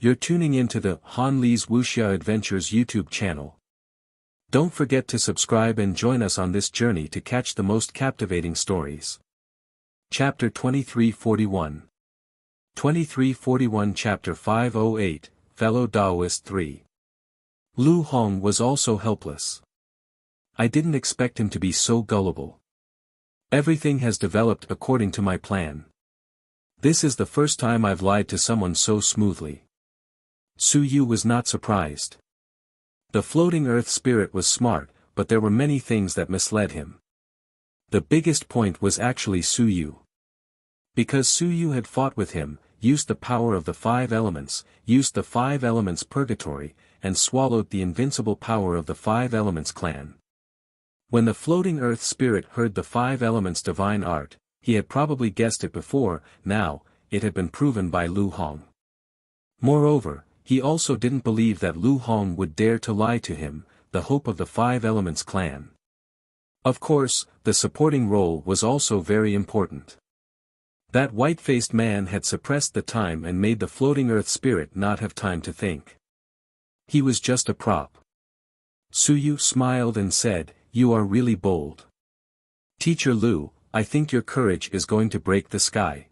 You're tuning into the Han Li's Wuxia Adventures YouTube channel. Don't forget to subscribe and join us on this journey to catch the most captivating stories. Chapter 2341 2341 Chapter 508, Fellow Taoist 3. Lu Hong was also helpless. I didn't expect him to be so gullible. Everything has developed according to my plan. This is the first time I've lied to someone so smoothly. Su Yu was not surprised. The floating earth spirit was smart, but there were many things that misled him. The biggest point was actually Su Yu. Because Su Yu had fought with him, used the power of the 5 elements, used the 5 elements purgatory, and swallowed the invincible power of the 5 elements clan. When the floating earth spirit heard the 5 elements divine art, he had probably guessed it before. Now, it had been proven by Lu Hong. Moreover, he also didn't believe that Lu Hong would dare to lie to him, the hope of the 5 elements clan. Of course, the supporting role was also very important. That white-faced man had suppressed the time and made the floating earth spirit not have time to think. He was just a prop. Su Yu smiled and said, "You are really bold. Teacher Lu, I think your courage is going to break the sky.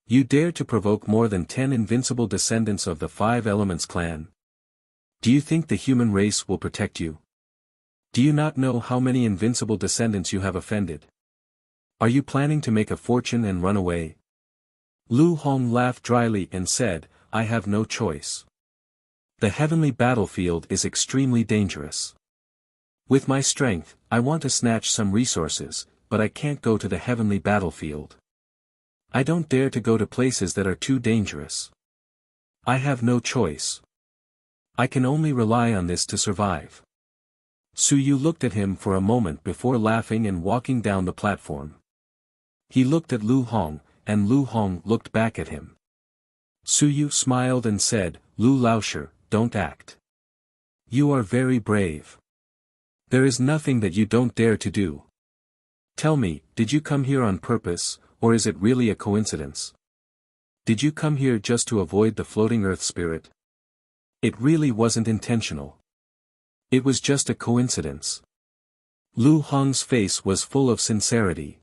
You dare to provoke more than 10 invincible descendants of the 5 elements clan? Do you think the human race will protect you? Do you not know how many invincible descendants you have offended? Are you planning to make a fortune and run away?" Lu Hong laughed dryly and said, "I have no choice. The heavenly battlefield is extremely dangerous. With my strength, I want to snatch some resources, but I can't go to the heavenly battlefield. I don't dare to go to places that are too dangerous. I have no choice. I can only rely on this to survive." Su Yu looked at him for a moment before laughing and walking down the platform. He looked at Lu Hong, and Lu Hong looked back at him. Su Yu smiled and said, "Lu Laoshi, don't act. You are very brave. There is nothing that you don't dare to do. Tell me, did you come here on purpose, or is it really a coincidence? Did you come here just to avoid the floating earth spirit? It really wasn't intentional. It was just a coincidence." Lu Hong's face was full of sincerity.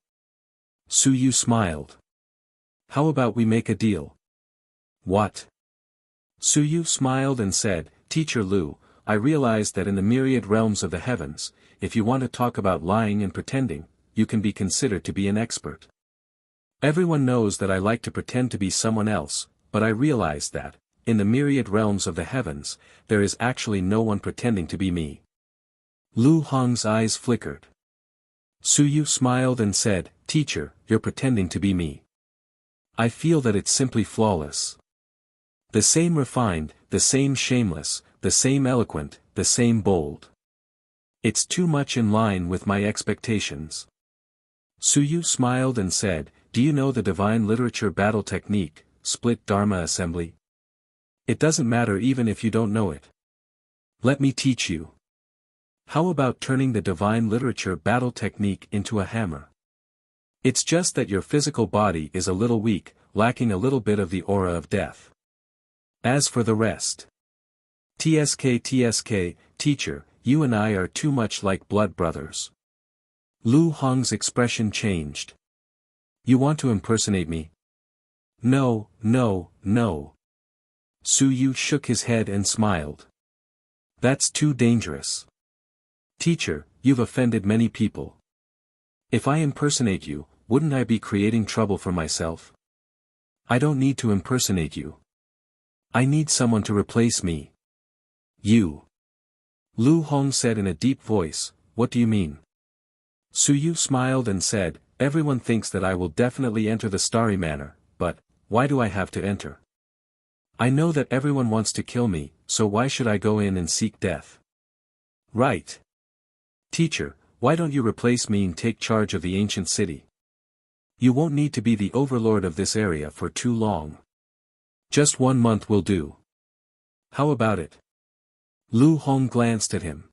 Su Yu smiled. "How about we make a deal?" "What?" Su Yu smiled and said, "Teacher Lu, I realize that in the myriad realms of the heavens, if you want to talk about lying and pretending, you can be considered to be an expert. Everyone knows that I like to pretend to be someone else, but I realize that, in the myriad realms of the heavens, there is actually no one pretending to be me." Lu Hong's eyes flickered. Su Yu smiled and said, "Teacher, you're pretending to be me. I feel that it's simply flawless. The same refined, the same shameless, the same eloquent, the same bold. It's too much in line with my expectations." Su Yu smiled and said, "Do you know the divine literature battle technique, split Dharma assembly? It doesn't matter even if you don't know it. Let me teach you. How about turning the divine literature battle technique into a hammer? It's just that your physical body is a little weak, lacking a little bit of the aura of death. As for the rest. TSK, teacher, you and I are too much like blood brothers." Lu Hong's expression changed. "You want to impersonate me?" "No, no, no." Su Yu shook his head and smiled. "That's too dangerous. Teacher, you've offended many people. If I impersonate you, wouldn't I be creating trouble for myself? I don't need to impersonate you. I need someone to replace me." "You." Lu Hong said in a deep voice, "What do you mean?" Su Yu smiled and said, "Everyone thinks that I will definitely enter the Starry Manor, but, why do I have to enter? I know that everyone wants to kill me, so why should I go in and seek death? Right. Teacher, why don't you replace me and take charge of the ancient city? You won't need to be the overlord of this area for too long. Just 1 month will do. How about it?" Lu Hong glanced at him.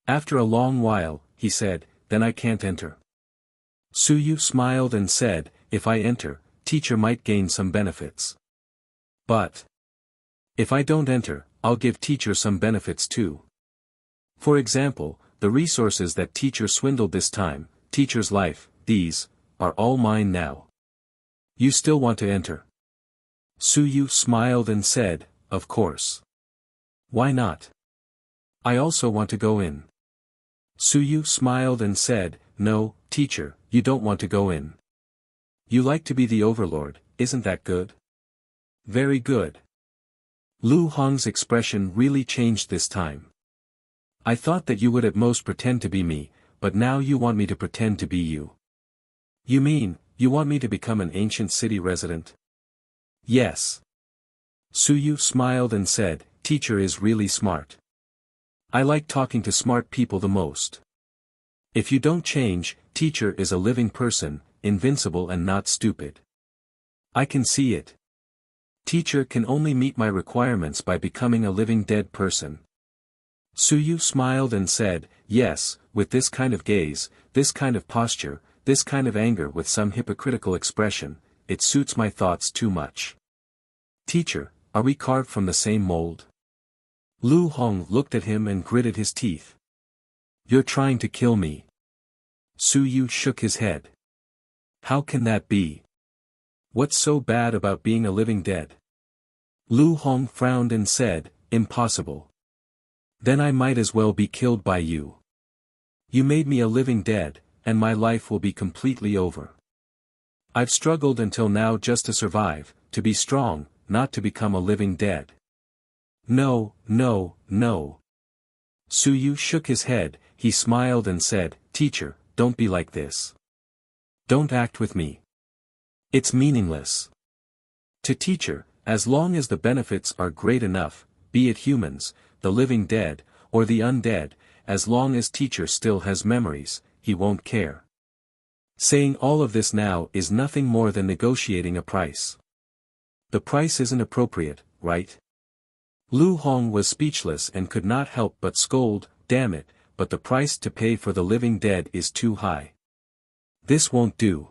After a long while, he said, "Then I can't enter." Su Yu smiled and said, "If I enter, teacher might gain some benefits. But If I don't enter, I'll give teacher some benefits too. For example, the resources that teacher swindled this time, teacher's life, these, are all mine now. You still want to enter? Suyu smiled and said, of course. Why not? I also want to go in. Suyu smiled and said, no, teacher, you don't want to go in. You like to be the overlord, isn't that good? Very good. Lu Hong's expression really changed this time. I thought that you would at most pretend to be me, but now you want me to pretend to be you. You mean, you want me to become an ancient city resident? Yes. Suyu smiled and said, teacher is really smart. I like talking to smart people the most. If you don't change, teacher is a living person, invincible and not stupid. I can see it. Teacher can only meet my requirements by becoming a living dead person. Suyu smiled and said, yes, with this kind of gaze, this kind of posture, this kind of anger with some hypocritical expression, it suits my thoughts too much. Teacher, are we carved from the same mold? Lu Hong looked at him and gritted his teeth. You're trying to kill me. Suyu shook his head. How can that be? What's so bad about being a living dead? Lu Hong frowned and said, impossible. Then I might as well be killed by you. You made me a living dead, and my life will be completely over. I've struggled until now just to survive, to be strong, not to become a living dead. No, no, no. Suyu shook his head, he smiled and said, teacher, don't be like this. Don't act with me. It's meaningless. To teacher, as long as the benefits are great enough, be it humans, the living dead, or the undead, as long as teacher still has memories, he won't care. Saying all of this now is nothing more than negotiating a price. The price isn't appropriate, right? Lu Hong was speechless and could not help but scold, damn it, but the price to pay for the living dead is too high. This won't do.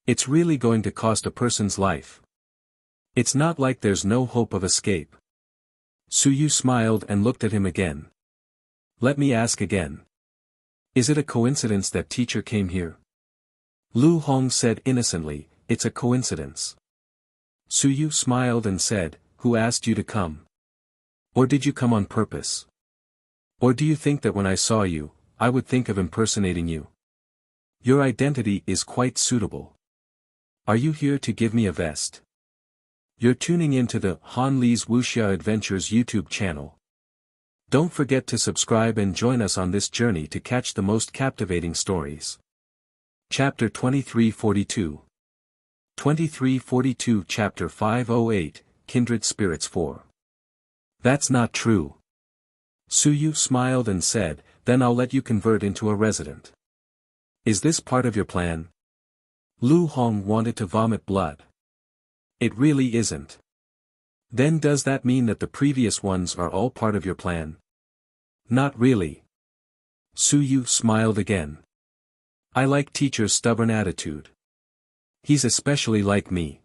It's really going to cost a person's life. It's not like there's no hope of escape. Suyu smiled and looked at him again. Let me ask again. Is it a coincidence that teacher came here? Lu Hong said innocently, it's a coincidence. Suyu smiled and said, who asked you to come? Or did you come on purpose? Or do you think that when I saw you, I would think of impersonating you? Your identity is quite suitable. Are you here to give me a vest? You're tuning into the Han Li's Wuxia Adventures YouTube channel. Don't forget to subscribe and join us on this journey to catch the most captivating stories. Chapter 2342. 2342 Chapter 508, Kindred Spirits 4. That's not true. Suyu smiled and said, then I'll let you convert into a resident. Is this part of your plan? Lu Hong wanted to vomit blood. It really isn't. Then does that mean that the previous ones are all part of your plan? Not really. Suyu smiled again. I like teacher's stubborn attitude. He's especially like me.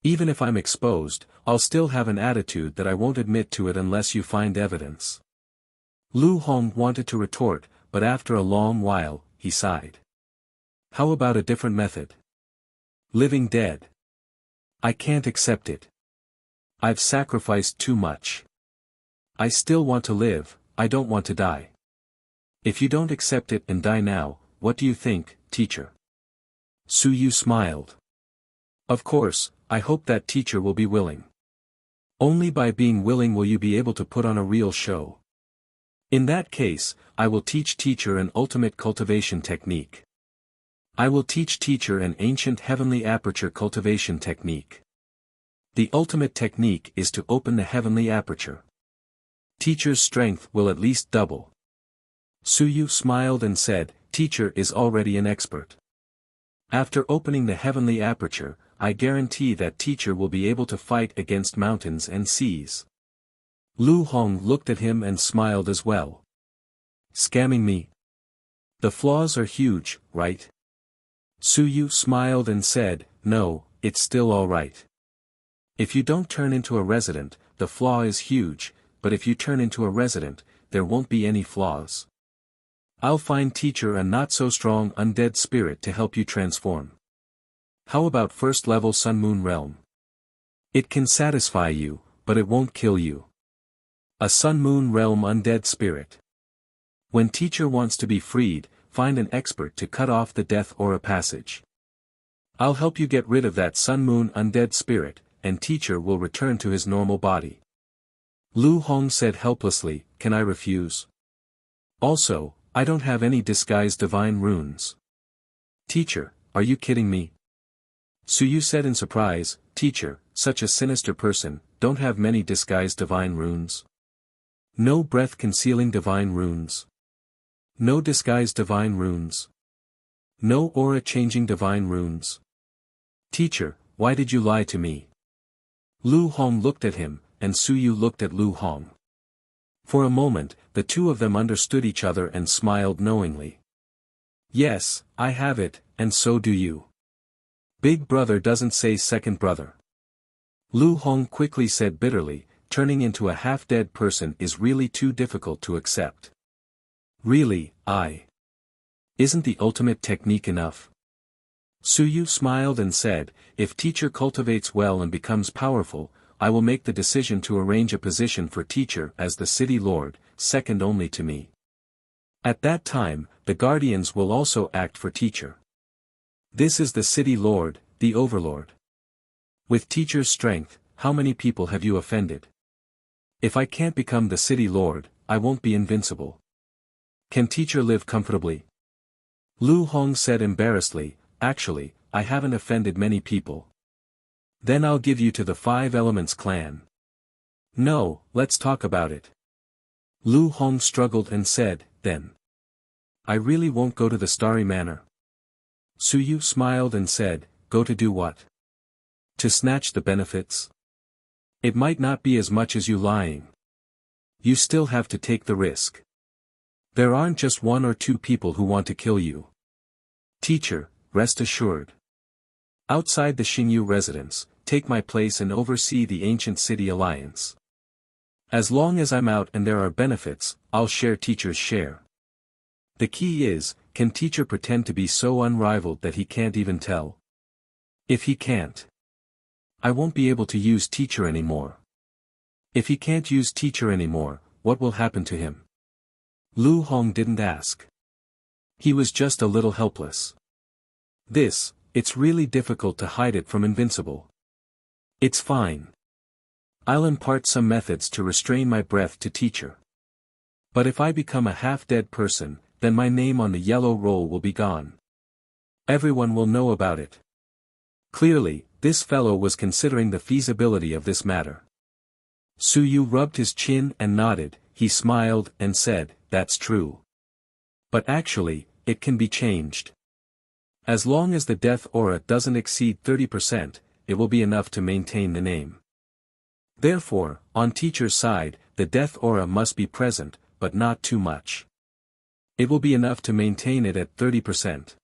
Even if I'm exposed, I'll still have an attitude that I won't admit to it unless you find evidence. Lu Hong wanted to retort, but after a long while, he sighed. How about a different method? Living dead. I can't accept it. I've sacrificed too much. I still want to live, I don't want to die. If you don't accept it and die now, what do you think, teacher? Suyu smiled. Of course, I hope that teacher will be willing. Only by being willing will you be able to put on a real show. In that case, I will teach teacher an ultimate cultivation technique. I will teach teacher an ancient heavenly aperture cultivation technique. The ultimate technique is to open the heavenly aperture. Teacher's strength will at least double. Suyu smiled and said, teacher is already an expert. After opening the heavenly aperture, I guarantee that teacher will be able to fight against mountains and seas. Lu Hong looked at him and smiled as well. Scamming me? The flaws are huge, right? Suyu smiled and said, no, it's still all right. If you don't turn into a resident, the flaw is huge, but if you turn into a resident, there won't be any flaws. I'll find teacher a not-so-strong undead spirit to help you transform. How about first-level Sun-Moon Realm? It can satisfy you, but it won't kill you. A Sun-Moon Realm undead spirit. When teacher wants to be freed, find an expert to cut off the death aura passage. I'll help you get rid of that Sun-Moon undead spirit, and teacher will return to his normal body. Lu Hong said helplessly, can I refuse? Also, I don't have any disguised divine runes. Teacher, are you kidding me? Suyu said in surprise, teacher, such a sinister person, don't have many disguised divine runes. No breath-concealing divine runes. No disguised divine runes. No aura-changing divine runes. Teacher, why did you lie to me? Lu Hong looked at him, and Suyu looked at Lu Hong. For a moment, the two of them understood each other and smiled knowingly. Yes, I have it, and so do you. Big brother doesn't say second brother. Lu Hong quickly said bitterly, turning into a half-dead person is really too difficult to accept. Really, Isn't the ultimate technique enough? Suyu smiled and said, if teacher cultivates well and becomes powerful, I will make the decision to arrange a position for teacher as the city lord, second only to me. At that time, the guardians will also act for teacher. This is the city lord, the overlord. With teacher's strength, how many people have you offended? If I can't become the city lord, I won't be invincible. Can teacher live comfortably? Lu Hong said embarrassedly, actually, I haven't offended many people. Then I'll give you to the Five Elements clan. No, let's talk about it. Lu Hong struggled and said, then. I really won't go to the Starry Manor. Suyu smiled and said, go to do what? To snatch the benefits? It might not be as much as you lying. You still have to take the risk. There aren't just one or two people who want to kill you. Teacher, rest assured. Outside the Xingyu residence, take my place and oversee the Ancient City Alliance. As long as I'm out and there are benefits, I'll share teacher's share. The key is, can teacher pretend to be so unrivaled that he can't even tell? If he can't, I won't be able to use teacher anymore. If he can't use teacher anymore, what will happen to him? Lu Hong didn't ask. He was just a little helpless. It's really difficult to hide it from Invincible. It's fine. I'll impart some methods to restrain my breath to teacher. But if I become a half-dead person, then my name on the yellow roll will be gone. Everyone will know about it. Clearly, this fellow was considering the feasibility of this matter. Suyu rubbed his chin and nodded, he smiled and said, that's true. But actually, it can be changed. As long as the death aura doesn't exceed 30%, it will be enough to maintain the name. Therefore, on teacher's side, the death aura must be present, but not too much. It will be enough to maintain it at 30%.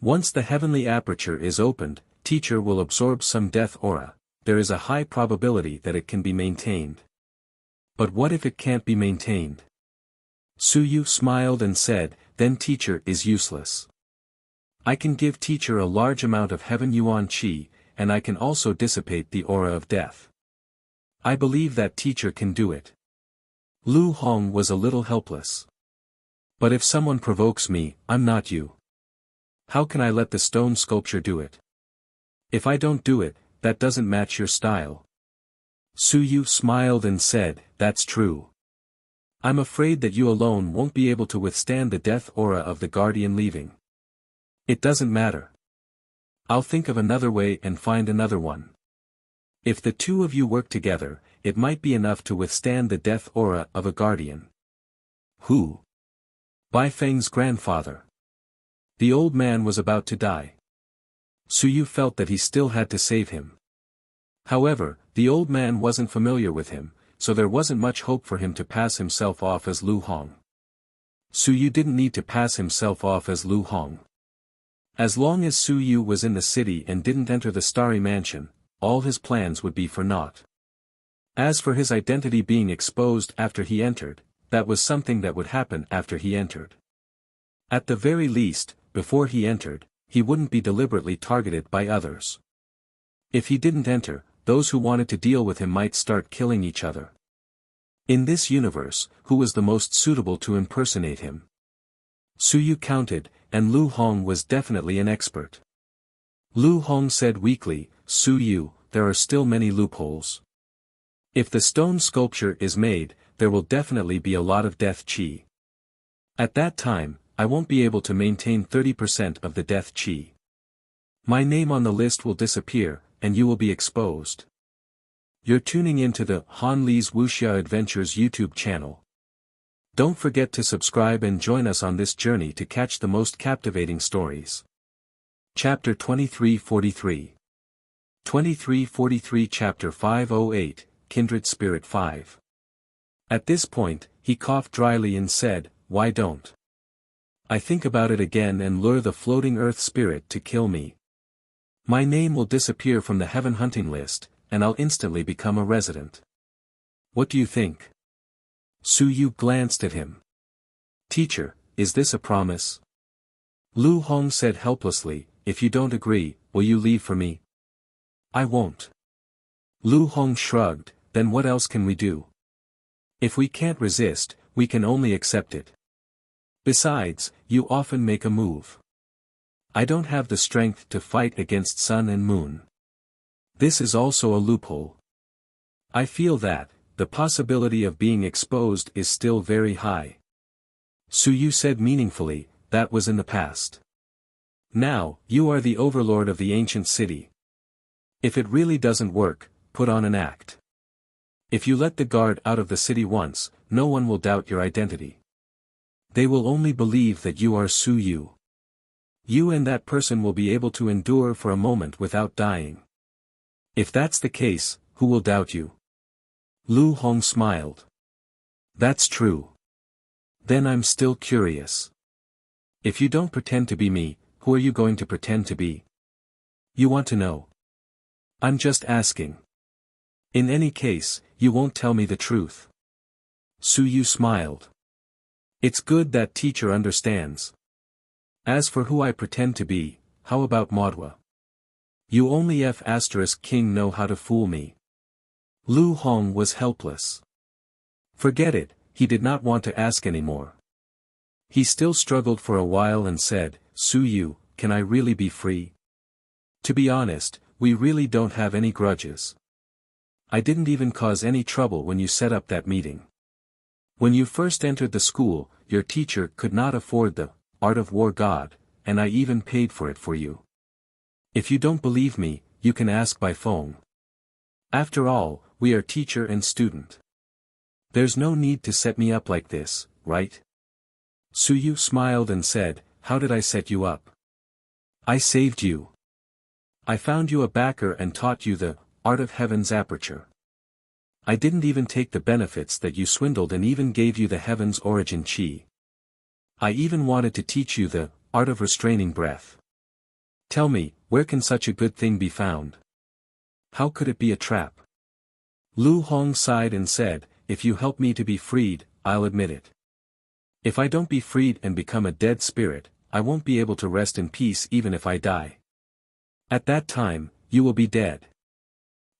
Once the heavenly aperture is opened, teacher will absorb some death aura. There is a high probability that it can be maintained. But what if it can't be maintained? Suyu smiled and said, then teacher is useless. I can give teacher a large amount of heaven yuan qi, and I can also dissipate the aura of death. I believe that teacher can do it. Lu Hong was a little helpless. But if someone provokes me, I'm not you. How can I let the stone sculpture do it? If I don't do it, that doesn't match your style. Suyu smiled and said, that's true. I'm afraid that you alone won't be able to withstand the death aura of the guardian leaving. It doesn't matter. I'll think of another way and find another one. If the two of you work together, it might be enough to withstand the death aura of a guardian. Who? Bai Feng's grandfather. The old man was about to die. Suyu felt that he still had to save him. However, the old man wasn't familiar with him, so there wasn't much hope for him to pass himself off as Lu Hong. Suyu didn't need to pass himself off as Lu Hong. As long as Suyu was in the city and didn't enter the Starry Mansion, all his plans would be for naught. As for his identity being exposed after he entered, that was something that would happen after he entered. At the very least, before he entered, he wouldn't be deliberately targeted by others. If he didn't enter, those who wanted to deal with him might start killing each other. In this universe, who was the most suitable to impersonate him? Su Yu counted, and Lu Hong was definitely an expert. Lu Hong said weakly, Su Yu, there are still many loopholes. If the stone sculpture is made, there will definitely be a lot of death chi. At that time, I won't be able to maintain 30% of the death chi. My name on the list will disappear, and you will be exposed. You're tuning into the Han Li's Wuxia Adventures YouTube channel. Don't forget to subscribe and join us on this journey to catch the most captivating stories. Chapter 2343. 2343 Chapter 508, Kindred Spirit 5. At this point, he coughed dryly and said, Why don't I think about it again and lure the floating earth spirit to kill me? My name will disappear from the heaven hunting list, and I'll instantly become a resident. What do you think? Su Yu glanced at him. Teacher, is this a promise? Lu Hong said helplessly, If you don't agree, will you leave for me? I won't. Lu Hong shrugged, Then what else can we do? If we can't resist, we can only accept it. Besides, you often make a move. I don't have the strength to fight against sun and moon. This is also a loophole. I feel that, the possibility of being exposed is still very high. Su Yu said meaningfully, that was in the past. Now, you are the overlord of the ancient city. If it really doesn't work, put on an act. If you let the guard out of the city once, no one will doubt your identity. They will only believe that you are Su Yu. You and that person will be able to endure for a moment without dying. If that's the case, who will doubt you? Lu Hong smiled. That's true. Then I'm still curious. If you don't pretend to be me, who are you going to pretend to be? You want to know? I'm just asking. In any case, you won't tell me the truth. Su Yu smiled. It's good that teacher understands. As for who I pretend to be, how about Modwa? You only F*King know how to fool me. Lu Hong was helpless. Forget it, he did not want to ask anymore. He still struggled for a while and said, Su Yu, can I really be free? To be honest, we really don't have any grudges. I didn't even cause any trouble when you set up that meeting. When you first entered the school, your teacher could not afford the Art of War God, and I even paid for it for you. If you don't believe me, you can ask by phone. After all, we are teacher and student. There's no need to set me up like this, right? Su Yu smiled and said, How did I set you up? I saved you. I found you a backer and taught you the Art of Heaven's aperture. I didn't even take the benefits that you swindled and even gave you the Heaven's origin chi. I even wanted to teach you the Art of Restraining Breath. Tell me, where can such a good thing be found? How could it be a trap? Lu Hong sighed and said, If you help me to be freed, I'll admit it. If I don't be freed and become a dead spirit, I won't be able to rest in peace even if I die. At that time, you will be dead.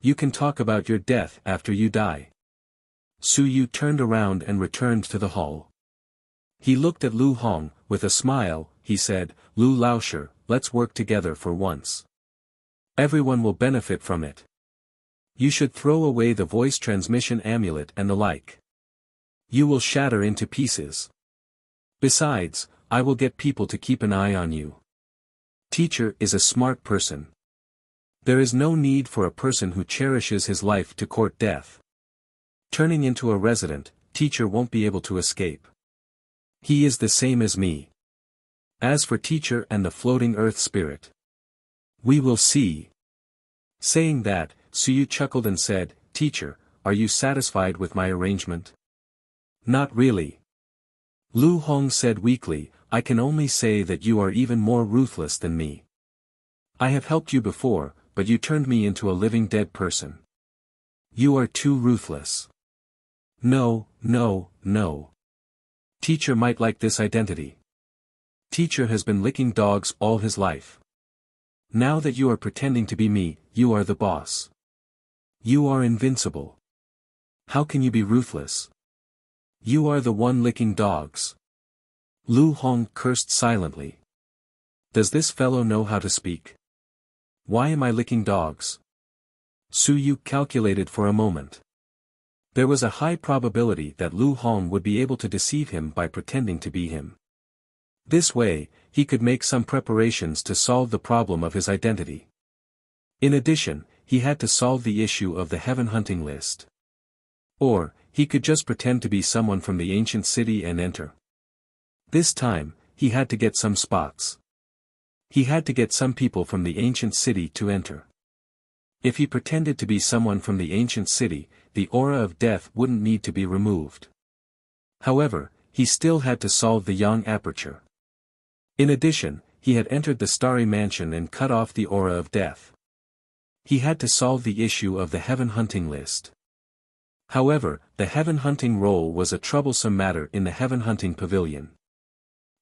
You can talk about your death after you die. Su Yu turned around and returned to the hall. He looked at Lu Hong, with a smile, he said, Lu Laosher, let's work together for once. Everyone will benefit from it. You should throw away the voice transmission amulet and the like. You will shatter into pieces. Besides, I will get people to keep an eye on you. Teacher is a smart person. There is no need for a person who cherishes his life to court death. Turning into a resident, teacher won't be able to escape. He is the same as me. As for teacher and the floating earth spirit, we will see. Saying that, Su Yu chuckled and said, Teacher, are you satisfied with my arrangement? Not really. Lu Hong said weakly, I can only say that you are even more ruthless than me. I have helped you before, but you turned me into a living dead person. You are too ruthless. No, no, no. Teacher might like this identity. Teacher has been licking dogs all his life. Now that you are pretending to be me, you are the boss. You are invincible. How can you be ruthless? You are the one licking dogs. Lu Hong cursed silently. Does this fellow know how to speak? Why am I licking dogs? Su Yu calculated for a moment. There was a high probability that Lu Hong would be able to deceive him by pretending to be him. This way, he could make some preparations to solve the problem of his identity. In addition, he had to solve the issue of the heaven hunting list. Or, he could just pretend to be someone from the ancient city and enter. This time, he had to get some spots. He had to get some people from the ancient city to enter. If he pretended to be someone from the ancient city, the aura of death wouldn't need to be removed. However, he still had to solve the yang aperture. In addition, he had entered the starry mansion and cut off the aura of death. He had to solve the issue of the heaven hunting list. However, the heaven hunting role was a troublesome matter in the heaven hunting pavilion.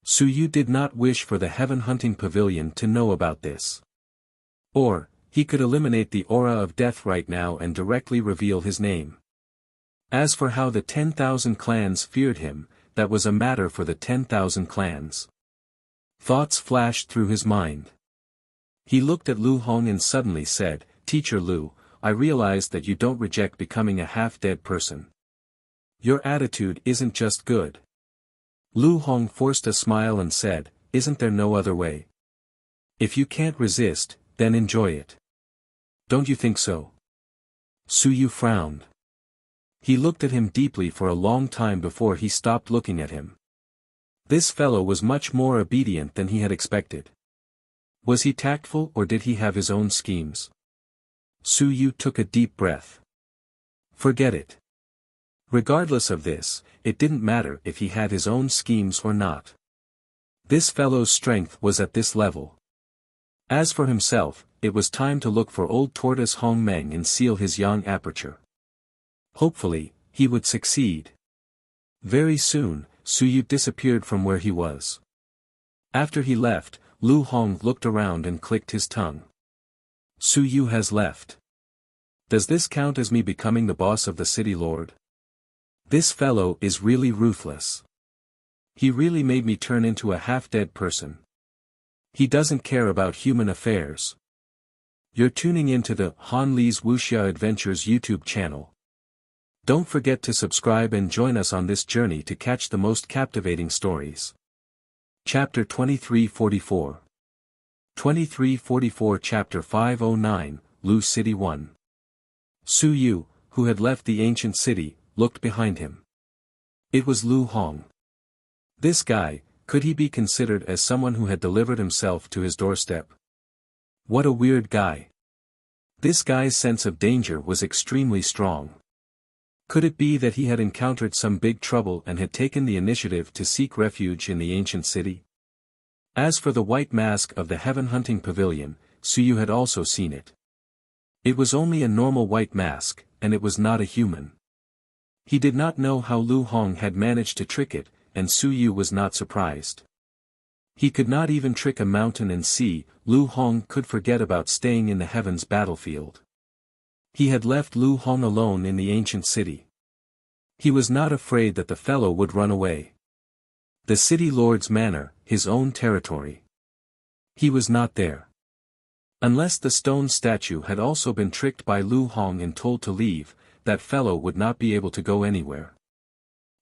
Su Yu did not wish for the heaven hunting pavilion to know about this. Or, he could eliminate the aura of death right now and directly reveal his name. As for how the 10,000 clans feared him, that was a matter for the 10,000 clans. Thoughts flashed through his mind. He looked at Lu Hong and suddenly said, "Teacher Lu, I realized that you don't reject becoming a half-dead person. Your attitude isn't just good." Lu Hong forced a smile and said, "Isn't there no other way? If you can't resist, then enjoy it. Don't you think so?" Su Yu frowned. He looked at him deeply for a long time before he stopped looking at him. This fellow was much more obedient than he had expected. Was he tactful or did he have his own schemes? Su Yu took a deep breath. Forget it. Regardless of this, it didn't matter if he had his own schemes or not. This fellow's strength was at this level. As for himself, it was time to look for old tortoise Hong Meng and seal his yang aperture. Hopefully, he would succeed. Very soon, Su Yu disappeared from where he was. After he left, Lu Hong looked around and clicked his tongue. Su Yu has left. Does this count as me becoming the boss of the city lord? This fellow is really ruthless. He really made me turn into a half-dead person. He doesn't care about human affairs. You're tuning into the Han Li's Wuxia Adventures YouTube channel. Don't forget to subscribe and join us on this journey to catch the most captivating stories. Chapter 2344. 2344 Chapter 509, Lu City 1. Su Yu, who had left the ancient city, looked behind him. It was Lu Hong. This guy, could he be considered as someone who had delivered himself to his doorstep? What a weird guy. This guy's sense of danger was extremely strong. Could it be that he had encountered some big trouble and had taken the initiative to seek refuge in the ancient city? As for the white mask of the heaven hunting pavilion, Su Yu had also seen it. It was only a normal white mask, and it was not a human. He did not know how Lu Hong had managed to trick it, and Su Yu was not surprised. He could not even trick a mountain and sea. Lu Hong could forget about staying in the heavens battlefield. He had left Lu Hong alone in the ancient city. He was not afraid that the fellow would run away. The city lord's manor, his own territory. He was not there. Unless the stone statue had also been tricked by Lu Hong and told to leave, that fellow would not be able to go anywhere.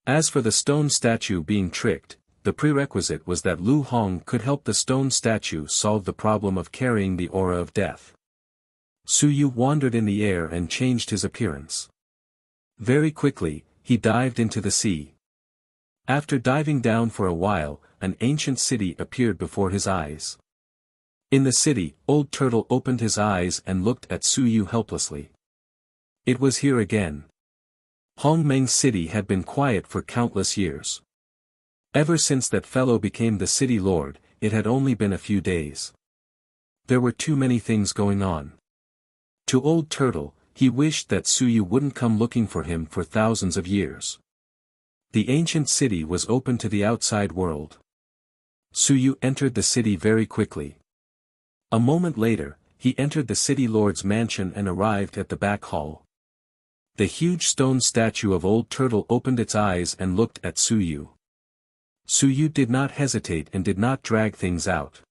As for the stone statue being tricked, the prerequisite was that Lu Hong could help the stone statue solve the problem of carrying the aura of death. Su Yu wandered in the air and changed his appearance. Very quickly, he dived into the sea. After diving down for a while, an ancient city appeared before his eyes. In the city, Old Turtle opened his eyes and looked at Su Yu helplessly. It was here again. Hong Meng's city had been quiet for countless years. Ever since that fellow became the city lord, it had only been a few days. There were too many things going on. To Old Turtle, He wished that Suyu wouldn't come looking for him for thousands of years. The ancient city was open to the outside world. Suyu entered the city very quickly. A moment later, he entered the city lord's mansion and arrived at the back hall. The huge stone statue of Old Turtle opened its eyes and looked at Suyu. Suyu did not hesitate and did not drag things out.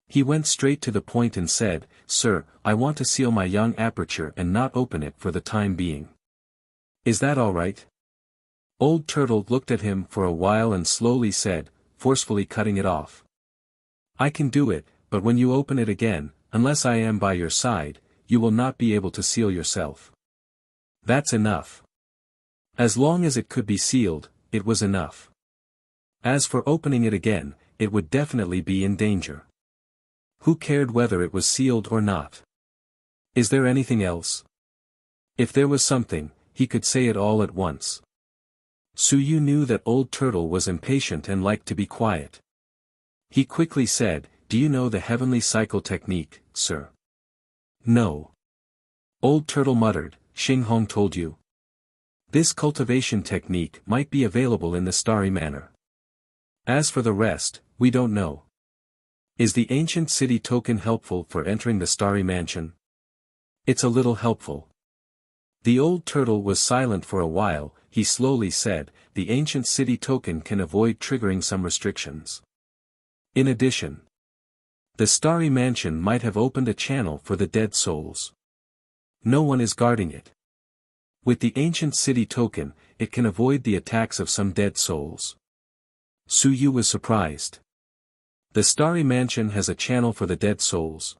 He went straight to the point and said, "Sir, I want to seal my young aperture and not open it for the time being. Is that all right?" Old Turtle looked at him for a while and slowly said, forcefully cutting it off. "I can do it, but when you open it again, unless I am by your side, you will not be able to seal yourself." That's enough. As long as it could be sealed, it was enough. As for opening it again, it would definitely be in danger. Who cared whether it was sealed or not? Is there anything else? If there was something, he could say it all at once. Suyu knew that Old Turtle was impatient and liked to be quiet. He quickly said, "Do you know the heavenly cycle technique, sir?" "No." Old Turtle muttered, "Xinghong told you. This cultivation technique might be available in the Starry Manor. As for the rest, we don't know. Is the ancient city token helpful for entering the Starry Mansion?" "It's a little helpful." The Old Turtle was silent for a while. He slowly said, "The ancient city token can avoid triggering some restrictions. In addition, the Starry Mansion might have opened a channel for the dead souls. No one is guarding it. With the ancient city token, it can avoid the attacks of some dead souls." Suyu was surprised. The Starry Mansion has a channel for the dead souls.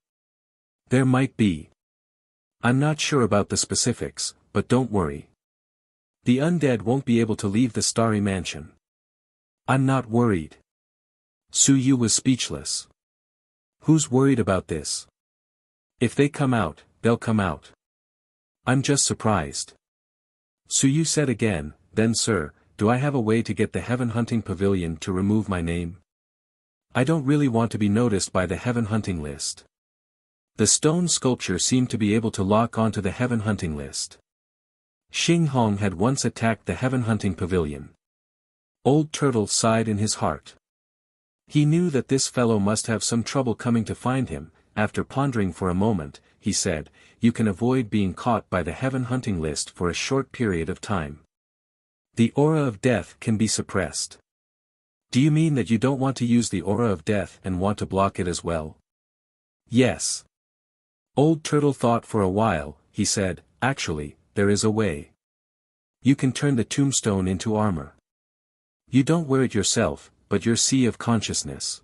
There might be. I'm not sure about the specifics, but don't worry. The undead won't be able to leave the Starry Mansion. I'm not worried. Suyu was speechless. Who's worried about this? If they come out, they'll come out. I'm just surprised. Suyu said again, "Then sir, do I have a way to get the Heaven Hunting Pavilion to remove my name? I don't really want to be noticed by the Heaven Hunting list." The stone sculpture seemed to be able to lock onto the Heaven Hunting list. Xinghong had once attacked the Heaven Hunting Pavilion. Old Turtle sighed in his heart. He knew that this fellow must have some trouble coming to find him. After pondering for a moment, he said, "You can avoid being caught by the Heaven Hunting list for a short period of time. The aura of death can be suppressed." "Do you mean that you don't want to use the aura of death and want to block it as well?" "Yes." Old Turtle thought for a while. He said, "Actually, there is a way. You can turn the tombstone into armor. You don't wear it yourself, but your sea of consciousness.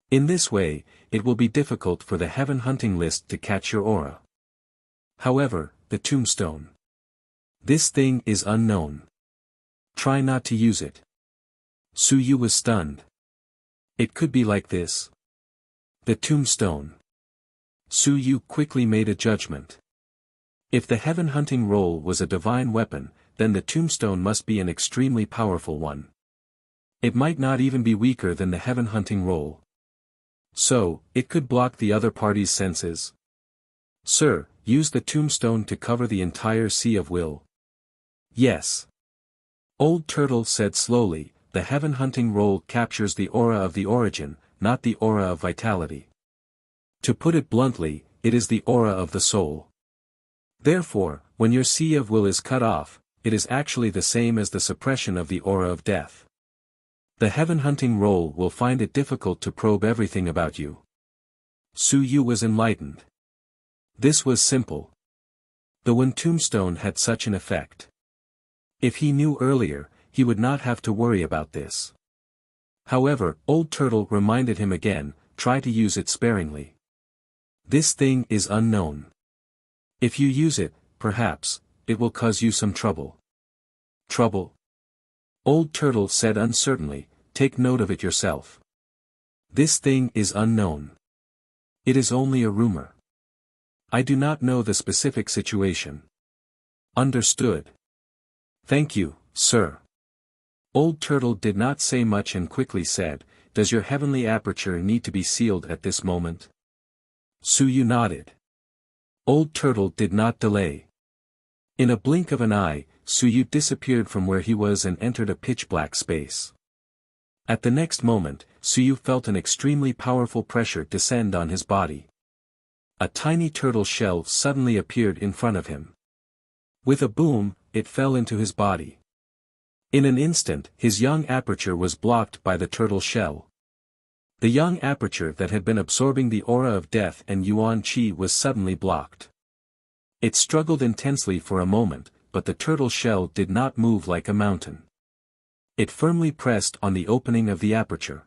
In this way, it will be difficult for the Heaven Hunting list to catch your aura. However, the tombstone. This thing is unknown. Try not to use it." Suyu was stunned. It could be like this. The tombstone. Suyu quickly made a judgment. If the Heaven Hunting roll was a divine weapon, then the tombstone must be an extremely powerful one. It might not even be weaker than the Heaven Hunting roll. So, it could block the other party's senses. "Sir, use the tombstone to cover the entire sea of will." "Yes." Old Turtle said slowly, "The Heaven Hunting roll captures the aura of the origin, not the aura of vitality. To put it bluntly, it is the aura of the soul. Therefore, when your sea of will is cut off, it is actually the same as the suppression of the aura of death. The Heaven Hunting roll will find it difficult to probe everything about you." Suyu was enlightened. This was simple. The one tombstone had such an effect. If he knew earlier, he would not have to worry about this. However, Old Turtle reminded him again, "Try to use it sparingly. This thing is unknown. If you use it, perhaps, it will cause you some trouble." "Trouble?" Old Turtle said uncertainly, "Take note of it yourself. This thing is unknown. It is only a rumor. I do not know the specific situation." "Understood. Thank you, sir." Old Turtle did not say much and quickly said, "Does your heavenly aperture need to be sealed at this moment?" Suyu nodded. Old Turtle did not delay. In a blink of an eye, Suyu disappeared from where he was and entered a pitch-black space. At the next moment, Suyu felt an extremely powerful pressure descend on his body. A tiny turtle shell suddenly appeared in front of him. With a boom, it fell into his body. In an instant, his young aperture was blocked by the turtle shell. The young aperture that had been absorbing the aura of death and Yuan Qi was suddenly blocked. It struggled intensely for a moment, but the turtle shell did not move like a mountain. It firmly pressed on the opening of the aperture.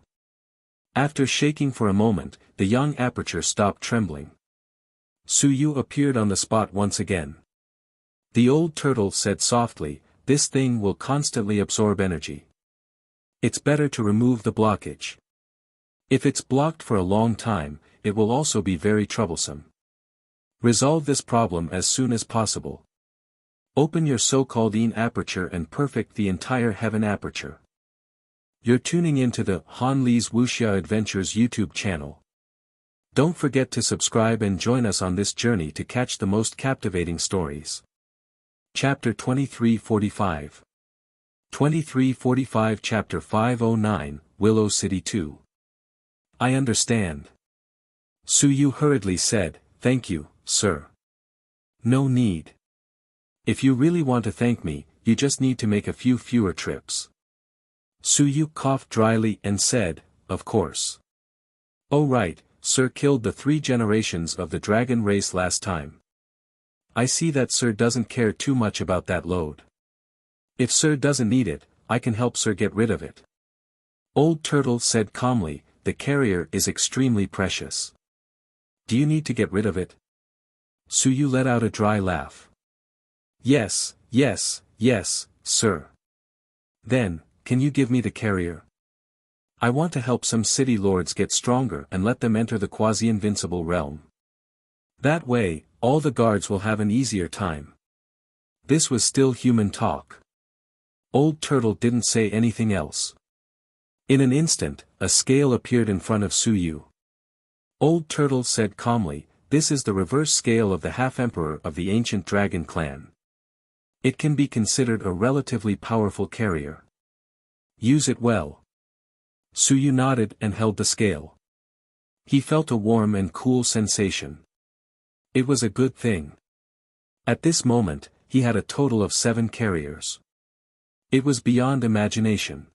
After shaking for a moment, the young aperture stopped trembling. Suyu appeared on the spot once again. The old turtle said softly, "This thing will constantly absorb energy. It's better to remove the blockage. If it's blocked for a long time, it will also be very troublesome. Resolve this problem as soon as possible. Open your so-called Yin aperture and perfect the entire heaven aperture." You're tuning into the Han Li's Wuxia Adventures YouTube channel. Don't forget to subscribe and join us on this journey to catch the most captivating stories. Chapter 2345. 2345 Chapter 509, Willow City 2. I understand. Suyu hurriedly said, "Thank you, sir. No need. If you really want to thank me, you just need to make a few fewer trips." Suyu coughed dryly and said, "Of course. Oh right, sir killed the 3 generations of the dragon race last time. I see that sir doesn't care too much about that load. If sir doesn't need it, I can help sir get rid of it." Old Turtle said calmly, "The carrier is extremely precious. Do you need to get rid of it?" Suyu let out a dry laugh. Yes, sir." "Then, can you give me the carrier? I want to help some city lords get stronger and let them enter the quasi-invincible realm. That way, all the guards will have an easier time." This was still human talk. Old Turtle didn't say anything else. In an instant, a scale appeared in front of Suyu. Old Turtle said calmly, "This is the reverse scale of the half-emperor of the ancient dragon clan. It can be considered a relatively powerful carrier. Use it well." Suyu nodded and held the scale. He felt a warm and cool sensation. It was a good thing. At this moment, he had a total of 7 carriers. It was beyond imagination.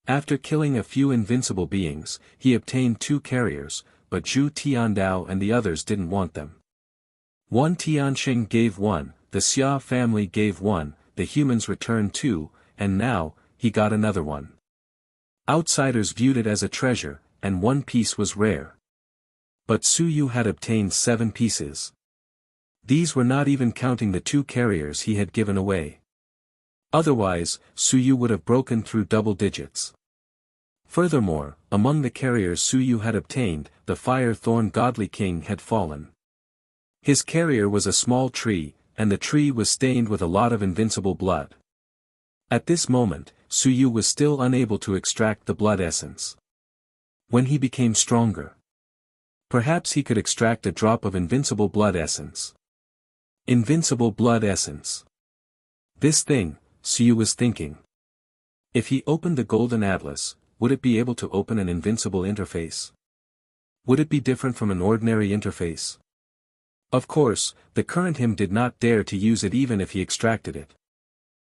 After killing a few invincible beings, he obtained 2 carriers, but Zhu Tiandao and the others didn't want them. 1 Tianxing gave 1, the Xia family gave 1, the humans returned 2, and now, he got another one. Outsiders viewed it as a treasure, and 1 piece was rare. But Suyu had obtained 7 pieces. These were not even counting the 2 carriers he had given away. Otherwise, Suyu would have broken through double digits. Furthermore, among the carriers Suyu had obtained, the Fire Thorn Godly King had fallen. His carrier was a small tree, and the tree was stained with a lot of invincible blood. At this moment, Suyu was still unable to extract the blood essence. When he became stronger, perhaps he could extract a drop of invincible blood essence. Invincible blood essence. This thing, Suyu was thinking. If he opened the Golden Atlas, would it be able to open an invincible interface? Would it be different from an ordinary interface? Of course, the current him did not dare to use it even if he extracted it.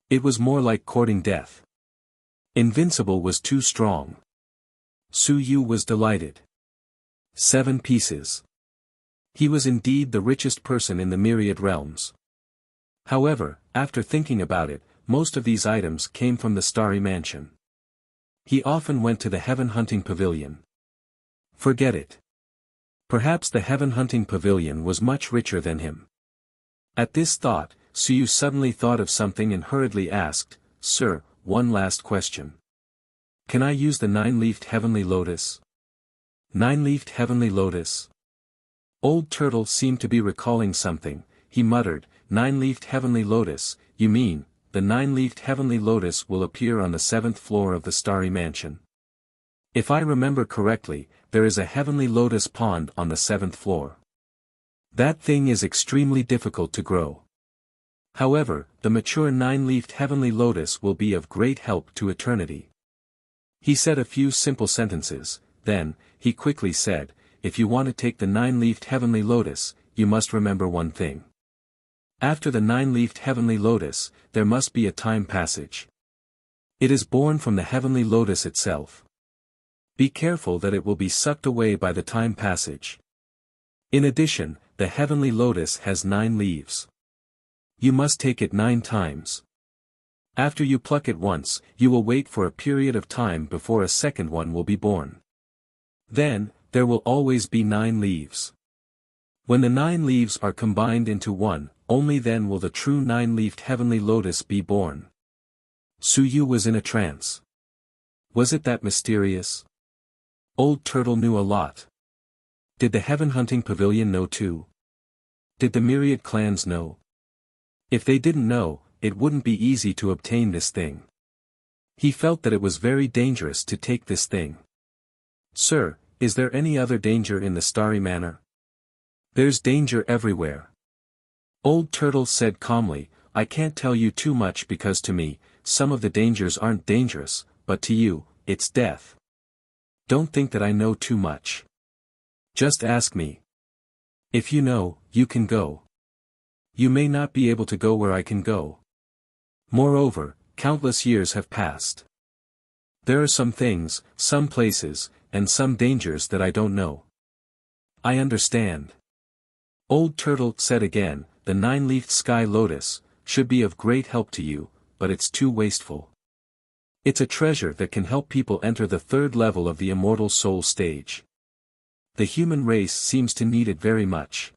It was more like courting death. Invincible was too strong. Suyu was delighted. 7 pieces. He was indeed the richest person in the myriad realms. However, after thinking about it, most of these items came from the Starry Mansion. He often went to the Heaven Hunting Pavilion. Forget it. Perhaps the Heaven Hunting Pavilion was much richer than him. At this thought, Suyu suddenly thought of something and hurriedly asked, "Sir, one last question. Can I use the 9-leafed Heavenly Lotus?" 9-leafed Heavenly Lotus? Old Turtle seemed to be recalling something. He muttered, 9-leafed Heavenly Lotus, you mean, the 9-leafed Heavenly Lotus will appear on the 7th floor of the Starry Mansion. If I remember correctly, there is a Heavenly Lotus pond on the 7th floor. That thing is extremely difficult to grow. However, the mature 9-leafed heavenly lotus will be of great help to eternity. He said a few simple sentences, then, he quickly said, if you want to take the 9-leafed heavenly lotus, you must remember one thing. After the 9-leafed heavenly lotus, there must be a time passage. It is born from the heavenly lotus itself. Be careful that it will be sucked away by the time passage. In addition, the heavenly lotus has 9 leaves. You must take it 9 times. After you pluck it once, you will wait for a period of time before a second one will be born. Then, there will always be 9 leaves. When the 9 leaves are combined into one, only then will the true 9-leafed heavenly lotus be born. Suyu was in a trance. Was it that mysterious? Old Turtle knew a lot. Did the heaven hunting pavilion know too? Did the myriad clans know? If they didn't know, it wouldn't be easy to obtain this thing. He felt that it was very dangerous to take this thing. Sir, is there any other danger in the Starry Manor? There's danger everywhere. Old Turtle said calmly, I can't tell you too much because to me, some of the dangers aren't dangerous, but to you, it's death. Don't think that I know too much. Just ask me. If you know, you can go. You may not be able to go where I can go. Moreover, countless years have passed. There are some things, some places, and some dangers that I don't know. I understand. Old Turtle said again, the 9-leafed sky lotus should be of great help to you, but it's too wasteful. It's a treasure that can help people enter the 3rd level of the immortal soul stage. The human race seems to need it very much.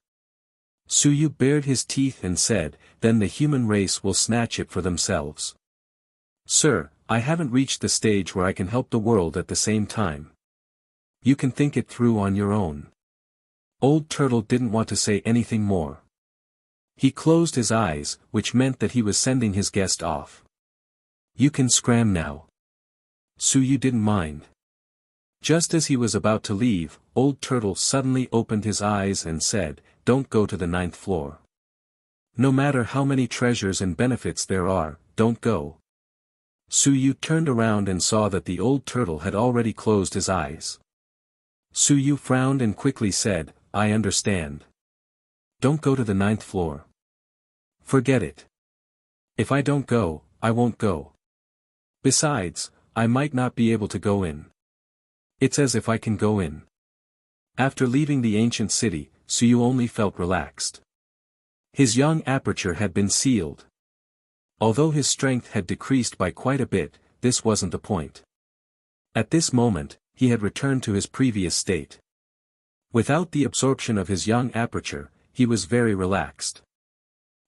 Suyu bared his teeth and said, then the human race will snatch it for themselves. Sir, I haven't reached the stage where I can help the world at the same time. You can think it through on your own. Old Turtle didn't want to say anything more. He closed his eyes, which meant that he was sending his guest off. You can scram now. Suyu didn't mind. Just as he was about to leave, Old Turtle suddenly opened his eyes and said, don't go to the 9th floor. No matter how many treasures and benefits there are, don't go. Suyu turned around and saw that the Old Turtle had already closed his eyes. Suyu frowned and quickly said, I understand. Don't go to the 9th floor. Forget it. If I don't go, I won't go. Besides, I might not be able to go in. It's as if I can go in. After leaving the ancient city, Suyu only felt relaxed. His young aperture had been sealed. Although his strength had decreased by quite a bit, this wasn't the point. At this moment, he had returned to his previous state. Without the absorption of his young aperture, he was very relaxed.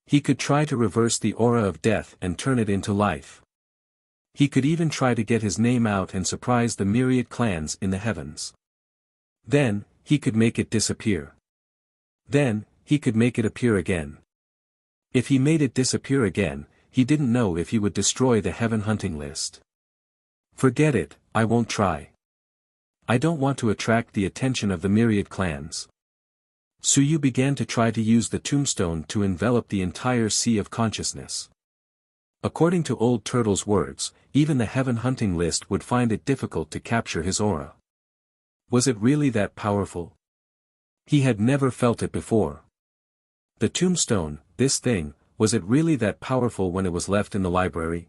He could try to reverse the aura of death and turn it into life. He could even try to get his name out and surprise the myriad clans in the heavens. Then, he could make it disappear. Then, he could make it appear again. If he made it disappear again, he didn't know if he would destroy the heaven hunting list. Forget it, I won't try. I don't want to attract the attention of the myriad clans. Suyu began to try to use the tombstone to envelop the entire sea of consciousness. According to Old Turtle's words, even the heaven hunting list would find it difficult to capture his aura. Was it really that powerful? He had never felt it before. The tombstone, this thing, was it really that powerful when it was left in the library?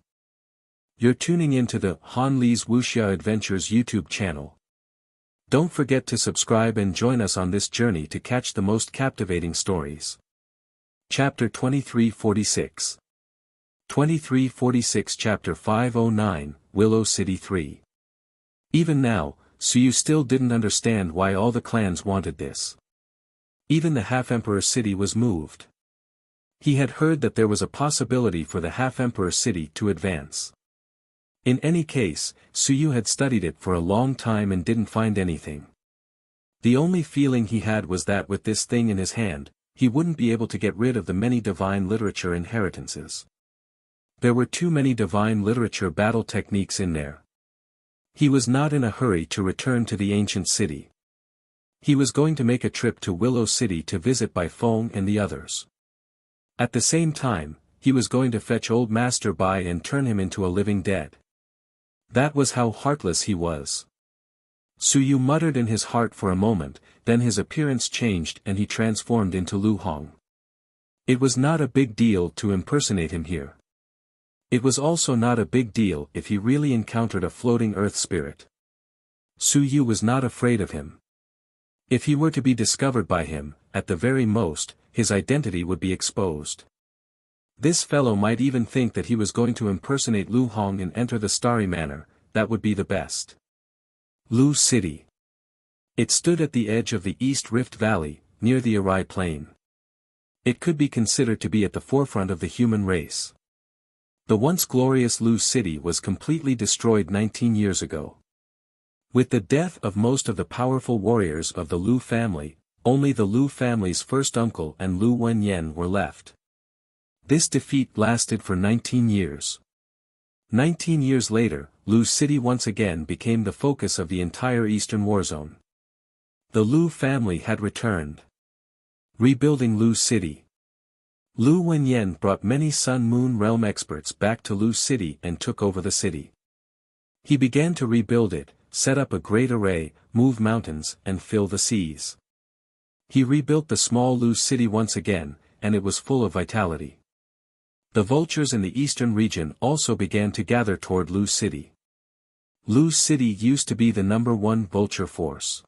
You're tuning into the Han Lee's Wuxia Adventures YouTube channel. Don't forget to subscribe and join us on this journey to catch the most captivating stories. Chapter 2346 2346 Chapter 509, Willow City 3. Even now, Suyu still didn't understand why all the clans wanted this. Even the Half-Emperor city was moved. He had heard that there was a possibility for the Half-Emperor city to advance. In any case, Suyu had studied it for a long time and didn't find anything. The only feeling he had was that with this thing in his hand, he wouldn't be able to get rid of the many divine literature inheritances. There were too many divine literature battle techniques in there. He was not in a hurry to return to the ancient city. He was going to make a trip to Willow City to visit Bai Feng and the others. At the same time, he was going to fetch old Master Bai and turn him into a living dead. That was how heartless he was. Su Yu muttered in his heart for a moment, then his appearance changed and he transformed into Lu Hong. It was not a big deal to impersonate him here. It was also not a big deal if he really encountered a floating earth spirit. Su Yu was not afraid of him. If he were to be discovered by him, at the very most, his identity would be exposed. This fellow might even think that he was going to impersonate Lu Hong and enter the Starry Manor. That would be the best. Lu City. It stood at the edge of the East Rift Valley, near the Arai Plain. It could be considered to be at the forefront of the human race. The once glorious Lu City was completely destroyed 19 years ago. With the death of most of the powerful warriors of the Lu family, only the Lu family's first uncle and Lu Wenyan were left. This defeat lasted for 19 years. 19 years later, Lu City once again became the focus of the entire Eastern Warzone. The Lu family had returned. Rebuilding Lu City. Lu Wenyan brought many Sun-Moon realm experts back to Lu City and took over the city. He began to rebuild it, set up a great array, move mountains, and fill the seas. He rebuilt the small Lu City once again, and it was full of vitality. The vultures in the eastern region also began to gather toward Lu City. Lu City used to be the #1 vulture force.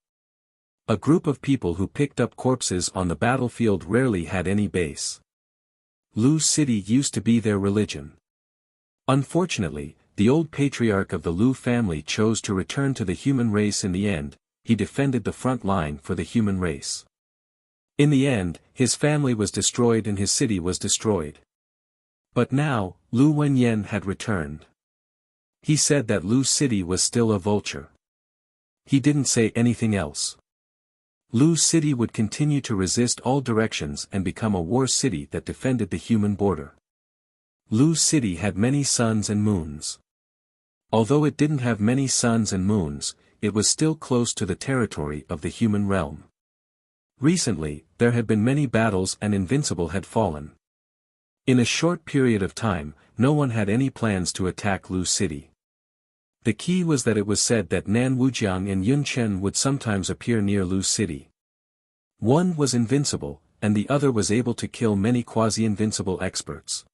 A group of people who picked up corpses on the battlefield rarely had any base. Lu City used to be their religion. Unfortunately, the old patriarch of the Lu family chose to return to the human race in the end. He defended the front line for the human race. In the end, his family was destroyed and his city was destroyed. But now, Lu Wenyan had returned. He said that Lu City was still a vulture. He didn't say anything else. Lu City would continue to resist all directions and become a war city that defended the human border. Lu City had many suns and moons. Although it didn't have many suns and moons, it was still close to the territory of the human realm. Recently, there had been many battles and Invincible had fallen. In a short period of time, no one had any plans to attack Lu City. The key was that it was said that Nan Wujiang and Yun Chen would sometimes appear near Lu City. One was invincible, and the other was able to kill many quasi-invincible experts.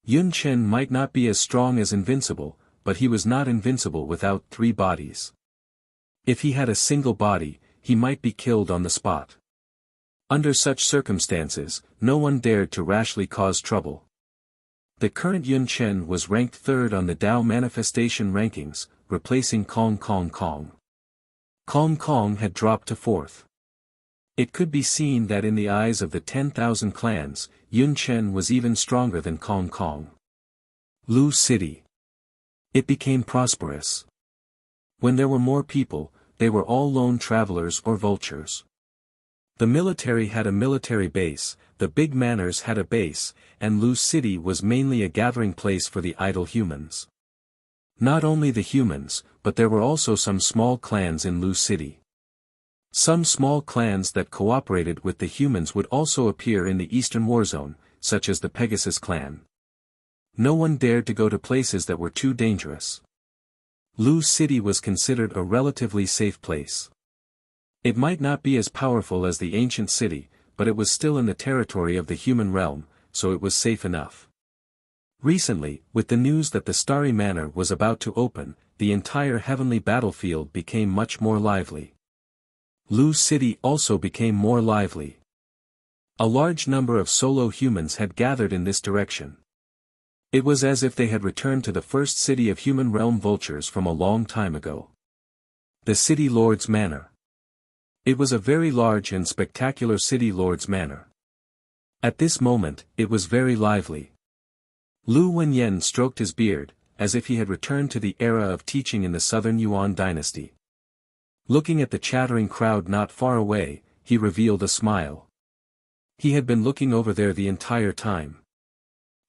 Yun Chen might not be as strong as Invincible, but he was not invincible without 3 bodies. If he had a single body, he might be killed on the spot. Under such circumstances, no one dared to rashly cause trouble. The current Yun Chen was ranked 3rd on the Dao manifestation rankings, replacing Kong Kong Kong. Kong Kong had dropped to 4th. It could be seen that in the eyes of the 10,000 clans, Yun Chen was even stronger than Kong Kong. Lu City. It became prosperous. When there were more people, they were all lone travelers or vultures. The military had a military base, the big manors had a base, and Lu City was mainly a gathering place for the idle humans. Not only the humans, but there were also some small clans in Lu City. Some small clans that cooperated with the humans would also appear in the Eastern Warzone, such as the Pegasus clan. No one dared to go to places that were too dangerous. Lu City was considered a relatively safe place. It might not be as powerful as the ancient city, but it was still in the territory of the human realm, so it was safe enough. Recently, with the news that the Starry Manor was about to open, the entire heavenly battlefield became much more lively. Lu City also became more lively. A large number of solo humans had gathered in this direction. It was as if they had returned to the first city of human realm vultures from a long time ago. The City Lord's Manor. It was a very large and spectacular City Lord's Manor. At this moment, it was very lively. Lu Wenyan stroked his beard, as if he had returned to the era of teaching in the Southern Yuan dynasty. Looking at the chattering crowd not far away, he revealed a smile. He had been looking over there the entire time.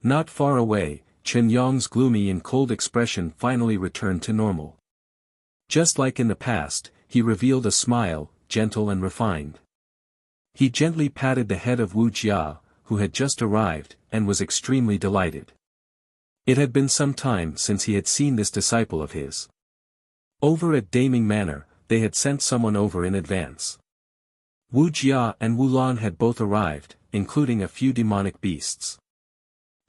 Not far away, Chen Yong's gloomy and cold expression finally returned to normal. Just like in the past, he revealed a smile, gentle and refined. He gently patted the head of Wuxia, who had just arrived, and was extremely delighted. It had been some time since he had seen this disciple of his. Over at Daming Manor, they had sent someone over in advance. Wu Jia and Wu Lan had both arrived, including a few demonic beasts.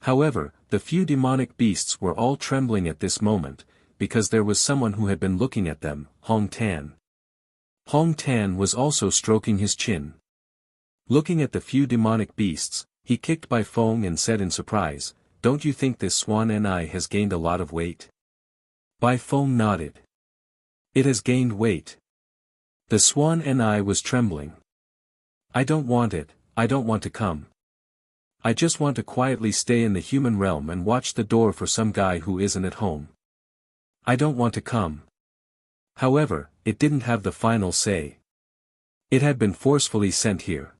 However, the few demonic beasts were all trembling at this moment, because there was someone who had been looking at them, Hong Tan. Hong Tan was also stroking his chin. Looking at the few demonic beasts, he kicked Bai Feng and said in surprise, "Don't you think this swan Ni has gained a lot of weight?" Bai Feng nodded. "It has gained weight." The swan Ni was trembling. "I don't want it, I don't want to come. I just want to quietly stay in the human realm and watch the door for some guy who isn't at home. I don't want to come." However, it didn't have the final say. It had been forcefully sent here.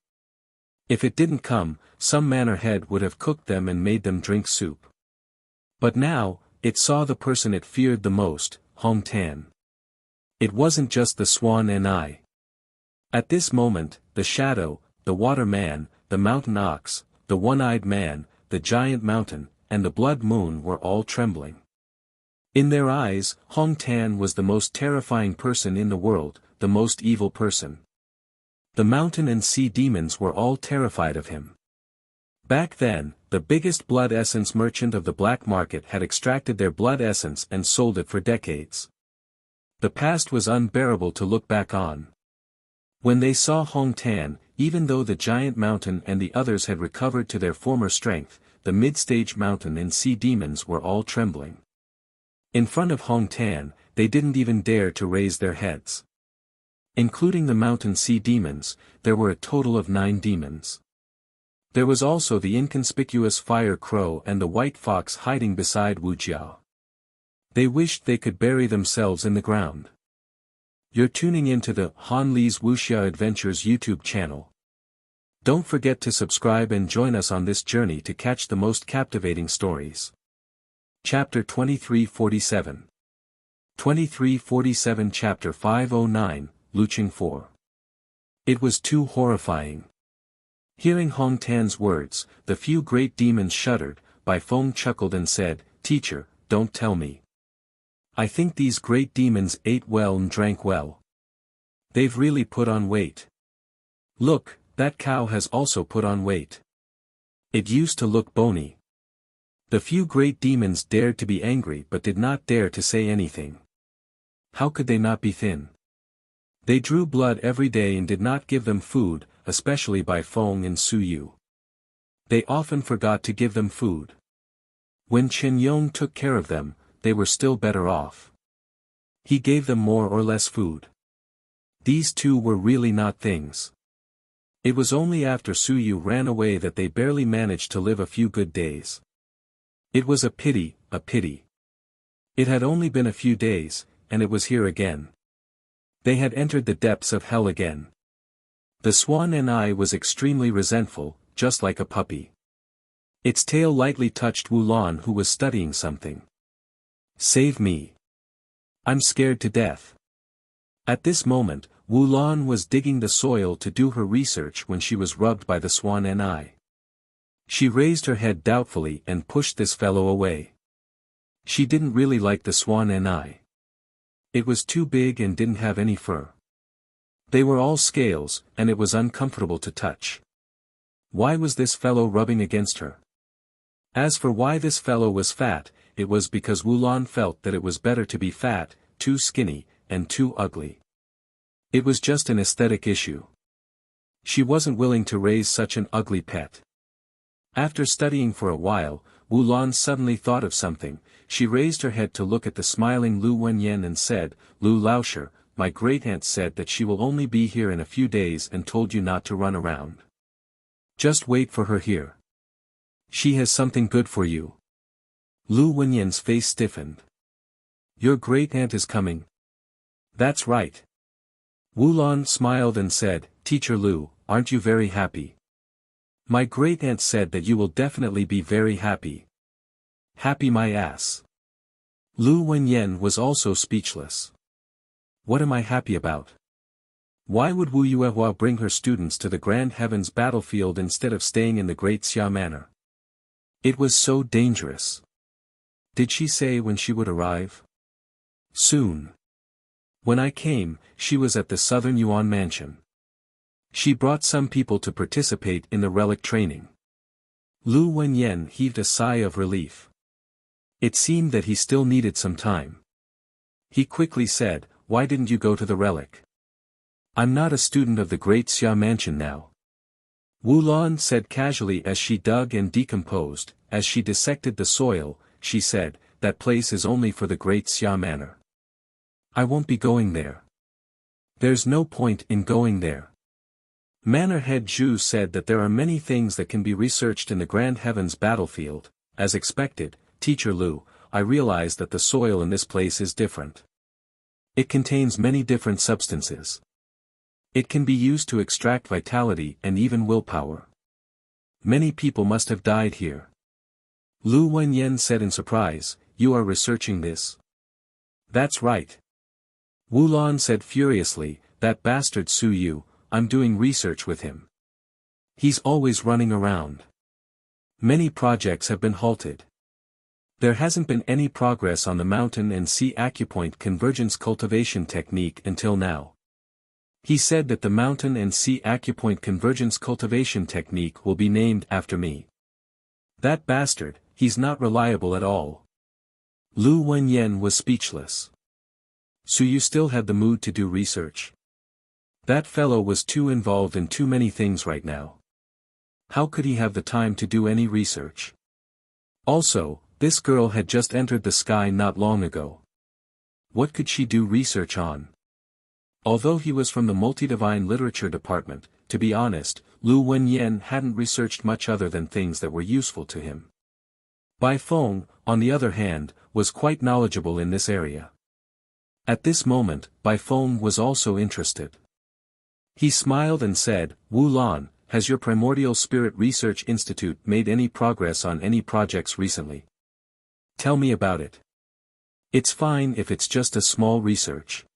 If it didn't come, some manor head would have cooked them and made them drink soup. But now, it saw the person it feared the most, Hong Tan. It wasn't just the swan Ni. At this moment, the shadow, the water man, the mountain ox, the one-eyed man, the giant mountain, and the blood moon were all trembling. In their eyes, Hong Tan was the most terrifying person in the world, the most evil person. The mountain and sea demons were all terrified of him. Back then, the biggest blood essence merchant of the black market had extracted their blood essence and sold it for decades. The past was unbearable to look back on. When they saw Hong Tan, even though the giant mountain and the others had recovered to their former strength, the mid-stage mountain and sea demons were all trembling. In front of Hong Tan, they didn't even dare to raise their heads. Including the mountain sea demons, there were a total of 9 demons. There was also the inconspicuous fire crow and the white fox hiding beside Wu Jiao. They wished they could bury themselves in the ground. You're tuning into the Han Li's Wuxia Adventures YouTube channel. Don't forget to subscribe and join us on this journey to catch the most captivating stories. Chapter 2347. 2347 Chapter 509, Luching 4. It was too horrifying. Hearing Hong Tan's words, the few great demons shuddered. Bai Feng chuckled and said, "Teacher, don't tell me. I think these great demons ate well and drank well. They've really put on weight. Look, that cow has also put on weight. It used to look bony." The few great demons dared to be angry but did not dare to say anything. How could they not be thin? They drew blood every day and did not give them food, especially Bai Feng and Su Yu. They often forgot to give them food. When Chen Yong took care of them, they were still better off. He gave them more or less food. These two were really not things. It was only after Su Yu ran away that they barely managed to live a few good days. It was a pity, a pity. It had only been a few days, and it was here again. They had entered the depths of hell again. The swan Ni was extremely resentful, just like a puppy. Its tail lightly touched Wu Lan, who was studying something. "Save me. I'm scared to death." At this moment, Wu Lan was digging the soil to do her research when she was rubbed by the swan Ni. She raised her head doubtfully and pushed this fellow away. She didn't really like the swan Ni. It was too big and didn't have any fur. They were all scales, and it was uncomfortable to touch. Why was this fellow rubbing against her? As for why this fellow was fat, it was because Wu Lan felt that it was better to be fat, too skinny, and too ugly. It was just an aesthetic issue. She wasn't willing to raise such an ugly pet. After studying for a while, Wu Lan suddenly thought of something. She raised her head to look at the smiling Lu Wenyan and said, "Lu Laosher, my great-aunt said that she will only be here in a few days and told you not to run around. Just wait for her here. She has something good for you." Lu Wenyan's face stiffened. "Your great-aunt is coming?" "That's right." Wu Lan smiled and said, "Teacher Lu, aren't you very happy?" "My great-aunt said that you will definitely be very happy." "Happy my ass." Lu Wenyan was also speechless. "What am I happy about?" Why would Wu Yuehua bring her students to the Grand Heavens battlefield instead of staying in the Great Xia Manor? It was so dangerous. Did she say when she would arrive? Soon. When I came, she was at the Southern Yuan Mansion. She brought some people to participate in the relic training. Lu Wenyan heaved a sigh of relief. It seemed that he still needed some time. He quickly said, "Why didn't you go to the relic? I'm not a student of the Great Xia Mansion now." Wu Lan said casually as she dug and decomposed. As she dissected the soil, she said, "That place is only for the Great Xia Manor. I won't be going there. There's no point in going there." Manor Head Zhu said that there are many things that can be researched in the Grand Heavens battlefield. As expected, Teacher Lu, I realize that the soil in this place is different. It contains many different substances. It can be used to extract vitality and even willpower. Many people must have died here. Lu Wenyan said in surprise, "You are researching this?" "That's right." Wu Lan said furiously, "That bastard Su Yu, I'm doing research with him. He's always running around. Many projects have been halted. There hasn't been any progress on the mountain and sea acupoint convergence cultivation technique until now. He said that the mountain and sea acupoint convergence cultivation technique will be named after me. That bastard, he's not reliable at all." Lu Wenyan was speechless. So you still had the mood to do research? That fellow was too involved in too many things right now. How could he have the time to do any research? Also, this girl had just entered the sky not long ago. What could she do research on? Although he was from the Multidivine Literature Department, to be honest, Lu Wenyan hadn't researched much other than things that were useful to him. Bai Feng, on the other hand, was quite knowledgeable in this area. At this moment, Bai Feng was also interested. He smiled and said, "Wu Lan, has your Primordial Spirit Research Institute made any progress on any projects recently? Tell me about it. It's fine if it's just a small research."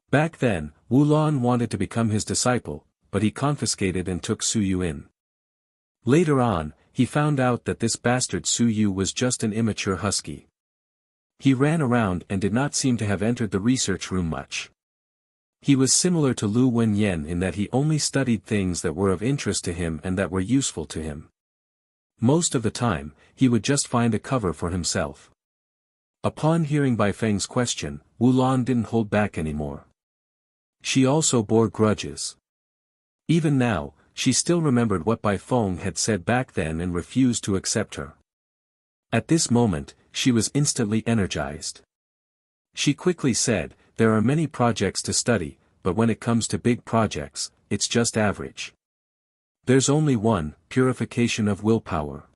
Back then, Wu Lan wanted to become his disciple, but he confiscated and took Su Yu in. Later on, he found out that this bastard Su Yu was just an immature husky. He ran around and did not seem to have entered the research room much. He was similar to Lu Wenyan in that he only studied things that were of interest to him and that were useful to him. Most of the time, he would just find a cover for himself. Upon hearing Bai Feng's question, Wu Lan didn't hold back anymore. She also bore grudges. Even now, she still remembered what Bai Feng had said back then and refused to accept her. At this moment, she was instantly energized. She quickly said, "There are many projects to study, but when it comes to big projects, it's just average. There's only one, purification of willpower.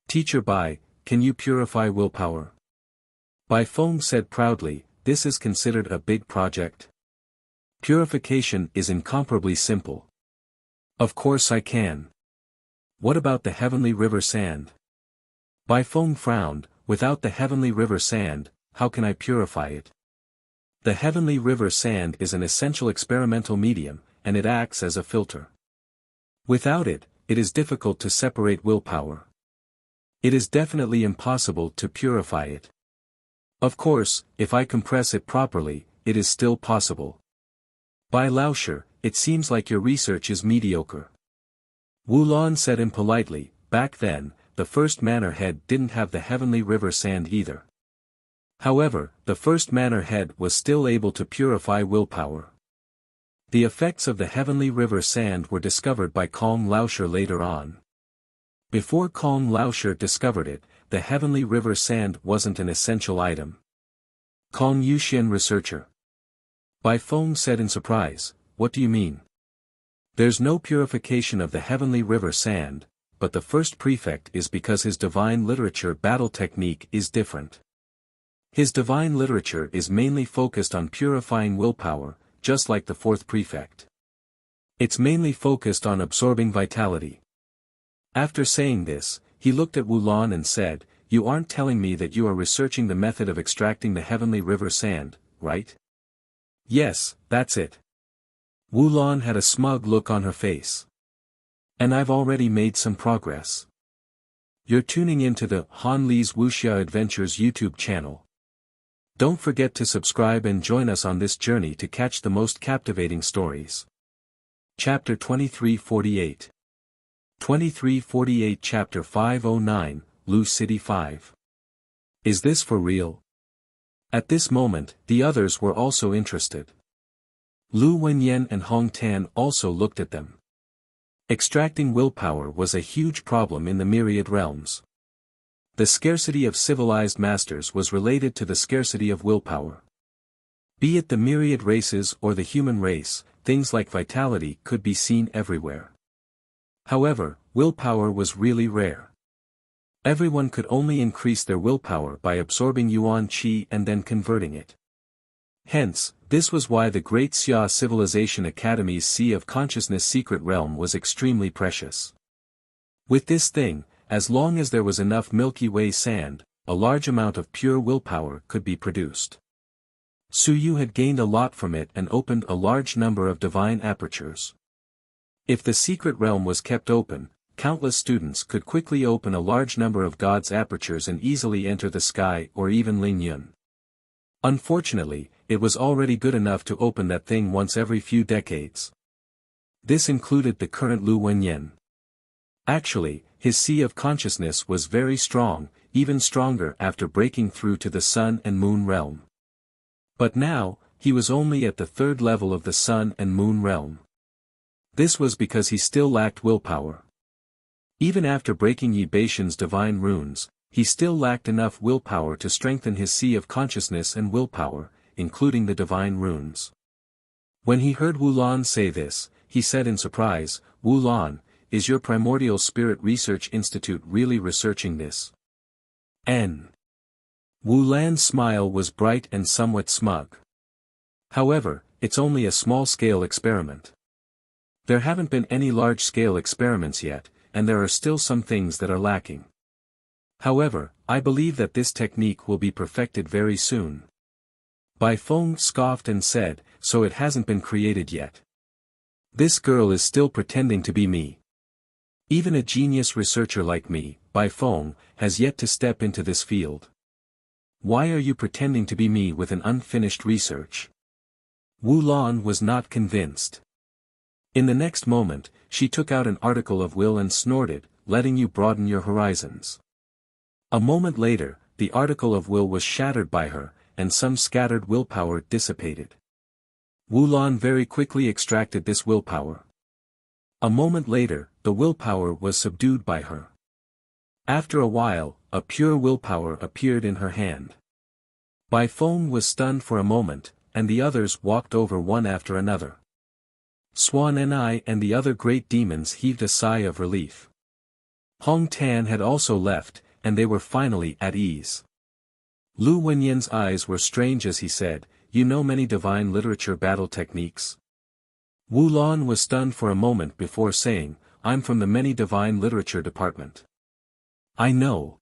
Teacher Bai, can you purify willpower?" Bai Feng said proudly, "This is considered a big project? Purification is incomparably simple. Of course I can. What about the Heavenly River Sand?" Bai Feng frowned, "Without the Heavenly River Sand, how can I purify it? The Heavenly River Sand is an essential experimental medium, and it acts as a filter. Without it, it is difficult to separate willpower. It is definitely impossible to purify it. Of course, if I compress it properly, it is still possible. Bai Laosher, it seems like your research is mediocre." Wu Lan said impolitely, "Back then, the first manor head didn't have the Heavenly River Sand either. However, the first manor head was still able to purify willpower. The effects of the Heavenly River Sand were discovered by Kong Laosher later on. Before Kong Laosher discovered it, the Heavenly River Sand wasn't an essential item." Kong Yuxian researcher. Bai Feng said in surprise, "What do you mean?" "There's no purification of the Heavenly River Sand, but the first prefect is because his divine literature battle technique is different. His divine literature is mainly focused on purifying willpower, just like the fourth prefect. It's mainly focused on absorbing vitality." After saying this, he looked at Wu Lan and said, "You aren't telling me that you are researching the method of extracting the Heavenly River Sand, right?" "Yes, that's it. Wu Lan had a smug look on her face. And I've already made some progress. You're tuning into the Han Li's Wuxia Adventures YouTube channel. Don't forget to subscribe and join us on this journey to catch the most captivating stories. Chapter 2348. 2348 Chapter 509, Lu City 5. Is this for real? At this moment, the others were also interested. Lu Wenyan and Hong Tan also looked at them. Extracting willpower was a huge problem in the myriad realms. The scarcity of civilized masters was related to the scarcity of willpower. Be it the myriad races or the human race, things like vitality could be seen everywhere. However, willpower was really rare. Everyone could only increase their willpower by absorbing yuan qi and then converting it. Hence, this was why the Great Xia Civilization Academy's Sea of Consciousness secret realm was extremely precious. With this thing, as long as there was enough Milky Way sand, a large amount of pure willpower could be produced. Su Yu had gained a lot from it and opened a large number of divine apertures. If the secret realm was kept open, countless students could quickly open a large number of God's apertures and easily enter the sky or even Ling Yun. Unfortunately, it was already good enough to open that thing once every few decades. This included the current Lu Wenyan. Actually, his Sea of Consciousness was very strong, even stronger after breaking through to the Sun and Moon realm. But now, he was only at the third level of the Sun and Moon realm. This was because he still lacked willpower. Even after breaking Yi Baishan's divine runes, he still lacked enough willpower to strengthen his Sea of Consciousness and willpower, including the divine runes. When he heard Wu Lan say this, he said in surprise, "Wu Lan, is your Primordial Spirit Research Institute really researching this?" Wu Lan's smile was bright and somewhat smug. "However, it's only a small-scale experiment. There haven't been any large-scale experiments yet, and there are still some things that are lacking. However, I believe that this technique will be perfected very soon." Bai Feng scoffed and said, "So it hasn't been created yet. This girl is still pretending to be me. Even a genius researcher like me, Bai Feng, has yet to step into this field. Why are you pretending to be me with an unfinished research?" Wu Lan was not convinced. In the next moment, she took out an article of will and snorted, "Letting you broaden your horizons." A moment later, the article of will was shattered by her, and some scattered willpower dissipated. Wu Lan very quickly extracted this willpower. A moment later, the willpower was subdued by her. After a while, a pure willpower appeared in her hand. Bai Feng was stunned for a moment, and the others walked over one after another. Swan Ni and the other great demons heaved a sigh of relief. Hong Tan had also left, and they were finally at ease. Lu Wenyan's eyes were strange as he said, "You know many divine literature battle techniques?" Wu Lan was stunned for a moment before saying, "I'm from the many divine literature department." "I know."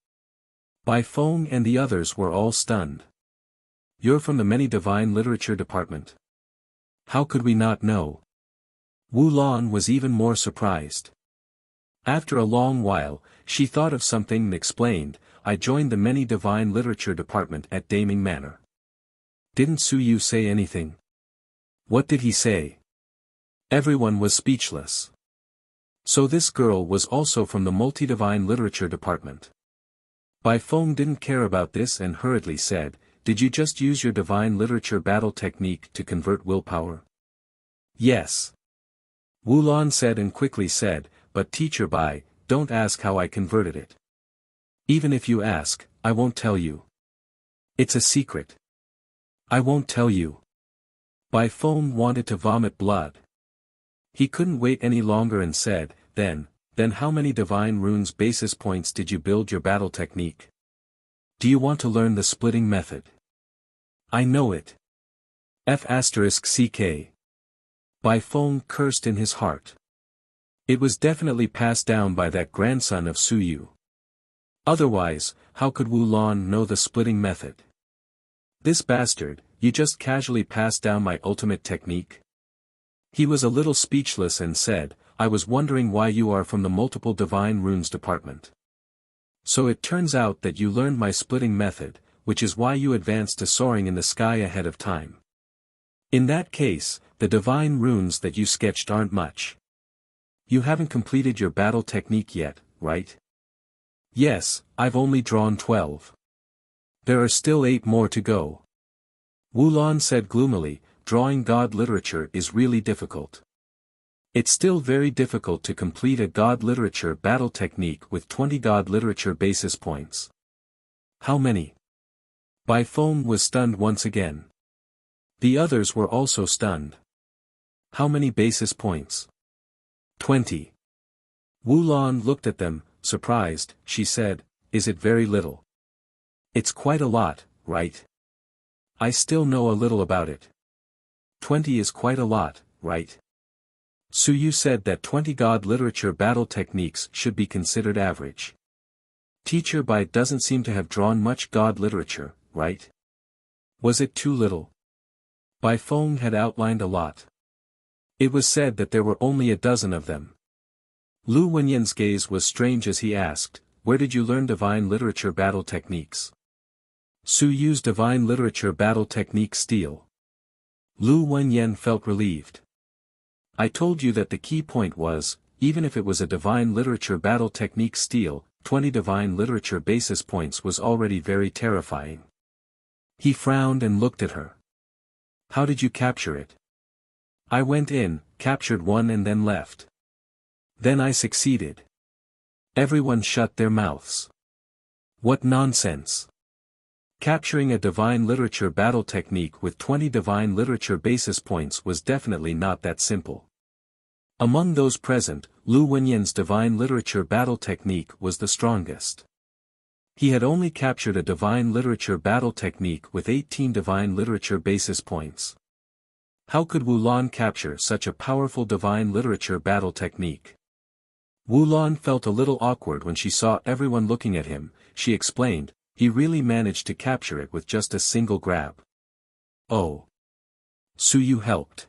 Bai Feng and the others were all stunned. "You're from the many divine literature department? How could we not know?" Wu Lan was even more surprised. After a long while, she thought of something and explained, "I joined the many divine literature department at Daming Manor." "Didn't Su Yu say anything?" "What did he say?" Everyone was speechless. So this girl was also from the multi-divine literature department. Bai Feng didn't care about this and hurriedly said, "Did you just use your divine literature battle technique to convert willpower?" "Yes." Wu Lan said and quickly said, "But Teacher Bai, don't ask how I converted it. Even if you ask, I won't tell you. It's a secret. I won't tell you." Bai Feng wanted to vomit blood. He couldn't wait any longer and said, Then how many divine runes basis points did you build your battle technique? Do you want to learn the splitting method?" "I know it. F***ck. Bai Feng cursed in his heart. It was definitely passed down by that grandson of Su Yu. Otherwise, how could Wu Lan know the splitting method? "This bastard, you just casually passed down my ultimate technique?" He was a little speechless and said, I was wondering why you are from the multiple divine runes department. So it turns out that you learned my splitting method, which is why you advanced to soaring in the sky ahead of time. In that case, the divine runes that you sketched aren't much. You haven't completed your battle technique yet, right? Yes, I've only drawn 12. There are still 8 more to go. Wulan said gloomily, drawing god literature is really difficult. It's still very difficult to complete a god literature battle technique with 20 god literature basis points. How many? Bai Feng was stunned once again. The others were also stunned. How many basis points? 20. Wulan looked at them, surprised. She said, is it very little? It's quite a lot, right? I still know a little about it. 20 is quite a lot, right? Suyu said that 20 god literature battle techniques should be considered average. Teacher Bai doesn't seem to have drawn much god literature, right? Was it too little? Bai Feng had outlined a lot. It was said that there were only a dozen of them. Lu Wenyan's gaze was strange as he asked, where did you learn divine literature battle techniques? Suyu's divine literature battle technique steel. Lu Wenyan felt relieved. I told you that the key point was, even if it was a divine literature battle technique steel, 20 divine literature basis points was already very terrifying. He frowned and looked at her. How did you capture it? I went in, captured one and then left. Then I succeeded. Everyone shut their mouths. What nonsense. Capturing a divine literature battle technique with 20 divine literature basis points was definitely not that simple. Among those present, Lu Wenyan's divine literature battle technique was the strongest. He had only captured a divine literature battle technique with 18 divine literature basis points. How could Wulan capture such a powerful divine literature battle technique? Wulan felt a little awkward when she saw everyone looking at him. She explained, he really managed to capture it with just a single grab. Oh. Suyu helped.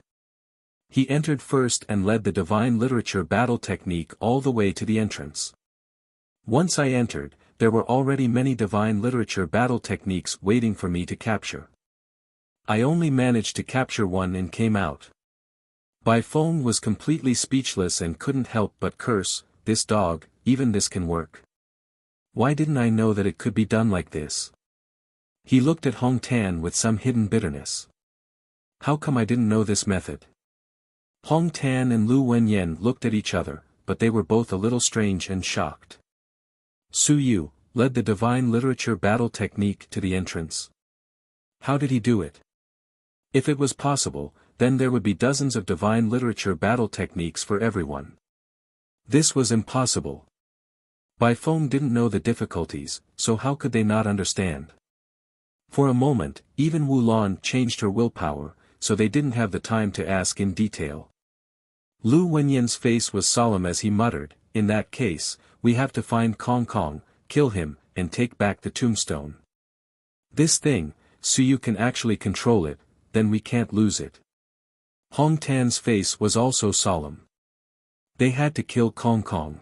He entered first and led the divine literature battle technique all the way to the entrance. Once I entered, there were already many divine literature battle techniques waiting for me to capture. I only managed to capture one and came out. Bai Feng was completely speechless and couldn't help but curse, this dog, even this can work. Why didn't I know that it could be done like this? He looked at Hong Tan with some hidden bitterness. How come I didn't know this method? Hong Tan and Lu Wenyan looked at each other, but they were both a little strange and shocked. Suyu led the divine literature battle technique to the entrance. How did he do it? If it was possible, then there would be dozens of divine literature battle techniques for everyone. This was impossible. Bai Feng didn't know the difficulties, so how could they not understand? For a moment, even Wulan changed her willpower, so they didn't have the time to ask in detail. Lu Wenyan's face was solemn as he muttered, in that case, we have to find Kong Kong, kill him, and take back the tombstone. This thing, so you can actually control it, then we can't lose it. Hong Tan's face was also solemn. They had to kill Kong Kong.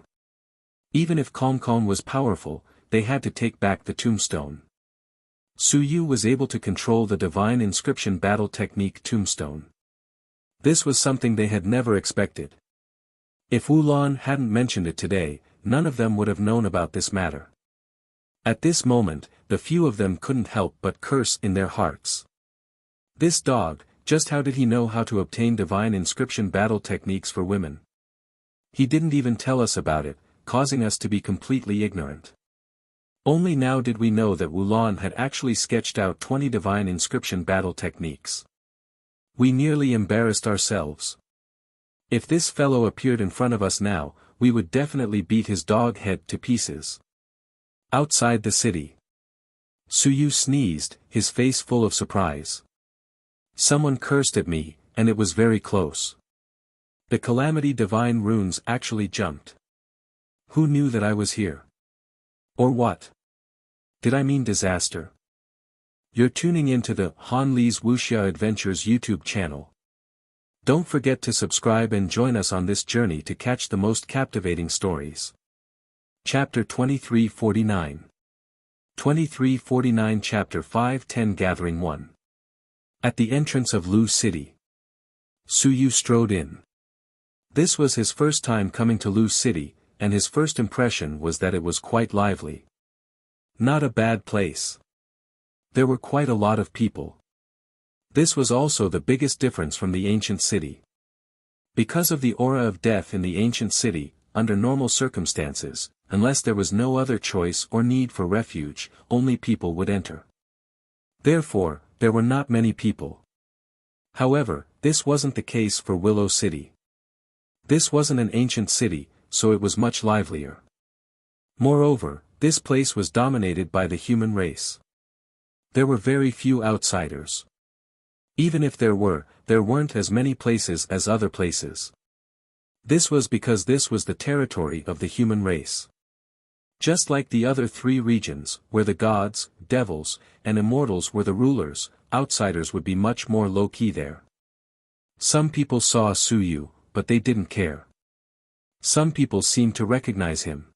Even if Kong Kong was powerful, they had to take back the tombstone. Suyu was able to control the divine inscription battle technique tombstone. This was something they had never expected. If Wulan hadn't mentioned it today, none of them would have known about this matter. At this moment, the few of them couldn't help but curse in their hearts. This dog, just how did he know how to obtain divine inscription battle techniques for women? He didn't even tell us about it, causing us to be completely ignorant. Only now did we know that Wulan had actually sketched out 20 divine inscription battle techniques. We nearly embarrassed ourselves. If this fellow appeared in front of us now, we would definitely beat his dog head to pieces. Outside the city. Suyu sneezed, his face full of surprise. Someone cursed at me, and it was very close. The Calamity Divine runes actually jumped. Who knew that I was here? Or what? Did I mean disaster? You're tuning into the Han Li's Wuxia Adventures YouTube channel. Don't forget to subscribe and join us on this journey to catch the most captivating stories. Chapter 2349. 2349 Chapter 510 Gathering 1. At the entrance of Lu City, Su Yu strode in. This was his first time coming to Lu City, and his first impression was that it was quite lively. Not a bad place. There were quite a lot of people. This was also the biggest difference from the ancient city. Because of the aura of death in the ancient city, under normal circumstances, unless there was no other choice or need for refuge, only people would enter. Therefore, there were not many people. However, this wasn't the case for Willow City. This wasn't an ancient city, so it was much livelier. Moreover, this place was dominated by the human race. There were very few outsiders. Even if there weren't as many places as other places. This was because this was the territory of the human race. Just like the other three regions, where the gods, devils, and immortals were the rulers, outsiders would be much more low-key there. Some people saw Su Yu, but they didn't care. Some people seemed to recognize him.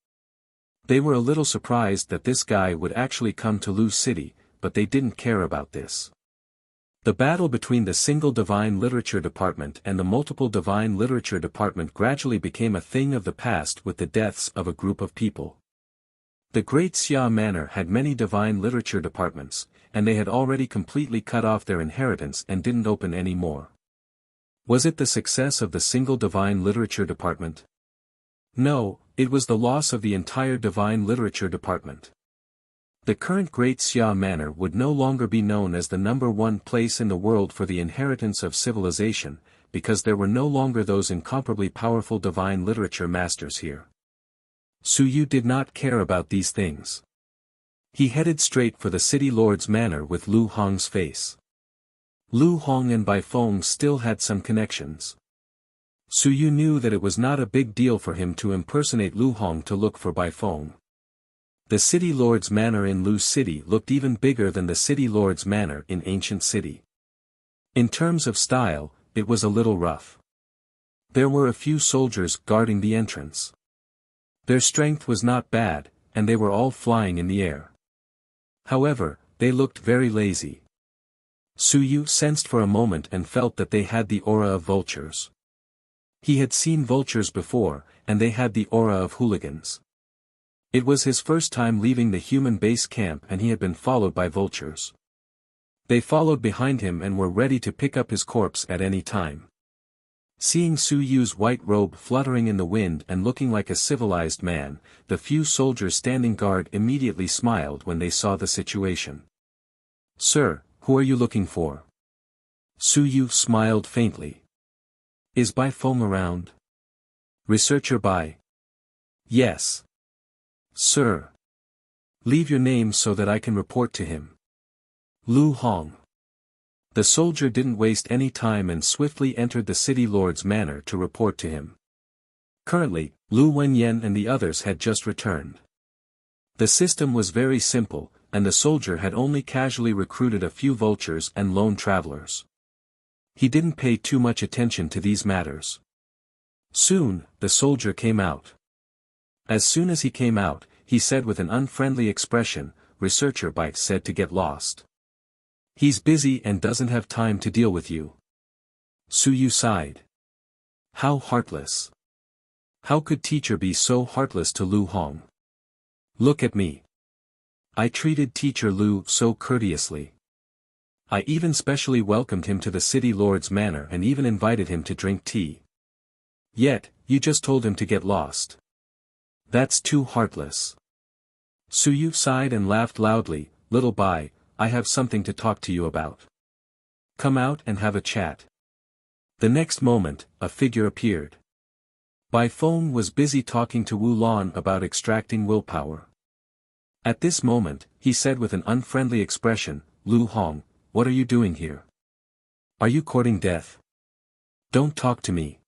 They were a little surprised that this guy would actually come to Lu City, but they didn't care about this. The battle between the single divine literature department and the multiple divine literature department gradually became a thing of the past with the deaths of a group of people. The Great Xia Manor had many divine literature departments, and they had already completely cut off their inheritance and didn't open any more. Was it the success of the single divine literature department? No, it was the loss of the entire divine literature department. The current Great Xia Manor would no longer be known as the #1 place in the world for the inheritance of civilization, because there were no longer those incomparably powerful divine literature masters here. Su Yu did not care about these things. He headed straight for the city lord's manor with Lu Hong's face. Lu Hong and Bai Feng still had some connections. Su Yu knew that it was not a big deal for him to impersonate Lu Hong to look for Bai Feng. The city lord's manor in Lu City looked even bigger than the city lord's manor in Ancient City. In terms of style, it was a little rough. There were a few soldiers guarding the entrance. Their strength was not bad, and they were all flying in the air. However, they looked very lazy. Su Yu sensed for a moment and felt that they had the aura of vultures. He had seen vultures before, and they had the aura of hooligans. It was his first time leaving the human base camp and he had been followed by vultures. They followed behind him and were ready to pick up his corpse at any time. Seeing Su Yu's white robe fluttering in the wind and looking like a civilized man, the few soldiers standing guard immediately smiled when they saw the situation. "Sir, who are you looking for?" Su Yu smiled faintly. "Is Bai Feng around?" "Researcher Bai?" "Yes. Sir. Leave your name so that I can report to him." Lu Hong. The soldier didn't waste any time and swiftly entered the city lord's manor to report to him. Currently, Lu Wenyan and the others had just returned. The system was very simple, and the soldier had only casually recruited a few vultures and lone travelers. He didn't pay too much attention to these matters. Soon, the soldier came out. As soon as he came out, he said with an unfriendly expression, "Researcher Bai said to get lost. He's busy and doesn't have time to deal with you." Su Yu sighed. How heartless. How could teacher be so heartless to Lu Hong? Look at me. I treated teacher Lu so courteously. I even specially welcomed him to the city lord's manor and even invited him to drink tea. Yet, you just told him to get lost. That's too heartless. Su Yu sighed and laughed loudly. "Little Bai, I have something to talk to you about. Come out and have a chat." The next moment, a figure appeared. Bai Feng was busy talking to Wu Lan about extracting willpower. At this moment, he said with an unfriendly expression, "Lu Hong, what are you doing here? Are you courting death? Don't talk to me.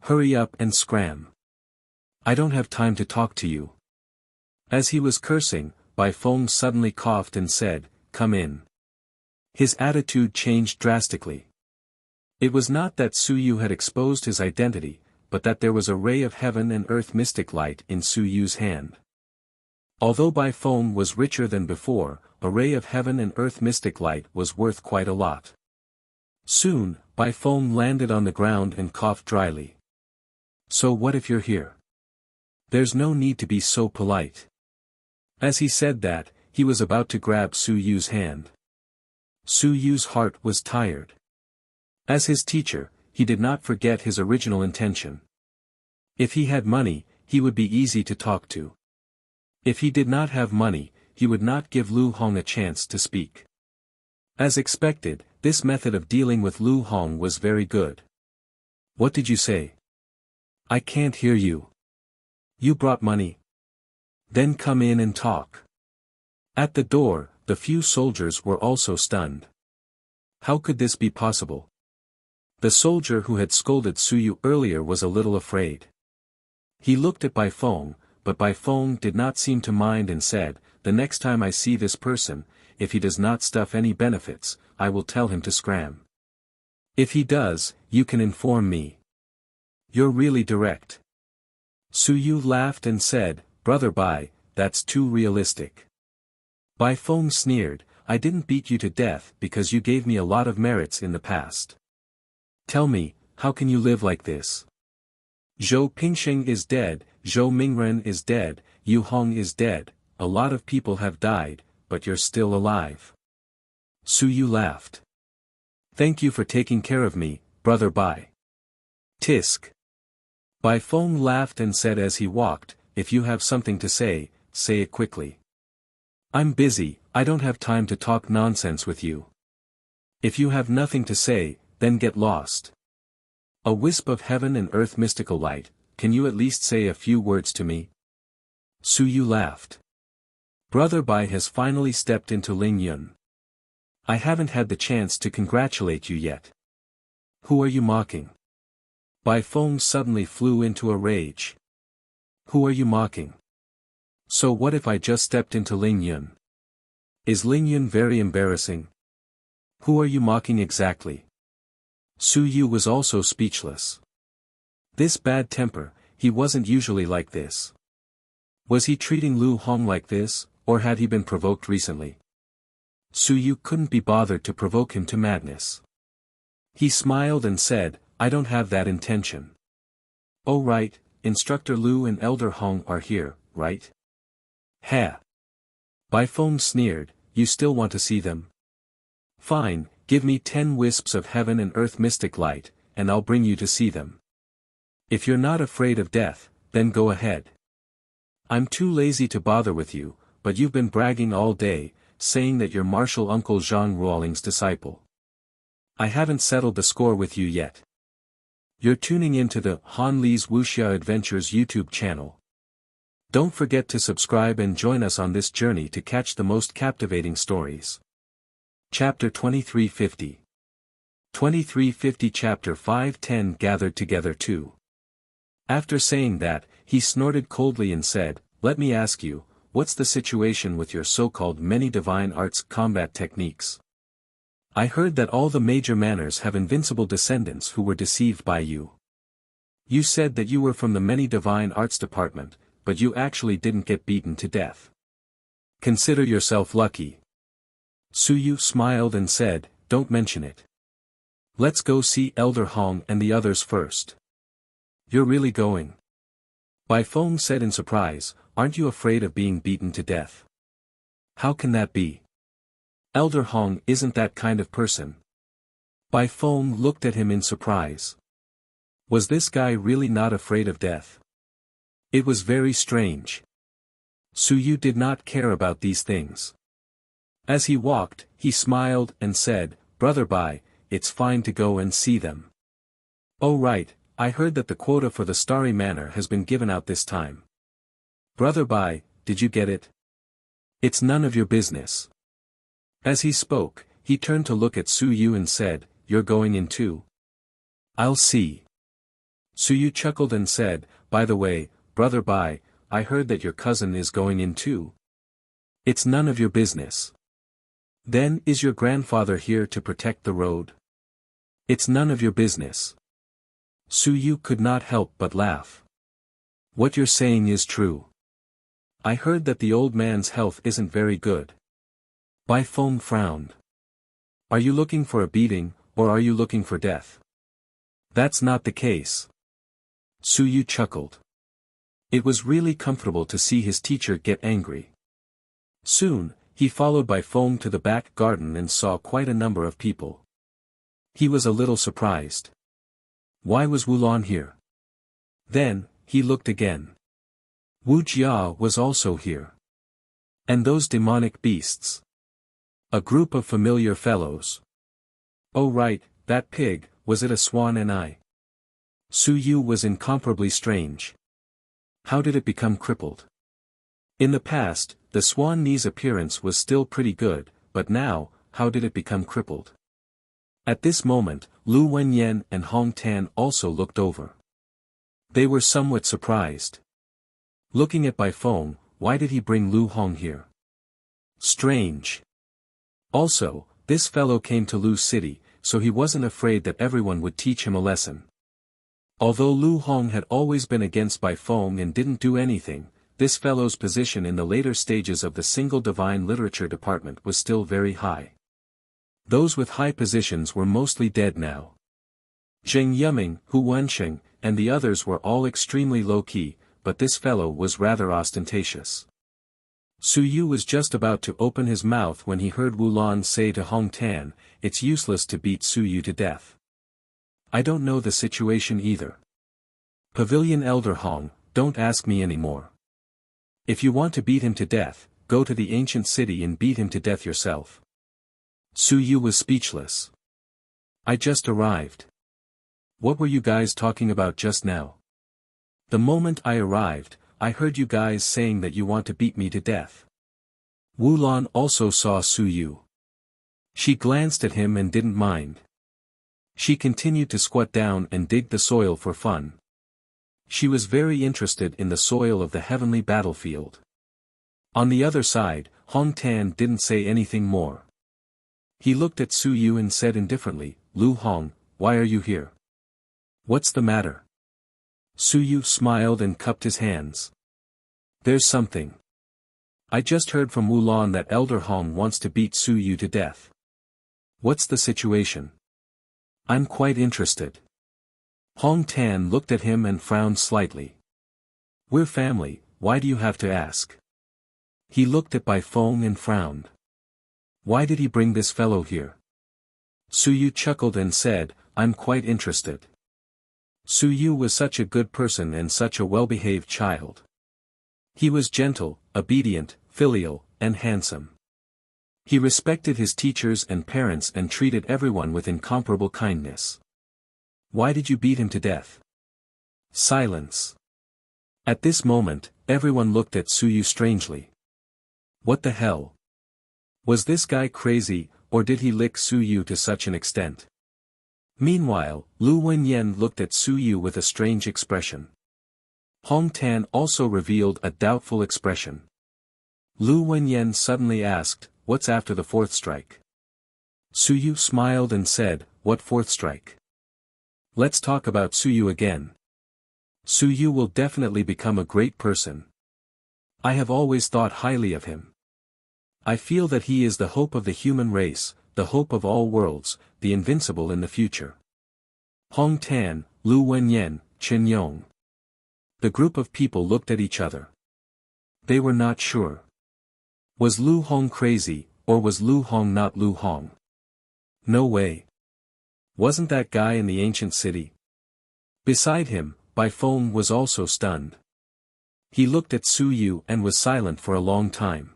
Hurry up and scram. I don't have time to talk to you." As he was cursing, Bai Feng suddenly coughed and said, "Come in." His attitude changed drastically. It was not that Su Yu had exposed his identity, but that there was a ray of heaven and earth mystic light in Su Yu's hand. Although Bai Feng was richer than before, a ray of heaven and earth mystic light was worth quite a lot. Soon, Bai Feng landed on the ground and coughed dryly. So what if you're here? There's no need to be so polite. As he said that, he was about to grab Su Yu's hand. Su Yu's heart was tired. As his teacher, he did not forget his original intention. If he had money, he would be easy to talk to. If he did not have money, he would not give Lu Hong a chance to speak. As expected, this method of dealing with Lu Hong was very good. What did you say? I can't hear you. You brought money? Then come in and talk. At the door, the few soldiers were also stunned. How could this be possible? The soldier who had scolded Su Yu earlier was a little afraid. He looked at Bai Feng, but Bai Feng did not seem to mind and said, "The next time I see this person, if he does not stuff any benefits, I will tell him to scram. If he does, you can inform me." You're really direct. Su Yu laughed and said, "Brother Bai, that's too realistic." Bai Feng sneered, "I didn't beat you to death because you gave me a lot of merits in the past. Tell me, how can you live like this? Zhou Pingsheng is dead, Zhou Mingren is dead, Yu Hong is dead, a lot of people have died, but you're still alive." Su Yu laughed. "Thank you for taking care of me, Brother Bai." Tisk. Bai Feng laughed and said as he walked, "If you have something to say it quickly. I'm busy, I don't have time to talk nonsense with you. If you have nothing to say, then get lost. A wisp of heaven and earth mystical light, can you at least say a few words to me?" Su Yu laughed. "Brother Bai has finally stepped into Ling Yun. I haven't had the chance to congratulate you yet. Who are you mocking?" Bai Feng suddenly flew into a rage. "Who are you mocking? So what if I just stepped into Ling Yun? Is Ling Yun very embarrassing? Who are you mocking exactly?" Su Yu was also speechless. This bad temper, he wasn't usually like this. Was he treating Lu Hong like this, or had he been provoked recently? Su Yu couldn't be bothered to provoke him to madness. He smiled and said, "I don't have that intention." "Oh right, Instructor Lu and Elder Hong are here, right?" "Ha!" Bai Feng sneered, "You still want to see them? Fine, give me 10 wisps of heaven and earth mystic light, and I'll bring you to see them. If you're not afraid of death, then go ahead. I'm too lazy to bother with you, but you've been bragging all day, saying that you're Martial Uncle Zhang Ruoling's disciple. I haven't settled the score with you yet. You're tuning into the Han Li's Wuxia Adventures YouTube channel. Don't forget to subscribe and join us on this journey to catch the most captivating stories. Chapter 2350. 2350 Chapter 510 Gathered Together 2. After saying that, he snorted coldly and said, "Let me ask you, what's the situation with your so-called many divine arts combat techniques? I heard that all the major manners have invincible descendants who were deceived by you. You said that you were from the many divine arts department, but you actually didn't get beaten to death. Consider yourself lucky." Su Yu smiled and said, "Don't mention it. Let's go see Elder Hong and the others first." "You're really going?" Bai Feng said in surprise, "Aren't you afraid of being beaten to death?" "How can that be? Elder Hong isn't that kind of person." Bai Feng looked at him in surprise. Was this guy really not afraid of death? It was very strange. Su Yu did not care about these things. As he walked, he smiled and said, "Brother Bai, it's fine to go and see them." "Oh right, I heard that the quota for the Starry Manor has been given out this time. Brother Bai, did you get it? It's none of your business." As he spoke, he turned to look at Su Yu and said, "You're going in too?" "I'll see." Su Yu chuckled and said, "By the way, Brother Bai, I heard that your cousin is going in too." "It's none of your business." "Then is your grandfather here to protect the road?" It's none of your business. Su Yu could not help but laugh. What you're saying is true. I heard that the old man's health isn't very good. Bai Feng frowned. Are you looking for a beating, or are you looking for death? That's not the case. Su Yu chuckled. It was really comfortable to see his teacher get angry. Soon, he followed Bai Feng to the back garden and saw quite a number of people. He was a little surprised. Why was Wulan here? Then, he looked again. Wuxia was also here. And those demonic beasts. A group of familiar fellows. Oh right, that pig, was it a swan and I? Su Yu was incomparably strange. How did it become crippled? In the past, the swan knee's appearance was still pretty good, but now, how did it become crippled? At this moment, Lu Wenyan and Hong Tan also looked over. They were somewhat surprised. Looking at Bai Feng, why did he bring Lu Hong here? Strange. Also, this fellow came to Lu's city, so he wasn't afraid that everyone would teach him a lesson. Although Lu Hong had always been against Bai Feng and didn't do anything, this fellow's position in the later stages of the single divine literature department was still very high. Those with high positions were mostly dead now. Zheng Yuming, Hu Wensheng, and the others were all extremely low-key, but this fellow was rather ostentatious. Su Yu was just about to open his mouth when he heard Wulan say to Hong Tan, "It's useless to beat Su Yu to death. I don't know the situation either. Pavilion Elder Hong, don't ask me anymore. If you want to beat him to death, go to the ancient city and beat him to death yourself." Su Yu was speechless. I just arrived. What were you guys talking about just now? The moment I arrived, I heard you guys saying that you want to beat me to death. Wulan also saw Su Yu. She glanced at him and didn't mind. She continued to squat down and dig the soil for fun. She was very interested in the soil of the heavenly battlefield. On the other side, Hong Tan didn't say anything more. He looked at Su Yu and said indifferently, "Lu Hong, why are you here? What's the matter?" Su Yu smiled and cupped his hands. There's something. I just heard from Wulan that Elder Hong wants to beat Su Yu to death. What's the situation? I'm quite interested. Hong Tan looked at him and frowned slightly. We're family, why do you have to ask? He looked at Bai Feng and frowned. Why did he bring this fellow here? Su Yu chuckled and said, I'm quite interested. Su Yu was such a good person and such a well-behaved child. He was gentle, obedient, filial, and handsome. He respected his teachers and parents and treated everyone with incomparable kindness. Why did you beat him to death? Silence. At this moment, everyone looked at Su Yu strangely. What the hell? Was this guy crazy, or did he lick Su Yu to such an extent? Meanwhile, Lu Wenyan looked at Su Yu with a strange expression. Hong Tan also revealed a doubtful expression. Lu Wenyan suddenly asked, what's after the fourth strike? Su Yu smiled and said, what fourth strike? Let's talk about Su Yu again. Su Yu will definitely become a great person. I have always thought highly of him. I feel that he is the hope of the human race, the hope of all worlds, the invincible in the future. Hong Tan, Lu Wenyan, Qin Yong. The group of people looked at each other. They were not sure. Was Lu Hong crazy, or was Lu Hong not Lu Hong? No way. Wasn't that guy in the ancient city? Beside him, Bai Feng was also stunned. He looked at Su Yu and was silent for a long time.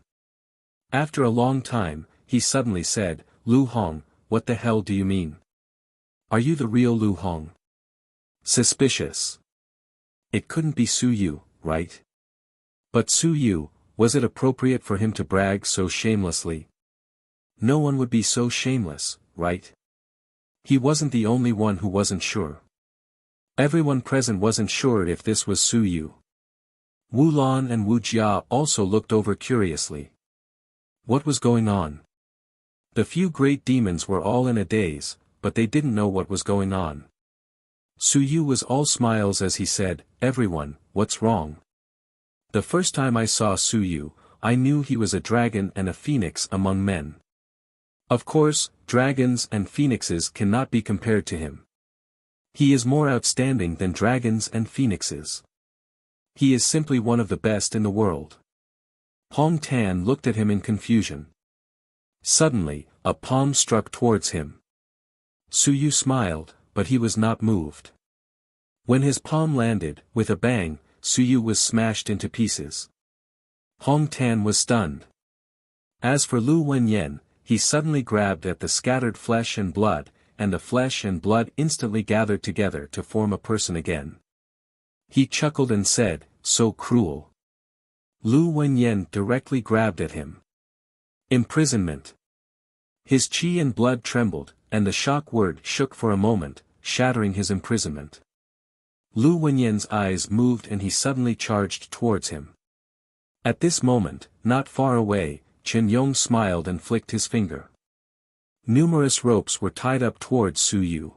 After a long time, he suddenly said, Lu Hong, what the hell do you mean? Are you the real Lu Hong? Suspicious. It couldn't be Su Yu, right? But Su Yu, was it appropriate for him to brag so shamelessly? No one would be so shameless, right? He wasn't the only one who wasn't sure. Everyone present wasn't sure if this was Su Yu. Wu Lan and Wu Jia also looked over curiously. What was going on? The few great demons were all in a daze, but they didn't know what was going on. Su Yu was all smiles as he said, "Everyone, what's wrong?" The first time I saw Su Yu, I knew he was a dragon and a phoenix among men. Of course, dragons and phoenixes cannot be compared to him. He is more outstanding than dragons and phoenixes. He is simply one of the best in the world. Hong Tan looked at him in confusion. Suddenly, a palm struck towards him. Su Yu smiled, but he was not moved. When his palm landed, with a bang, Su Yu was smashed into pieces. Hong Tan was stunned. As for Lu Wenyan, he suddenly grabbed at the scattered flesh and blood, and the flesh and blood instantly gathered together to form a person again. He chuckled and said, "So cruel." Lu Wenyan directly grabbed at him. Imprisonment. His chi and blood trembled, and the shock word shook for a moment, shattering his imprisonment. Lu Wenyan's eyes moved and he suddenly charged towards him. At this moment, not far away, Chen Yong smiled and flicked his finger. Numerous ropes were tied up towards Su Yu.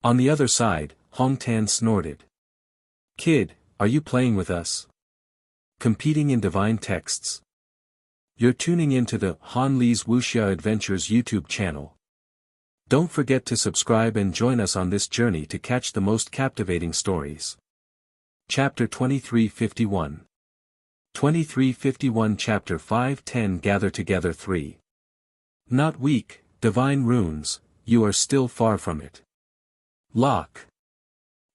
On the other side, Hong Tan snorted. "Kid, are you playing with us? Competing in divine texts? You're tuning into the Han Li's Wuxia Adventures YouTube channel. Don't forget to subscribe and join us on this journey to catch the most captivating stories." Chapter 2351. 2351 Chapter 510 Gather Together 3. Not weak, divine runes, you are still far from it. Lock.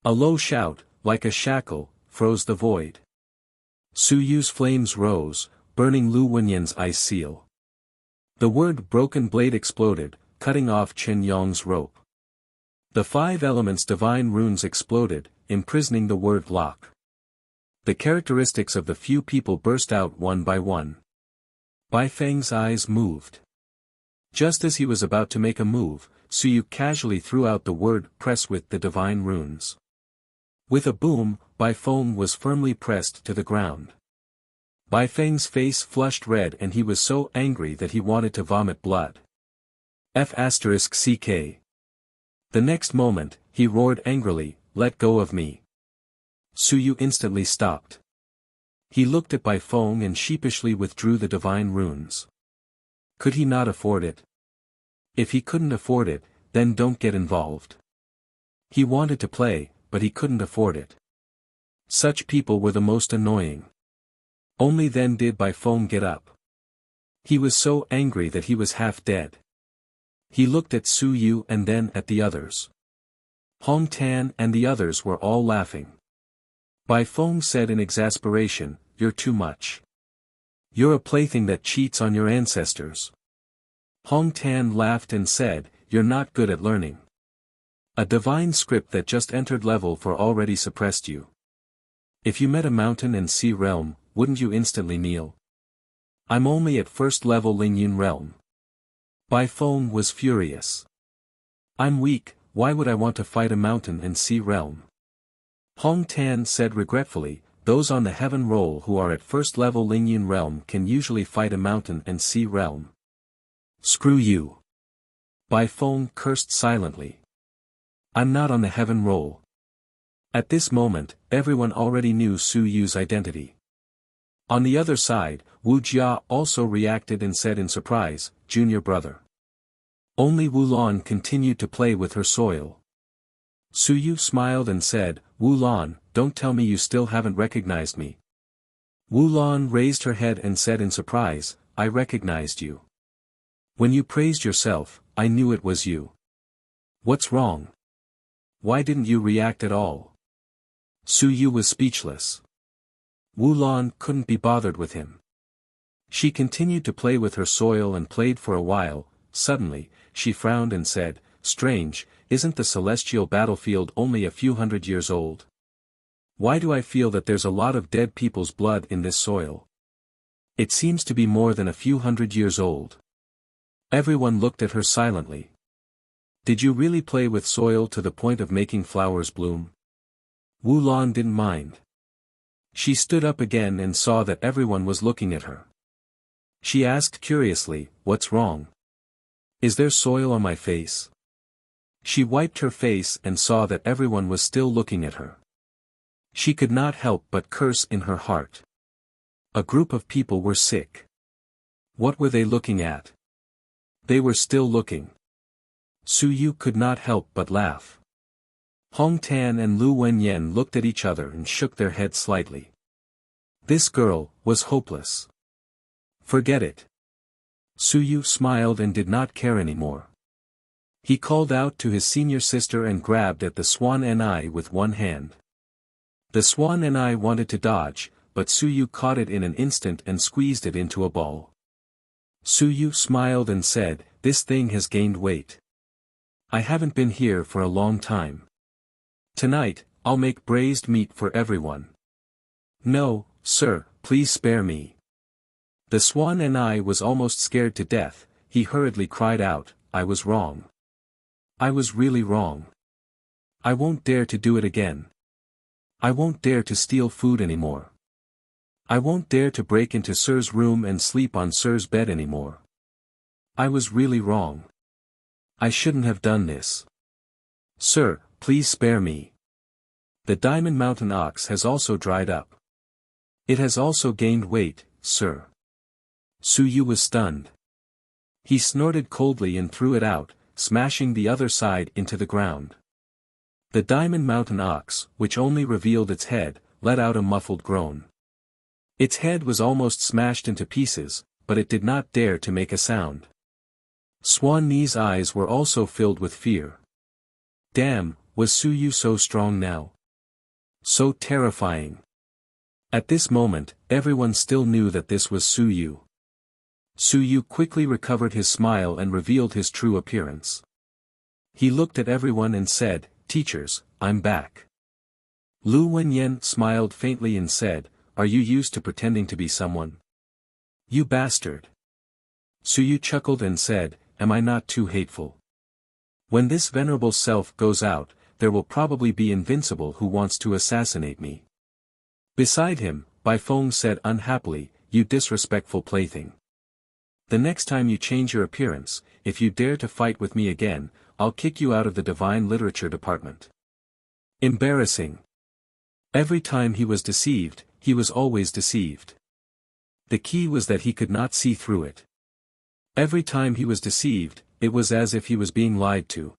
A low shout, like a shackle, froze the void. Su Yu's flames rose, burning Lu Wenyan's ice seal. The word broken blade exploded, cutting off Chen Yong's rope. The 5 elements divine runes exploded, imprisoning the word lock. The characteristics of the few people burst out one by one. Bai Feng's eyes moved. Just as he was about to make a move, Su Yu casually threw out the word press with the divine runes. With a boom, Bai Feng was firmly pressed to the ground. Bai Feng's face flushed red and he was so angry that he wanted to vomit blood. F***ck. The next moment, he roared angrily, "Let go of me." Su Yu instantly stopped. He looked at Bai Feng and sheepishly withdrew the divine runes. Could he not afford it? If he couldn't afford it, then don't get involved. He wanted to play, but he couldn't afford it. Such people were the most annoying. Only then did Bai Feng get up. He was so angry that he was half dead. He looked at Su Yu and then at the others. Hong Tan and the others were all laughing. Bai Feng said in exasperation, "You're too much. You're a plaything that cheats on your ancestors." Hong Tan laughed and said, "You're not good at learning. A divine script that just entered level 4 already suppressed you. If you met a mountain and sea realm, wouldn't you instantly kneel? I'm only at first level Lingyun realm." Bai Feng was furious. "I'm weak, why would I want to fight a mountain and sea realm?" Hong Tan said regretfully, "Those on the heaven roll who are at first level Lingyun realm can usually fight a mountain and sea realm." "Screw you." Bai Feng cursed silently. "I'm not on the heaven roll." At this moment, everyone already knew Su Yu's identity. On the other side, Wuxia also reacted and said in surprise, "Junior brother." Only Wulan continued to play with her soil. Su Yu smiled and said, "Wulan, don't tell me you still haven't recognized me." Wulan raised her head and said in surprise, "I recognized you. When you praised yourself, I knew it was you. What's wrong? Why didn't you react at all?" Su Yu was speechless. Wulan couldn't be bothered with him. She continued to play with her soil and played for a while. Suddenly, she frowned and said, "Strange, isn't the celestial battlefield only a few hundred years old? Why do I feel that there's a lot of dead people's blood in this soil? It seems to be more than a few hundred years old." Everyone looked at her silently. "Did you really play with soil to the point of making flowers bloom?" Wulan didn't mind. She stood up again and saw that everyone was looking at her. She asked curiously, "What's wrong? Is there soil on my face?" She wiped her face and saw that everyone was still looking at her. She could not help but curse in her heart. A group of people were sick. What were they looking at? They were still looking. Su Yu could not help but laugh. Hong Tan and Lu Wenyan looked at each other and shook their heads slightly. This girl was hopeless. Forget it. Su Yu smiled and did not care anymore. He called out to his senior sister and grabbed at the swan Ni with one hand. The swan Ni wanted to dodge, but Su Yu caught it in an instant and squeezed it into a ball. Su Yu smiled and said, "This thing has gained weight. I haven't been here for a long time. Tonight, I'll make braised meat for everyone." "No, sir, please spare me." The swan Ni was almost scared to death. He hurriedly cried out, "I was wrong. I was really wrong. I won't dare to do it again. I won't dare to steal food anymore. I won't dare to break into Sir's room and sleep on Sir's bed anymore. I was really wrong. I shouldn't have done this. Sir, please spare me." The Diamond Mountain ox has also dried up. It has also gained weight, sir. Su Yu was stunned. He snorted coldly and threw it out, smashing the other side into the ground. The Diamond Mountain ox, which only revealed its head, let out a muffled groan. Its head was almost smashed into pieces, but it did not dare to make a sound. Swan Ni's eyes were also filled with fear. Damn, was Su Yu so strong now? So terrifying. At this moment, everyone still knew that this was Su Yu. Su Yu quickly recovered his smile and revealed his true appearance. He looked at everyone and said, "Teachers, I'm back." Lu Wenyan smiled faintly and said, "Are you used to pretending to be someone? You bastard." Su Yu chuckled and said, "Am I not too hateful? When this venerable self goes out, there will probably be Invincible who wants to assassinate me." Beside him, Bai Feng said unhappily, "You disrespectful plaything. The next time you change your appearance, if you dare to fight with me again, I'll kick you out of the Divine Literature department." Embarrassing. Every time he was deceived, he was always deceived. The key was that he could not see through it. Every time he was deceived, it was as if he was being lied to.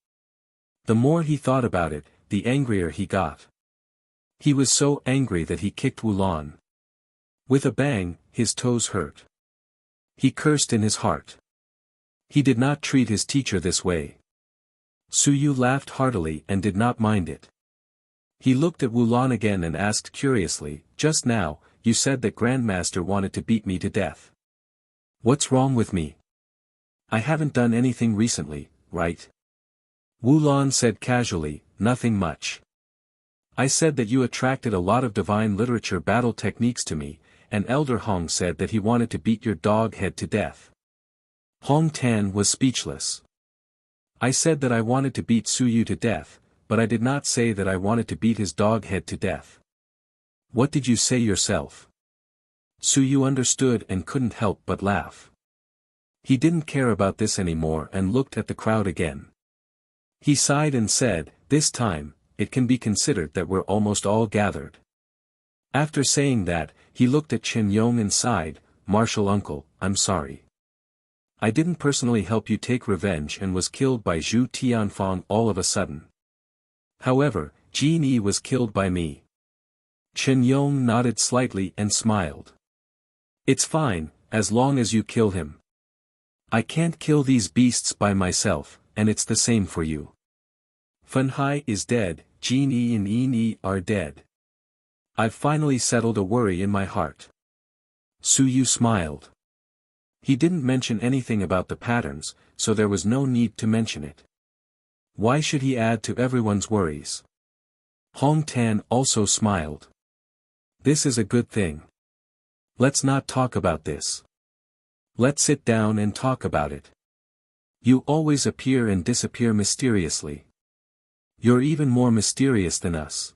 The more he thought about it, the angrier he got. He was so angry that he kicked Wulan. With a bang, his toes hurt. He cursed in his heart. He did not treat his teacher this way. Su Yu laughed heartily and did not mind it. He looked at Wulan again and asked curiously, "Just now, you said that Grandmaster wanted to beat me to death. What's wrong with me? I haven't done anything recently, right?" Wulan said casually, "Nothing much. I said that you attracted a lot of Divine Literature battle techniques to me, and Elder Hong said that he wanted to beat your dog head to death." Hong Tan was speechless. "I said that I wanted to beat Su Yu to death, but I did not say that I wanted to beat his dog head to death. What did you say yourself?" Su Yu understood and couldn't help but laugh. He didn't care about this anymore and looked at the crowd again. He sighed and said, "This time, it can be considered that we're almost all gathered." After saying that, he looked at Chen Yong and sighed, "Martial uncle, I'm sorry. I didn't personally help you take revenge and was killed by Zhu Tianfang all of a sudden. However, Jin Yi was killed by me." Chen Yong nodded slightly and smiled. "It's fine, as long as you kill him. I can't kill these beasts by myself, and it's the same for you. Fen Hai is dead, Jin Yi and Yin Yi are dead. I've finally settled a worry in my heart." Su Yu smiled. He didn't mention anything about the patterns, so there was no need to mention it. Why should he add to everyone's worries? Hong Tan also smiled. "This is a good thing. Let's not talk about this. Let's sit down and talk about it. You always appear and disappear mysteriously. You're even more mysterious than us.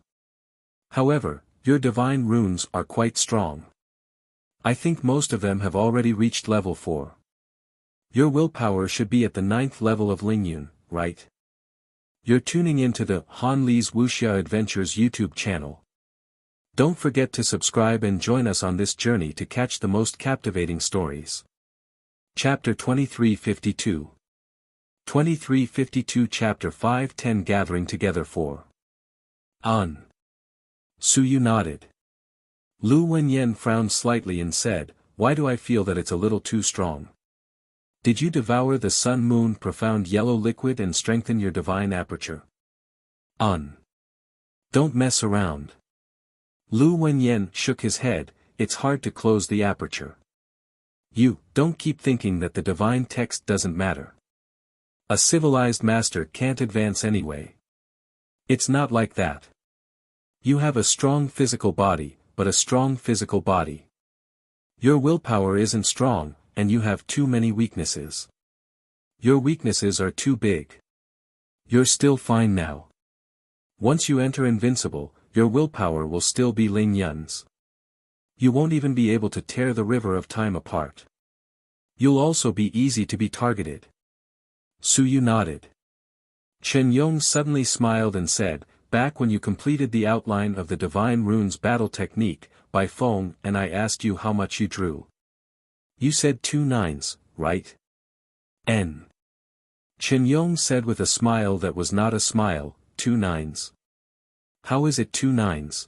However, your divine runes are quite strong. I think most of them have already reached level 4. Your willpower should be at the 9th level of Lingyun, right? You're tuning into the Han Li's Wuxia Adventures YouTube channel. Don't forget to subscribe and join us on this journey to catch the most captivating stories. Chapter 2352. 2352 Chapter 510 Gathering Together for An. Suyu nodded. Lu Wenyan frowned slightly and said, "Why do I feel that it's a little too strong? Did you devour the sun-moon profound yellow liquid and strengthen your divine aperture? An. Don't mess around." Lu Wenyan shook his head. "It's hard to close the aperture. You don't keep thinking that the divine text doesn't matter. A civilized master can't advance anyway. It's not like that. You have a strong physical body, but a strong physical body. Your willpower isn't strong, and you have too many weaknesses. Your weaknesses are too big. You're still fine now. Once you enter invincible, your willpower will still be Ling Yun's. You won't even be able to tear the river of time apart. You'll also be easy to be targeted." Suyu nodded. Chen Yong suddenly smiled and said, "Back when you completed the outline of the Divine Runes battle technique, by phone, and I asked you how much you drew. You said 2 nines, right?" N. Chen Yong said with a smile that was not a smile, 2 nines. How is it 2 nines?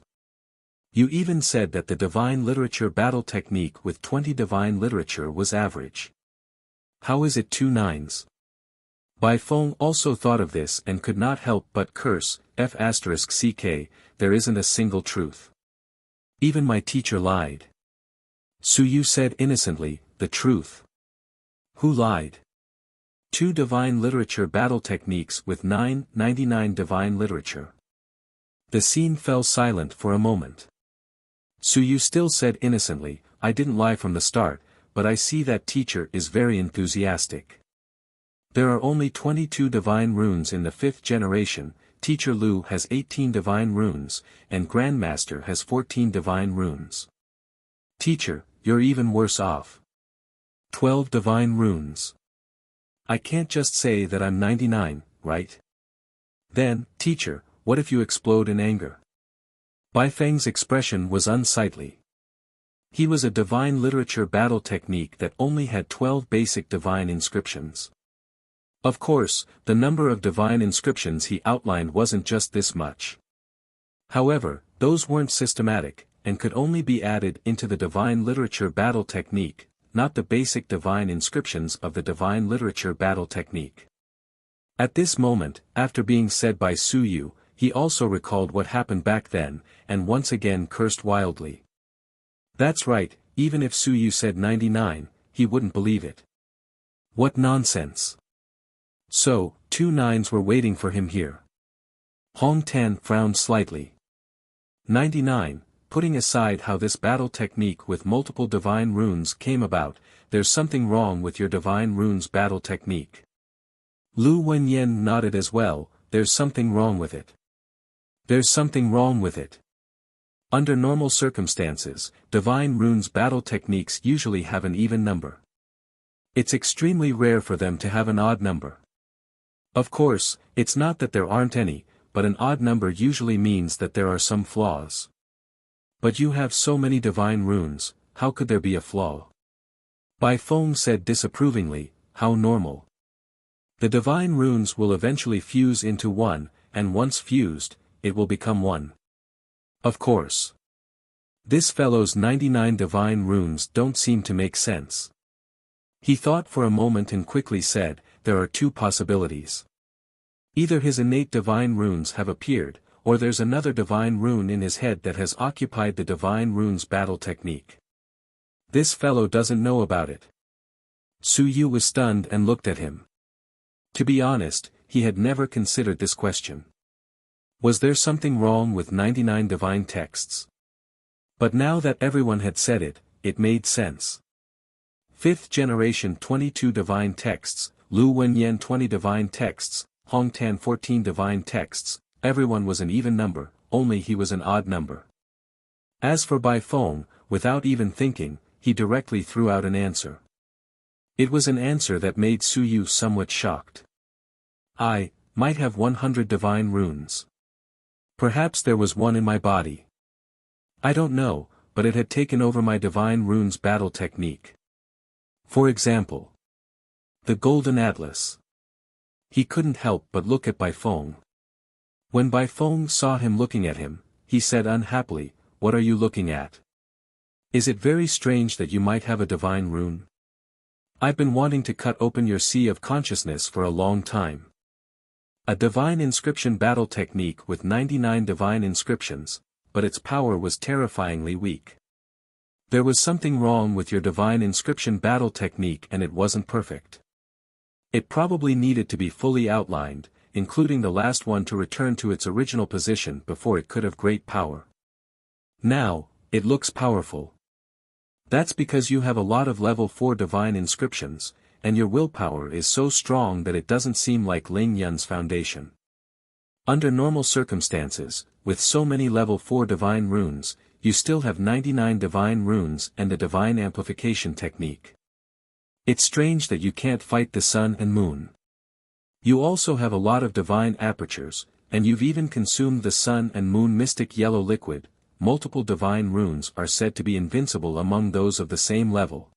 You even said that the Divine Literature battle technique with 20 Divine Literature was average. How is it 2 nines? Bai Feng also thought of this and could not help but curse, F***ck, there isn't a single truth. Even my teacher lied. Suyu said innocently, "The truth." Who lied? 2 Divine Literature battle techniques with 99 Divine Literature. The scene fell silent for a moment. Suyu still said innocently, "I didn't lie from the start, but I see that teacher is very enthusiastic. There are only 22 Divine Runes in the 5th generation, Teacher Lu has 18 Divine Runes, and Grandmaster has 14 Divine Runes. Teacher, you're even worse off. 12 Divine Runes. I can't just say that I'm 99, right? Then, teacher, what if you explode in anger?" Bai Feng's expression was unsightly. He was a Divine Literature battle technique that only had 12 basic Divine inscriptions. Of course, the number of Divine inscriptions he outlined wasn't just this much. However, those weren't systematic, and could only be added into the Divine Literature battle technique, not the basic Divine inscriptions of the Divine Literature battle technique. At this moment, after being said by Suyu, he also recalled what happened back then, and once again cursed wildly. That's right, even if Suyu said 99, he wouldn't believe it. What nonsense. So, 2 nines were waiting for him here. Hong Tan frowned slightly. 99, putting aside how this battle technique with multiple Divine Runes came about, there's something wrong with your Divine Runes battle technique. Lu Wenyan nodded as well, there's something wrong with it. There's something wrong with it. Under normal circumstances, Divine Runes battle techniques usually have an even number. It's extremely rare for them to have an odd number. Of course, it's not that there aren't any, but an odd number usually means that there are some flaws. But you have so many Divine Runes, how could there be a flaw? Bai Feng said disapprovingly, "How normal. The Divine Runes will eventually fuse into one, and once fused, it will become one. Of course. This fellow's 99 Divine Runes don't seem to make sense." He thought for a moment and quickly said, "There are 2 possibilities. Either his innate Divine Runes have appeared, or there's another Divine Rune in his head that has occupied the Divine Runes battle technique. This fellow doesn't know about it." Suyu was stunned and looked at him. To be honest, he had never considered this question. Was there something wrong with 99 Divine texts? But now that everyone had said it, it made sense. 5th generation 22 Divine texts, Lu Wenyan 20 Divine texts, Hong Tan 14 Divine texts, everyone was an even number, only he was an odd number. As for Bai Feng, without even thinking, he directly threw out an answer. It was an answer that made Suyu somewhat shocked. might have 100 divine runes. Perhaps there was one in my body. I don't know, but it had taken over my divine runes battle technique. For example, the Golden Atlas. He couldn't help but look at Bai Feng. When Bai Feng saw him looking at him, he said unhappily, "What are you looking at? Is it very strange that you might have a divine rune? I've been wanting to cut open your sea of consciousness for a long time." A divine inscription battle technique with 99 divine inscriptions, but its power was terrifyingly weak. There was something wrong with your divine inscription battle technique and it wasn't perfect. It probably needed to be fully outlined, including the last one to return to its original position before it could have great power. Now, it looks powerful. That's because you have a lot of level 4 divine inscriptions, and your willpower is so strong that it doesn't seem like Ling Yun's foundation. Under normal circumstances, with so many level 4 divine runes, you still have 99 divine runes and a divine amplification technique. It's strange that you can't fight the sun and moon. You also have a lot of divine apertures, and you've even consumed the sun and moon mystic yellow liquid. Multiple divine runes are said to be invincible among those of the same level.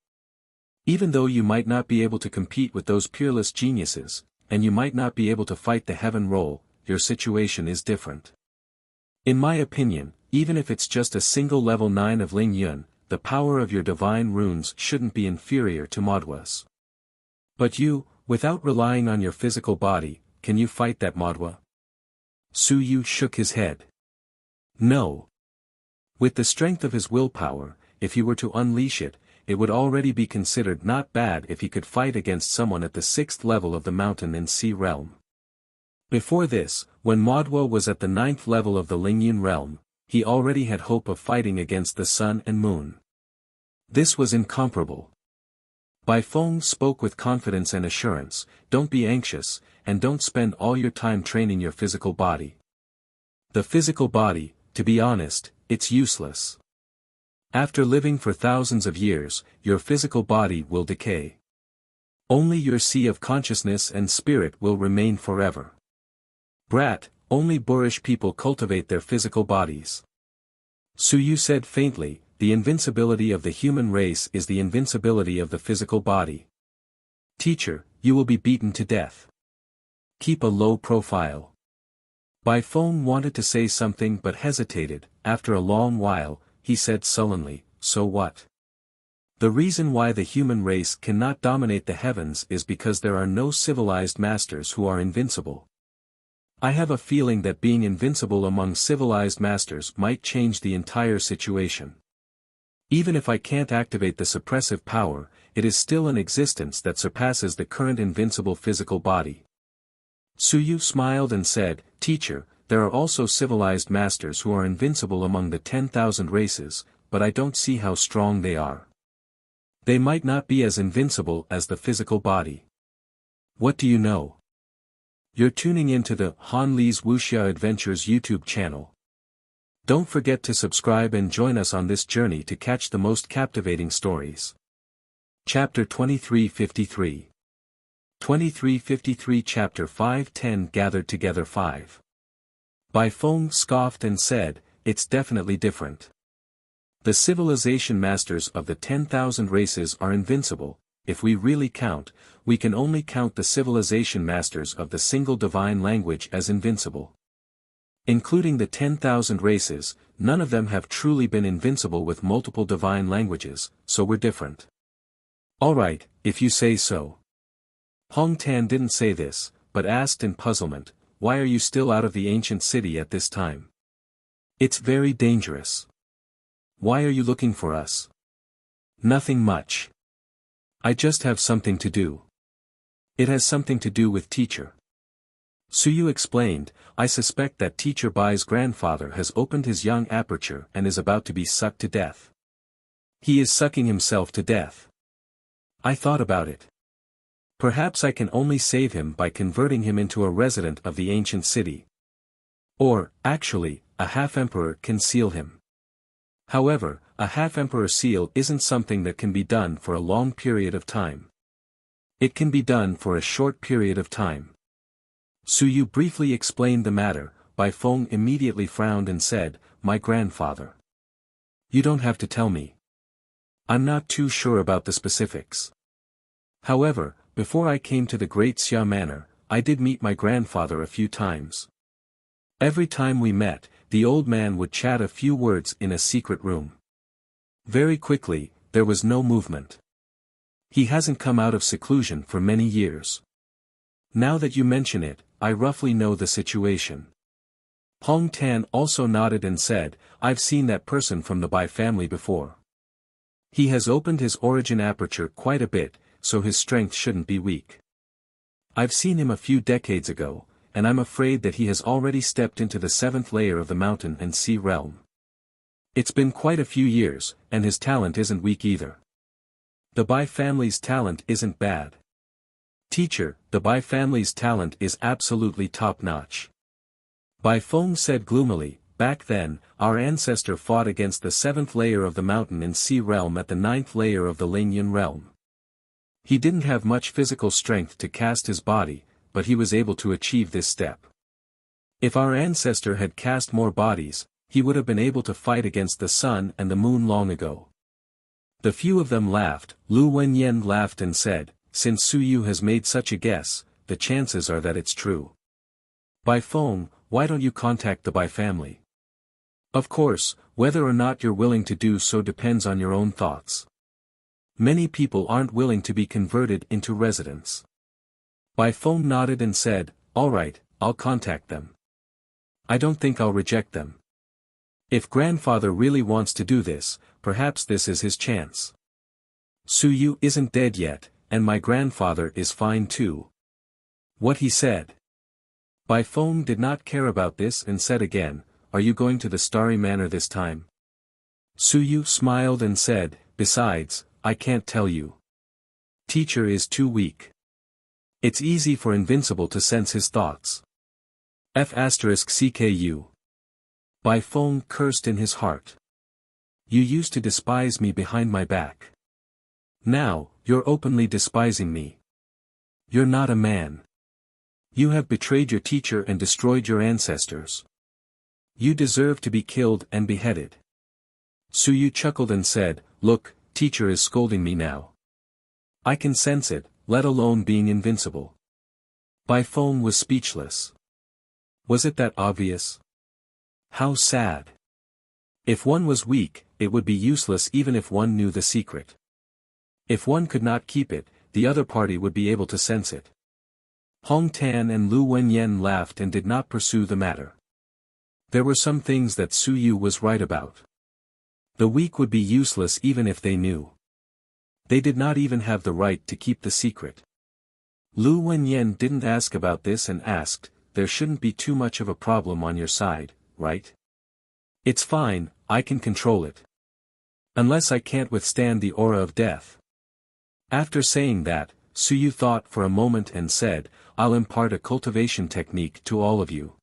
Even though you might not be able to compete with those peerless geniuses, and you might not be able to fight the heaven roll, your situation is different. In my opinion, even if it's just a single level 9 of Ling Yun, the power of your divine runes shouldn't be inferior to Modwa's. But you, without relying on your physical body, can you fight that Modwa? Su Yu shook his head. No. With the strength of his willpower, if he were to unleash it, it would already be considered not bad if he could fight against someone at the 6th level of the mountain and sea realm. Before this, when Modwa was at the 9th level of the Lingyun realm, he already had hope of fighting against the sun and moon. This was incomparable. Bai Feng spoke with confidence and assurance, "Don't be anxious, and don't spend all your time training your physical body. The physical body, to be honest, it's useless. After living for thousands of years, your physical body will decay. Only your sea of consciousness and spirit will remain forever. Brat, only boorish people cultivate their physical bodies." Su Yu said faintly, "The invincibility of the human race is the invincibility of the physical body. Teacher, you will be beaten to death. Keep a low profile." Bai Feng wanted to say something but hesitated. After a long while, he said sullenly, "So what? The reason why the human race cannot dominate the heavens is because there are no civilized masters who are invincible. I have a feeling that being invincible among civilized masters might change the entire situation. Even if I can't activate the suppressive power, it is still an existence that surpasses the current invincible physical body." Su Yu smiled and said, "Teacher, there are also civilized masters who are invincible among the 10,000 races, but I don't see how strong they are. They might not be as invincible as the physical body. What do you know? You're tuning into the Han Li's Wuxia Adventures YouTube channel. Don't forget to subscribe and join us on this journey to catch the most captivating stories." Chapter 2353. 2353 Chapter 510 Gathered Together 5. Bai Feng scoffed and said, "It's definitely different. The civilization masters of the 10,000 races are invincible. If we really count, we can only count the civilization masters of the single divine language as invincible. Including the 10,000 races, none of them have truly been invincible with multiple divine languages, so we're different." "Alright, if you say so." Hong Tan didn't say this, but asked in puzzlement, "Why are you still out of the ancient city at this time? It's very dangerous. Why are you looking for us?" "Nothing much. I just have something to do." "It has something to do with teacher." Su Yu explained, "I suspect that teacher Bai's grandfather has opened his young aperture and is about to be sucked to death. He is sucking himself to death. I thought about it. Perhaps I can only save him by converting him into a resident of the ancient city. Or, actually, a half-emperor can seal him. However, a half-emperor seal isn't something that can be done for a long period of time. It can be done for a short period of time. Su Yu briefly explained the matter. Bai Feng immediately frowned and said, "My grandfather. You don't have to tell me. I'm not too sure about the specifics. However, before I came to the Great Xia Manor, I did meet my grandfather a few times. Every time we met, the old man would chat a few words in a secret room. Very quickly, there was no movement. He hasn't come out of seclusion for many years. Now that you mention it, I roughly know the situation." Hong Tan also nodded and said, "I've seen that person from the Bai family before. He has opened his origin aperture quite a bit, so his strength shouldn't be weak. I've seen him a few decades ago, and I'm afraid that he has already stepped into the 7th layer of the mountain and sea realm. It's been quite a few years, and his talent isn't weak either. The Bai family's talent isn't bad. Teacher, the Bai family's talent is absolutely top-notch." Bai Feng said gloomily, "Back then, our ancestor fought against the 7th layer of the mountain and sea realm at the 9th layer of the Lingyan realm. He didn't have much physical strength to cast his body, but he was able to achieve this step. If our ancestor had cast more bodies, he would have been able to fight against the sun and the moon long ago." The few of them laughed. Lu Wenyan laughed and said, "Since Su Yu has made such a guess, the chances are that it's true. Bai Feng, why don't you contact the Bai family? Of course, whether or not you're willing to do so depends on your own thoughts. Many people aren't willing to be converted into residents." Bai Feng nodded and said, "All right, I'll contact them. I don't think I'll reject them. If grandfather really wants to do this, perhaps this is his chance. Su Yu isn't dead yet, and my grandfather is fine too." What he said. Bai Feng did not care about this and said again, "Are you going to the Starry Manor this time?" Su Yu smiled and said, "Besides, I can't tell you. Teacher is too weak. It's easy for Invincible to sense his thoughts. F*CKU. Bai Feng cursed in his heart. "You used to despise me behind my back. Now, you're openly despising me. You're not a man. You have betrayed your teacher and destroyed your ancestors. You deserve to be killed and beheaded." Su Yu chuckled and said, "Look, teacher is scolding me now. I can sense it, let alone being invincible." Bai Feng was speechless. Was it that obvious? How sad. If one was weak, it would be useless even if one knew the secret. If one could not keep it, the other party would be able to sense it. Hong Tan and Lu Wenyan laughed and did not pursue the matter. There were some things that Su Yu was right about. The weak would be useless even if they knew. They did not even have the right to keep the secret. Lu Wenyan didn't ask about this and asked, "There shouldn't be too much of a problem on your side, right? It's fine, I can control it. Unless I can't withstand the aura of death." After saying that, Su Yu thought for a moment and said, "I'll impart a cultivation technique to all of you.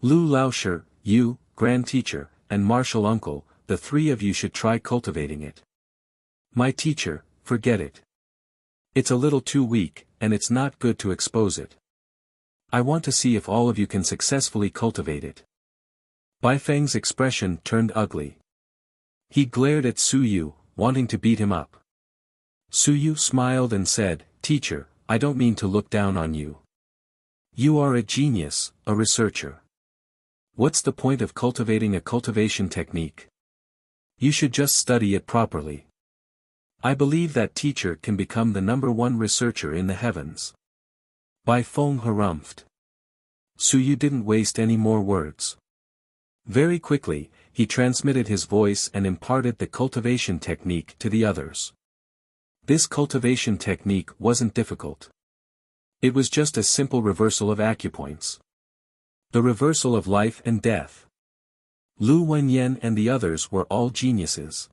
Lu Laosher, you, Grand Teacher, and Martial Uncle, the three of you should try cultivating it. My teacher, forget it. It's a little too weak, and it's not good to expose it. I want to see if all of you can successfully cultivate it." Bai Feng's expression turned ugly. He glared at Su Yu, wanting to beat him up. Su Yu smiled and said, "Teacher, I don't mean to look down on you. You are a genius, a researcher. What's the point of cultivating a cultivation technique? You should just study it properly. I believe that teacher can become the #1 researcher in the heavens." Bai Feng harumphed. Su Yu didn't waste any more words. Very quickly, he transmitted his voice and imparted the cultivation technique to the others. This cultivation technique wasn't difficult. It was just a simple reversal of acupoints. The reversal of life and death. Lu Wenyan and the others were all geniuses.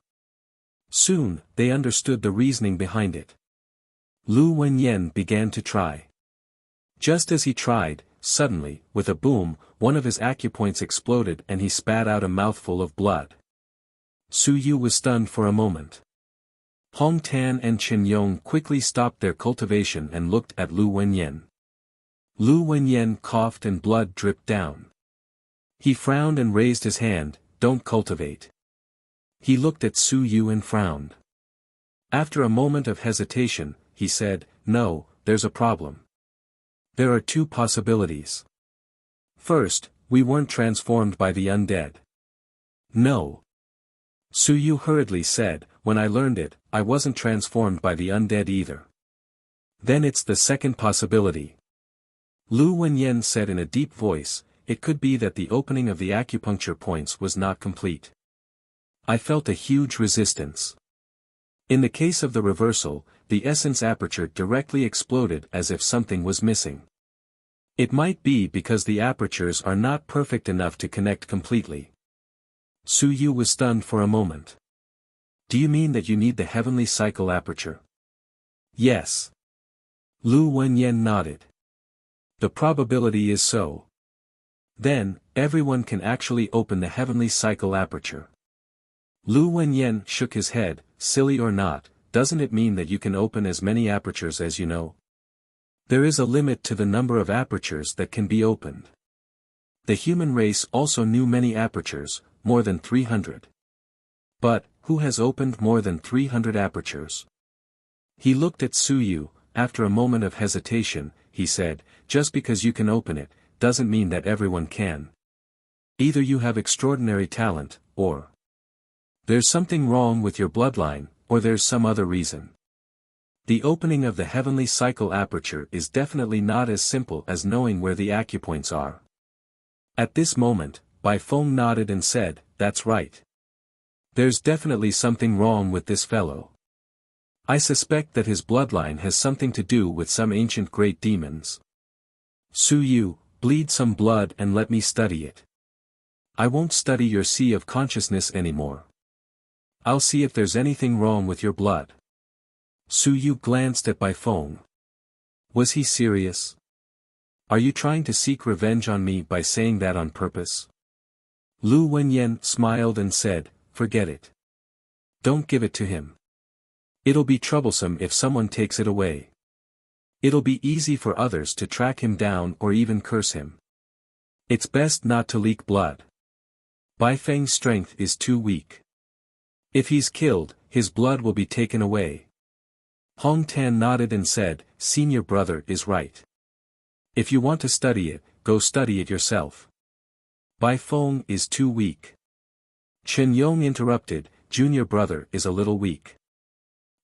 Soon, they understood the reasoning behind it. Lu Wenyan began to try. Just as he tried, suddenly, with a boom, one of his acupoints exploded and he spat out a mouthful of blood. Su Yu was stunned for a moment. Hong Tan and Chen Yong quickly stopped their cultivation and looked at Lu Wenyan. Lu Wenyan coughed and blood dripped down. He frowned and raised his hand, "Don't cultivate." He looked at Su Yu and frowned. After a moment of hesitation, he said, "No, there's a problem. There are two possibilities. First, we weren't transformed by the undead." "No." Su Yu hurriedly said, "When I learned it, I wasn't transformed by the undead either." "Then it's the second possibility." Lu Wenyan said in a deep voice, "It could be that the opening of the acupuncture points was not complete." I felt a huge resistance. In the case of the reversal, the essence aperture directly exploded as if something was missing. It might be because the apertures are not perfect enough to connect completely. Su Yu was stunned for a moment. "Do you mean that you need the heavenly cycle aperture?" "Yes." Lu Wenyan nodded. "The probability is so. Then, everyone can actually open the heavenly cycle aperture." Lu Wenyan shook his head. "Silly or not, doesn't it mean that you can open as many apertures as you know? There is a limit to the number of apertures that can be opened. The human race also knew many apertures, more than 300. But, who has opened more than 300 apertures?" He looked at Su Yu. After a moment of hesitation, he said, "Just because you can open it, doesn't mean that everyone can. Either you have extraordinary talent, or there's something wrong with your bloodline, or there's some other reason. The opening of the heavenly cycle aperture is definitely not as simple as knowing where the acupoints are." At this moment, Bai Feng nodded and said, "That's right. There's definitely something wrong with this fellow. I suspect that his bloodline has something to do with some ancient great demons. Su Yu, bleed some blood and let me study it. I won't study your sea of consciousness anymore. I'll see if there's anything wrong with your blood." Su Yu glanced at Bai Feng. Was he serious? "Are you trying to seek revenge on me by saying that on purpose?" Lu Wenyan smiled and said, "Forget it. Don't give it to him. It'll be troublesome if someone takes it away. It'll be easy for others to track him down or even curse him. It's best not to leak blood. Bai Feng's strength is too weak. If he's killed, his blood will be taken away." Hong Tan nodded and said, "Senior brother is right. If you want to study it, go study it yourself. Bai Feng is too weak." Chen Yong interrupted, "Junior brother is a little weak.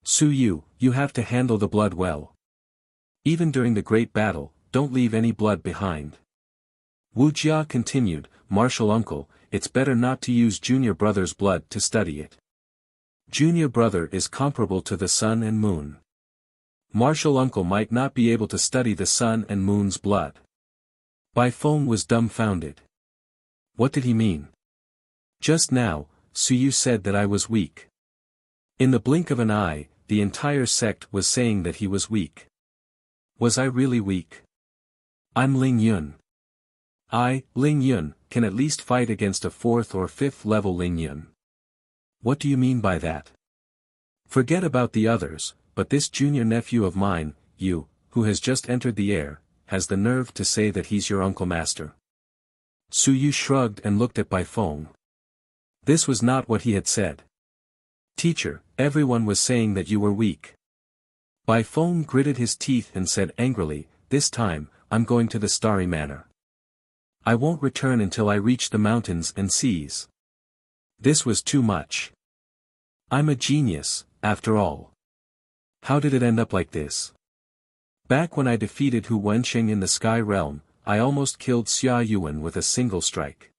Su Yu, you have to handle the blood well. Even during the great battle, don't leave any blood behind." Wuxia continued, "Martial uncle, it's better not to use junior brother's blood to study it. Junior brother is comparable to the sun and moon. Martial uncle might not be able to study the sun and moon's blood." Bai Feng was dumbfounded. What did he mean? Just now, Su Yu said that I was weak. In the blink of an eye, the entire sect was saying that he was weak. Was I really weak? I'm Ling Yun. I, Ling Yun, can at least fight against a 4th or 5th level Ling Yun. What do you mean by that? Forget about the others, but this junior nephew of mine, Yu, who has just entered the air, has the nerve to say that he's your uncle master. Su Yu shrugged and looked at Bai Feng. This was not what he had said. Teacher, everyone was saying that you were weak. Bai Feng gritted his teeth and said angrily, "This time, I'm going to the Starry Manor. I won't return until I reach the mountains and seas." This was too much. I'm a genius, after all. How did it end up like this? Back when I defeated Hu Wensheng in the Sky Realm, I almost killed Xia Yuan with a single strike.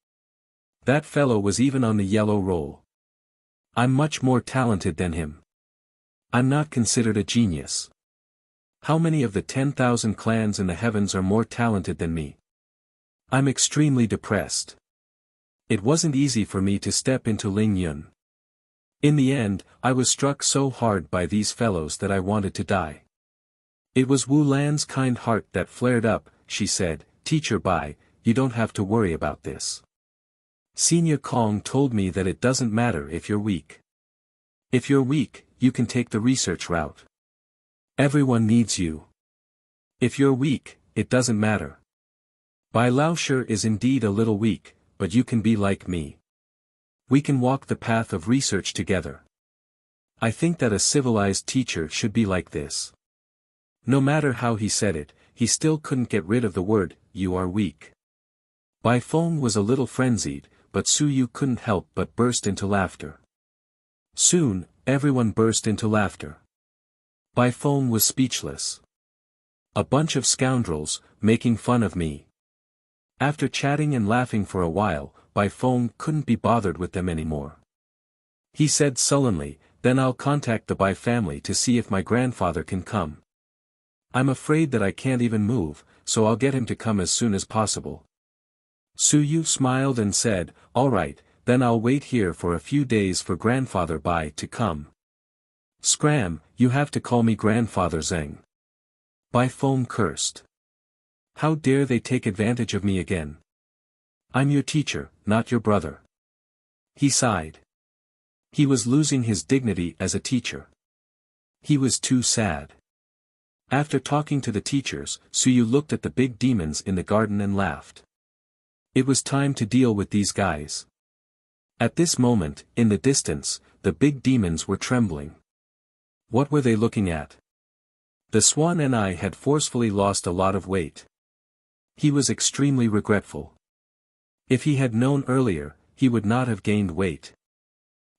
That fellow was even on the yellow roll. I'm much more talented than him. I'm not considered a genius. How many of the 10,000 clans in the heavens are more talented than me? I'm extremely depressed. It wasn't easy for me to step into Ling Yun. In the end, I was struck so hard by these fellows that I wanted to die. It was Wu Lan's kind heart that flared up. She said, "Teacher Bai, you don't have to worry about this. Senior Kong told me that it doesn't matter if you're weak. If you're weak, you can take the research route. Everyone needs you. If you're weak, it doesn't matter. Bai Lao Shi is indeed a little weak, but you can be like me. We can walk the path of research together. I think that a civilized teacher should be like this. No matter how he said it, he still couldn't get rid of the word, you are weak. Bai Feng was a little frenzied, but Su Yu couldn't help but burst into laughter. Soon, everyone burst into laughter. Bai Feng was speechless. A bunch of scoundrels, making fun of me. After chatting and laughing for a while, Bai Feng couldn't be bothered with them anymore. He said sullenly, then I'll contact the Bai family to see if my grandfather can come. I'm afraid that I can't even move, so I'll get him to come as soon as possible. Su Yu smiled and said, all right, then I'll wait here for a few days for Grandfather Bai to come. Scram, you have to call me Grandfather Zheng. Bai Feng cursed. How dare they take advantage of me again? I'm your teacher, not your brother. He sighed. He was losing his dignity as a teacher. He was too sad. After talking to the teachers, Su Yu looked at the big demons in the garden and laughed. It was time to deal with these guys. At this moment, in the distance, the big demons were trembling. What were they looking at? The swan and I had forcefully lost a lot of weight. He was extremely regretful. If he had known earlier, he would not have gained weight.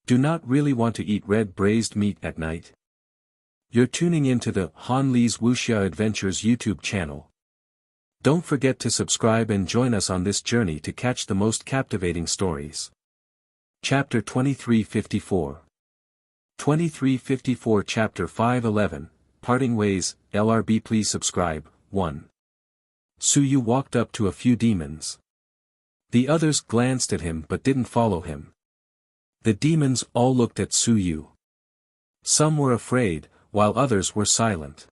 Do not really want to eat red braised meat at night? You're tuning into the Han Li's Wuxia Adventures YouTube channel. Don't forget to subscribe and join us on this journey to catch the most captivating stories. Chapter 2354. 2354 Chapter 511, Parting Ways, LRB please subscribe, 1. Su Yu walked up to a few demons. The others glanced at him but didn't follow him. The demons all looked at Su Yu. Some were afraid, while others were silent.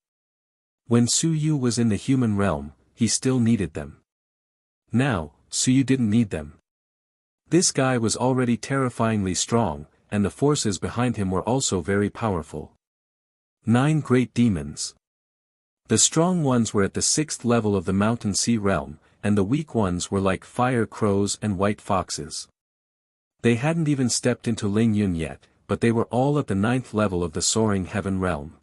When Su Yu was in the human realm, he still needed them. Now, Su Yu didn't need them. This guy was already terrifyingly strong, and the forces behind him were also very powerful. 9 great demons. The strong ones were at the 6th level of the mountain sea realm, and the weak ones were like fire crows and white foxes. They hadn't even stepped into Ling Yun yet, but they were all at the 9th level of the soaring heaven realm.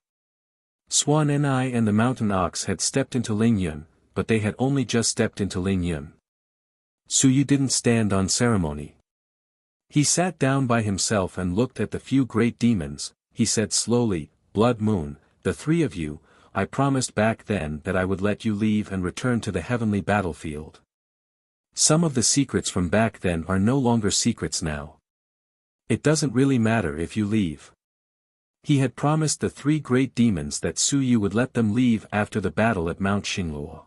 Swan Ni and the mountain ox had stepped into Ling Yun, but they had only just stepped into Ling Yun. Su Yu didn't stand on ceremony. He sat down by himself and looked at the few great demons. He said slowly, Blood Moon, the 3 of you, I promised back then that I would let you leave and return to the heavenly battlefield. Some of the secrets from back then are no longer secrets now. It doesn't really matter if you leave. He had promised the 3 great demons that Su Yu would let them leave after the battle at Mount Xingluo.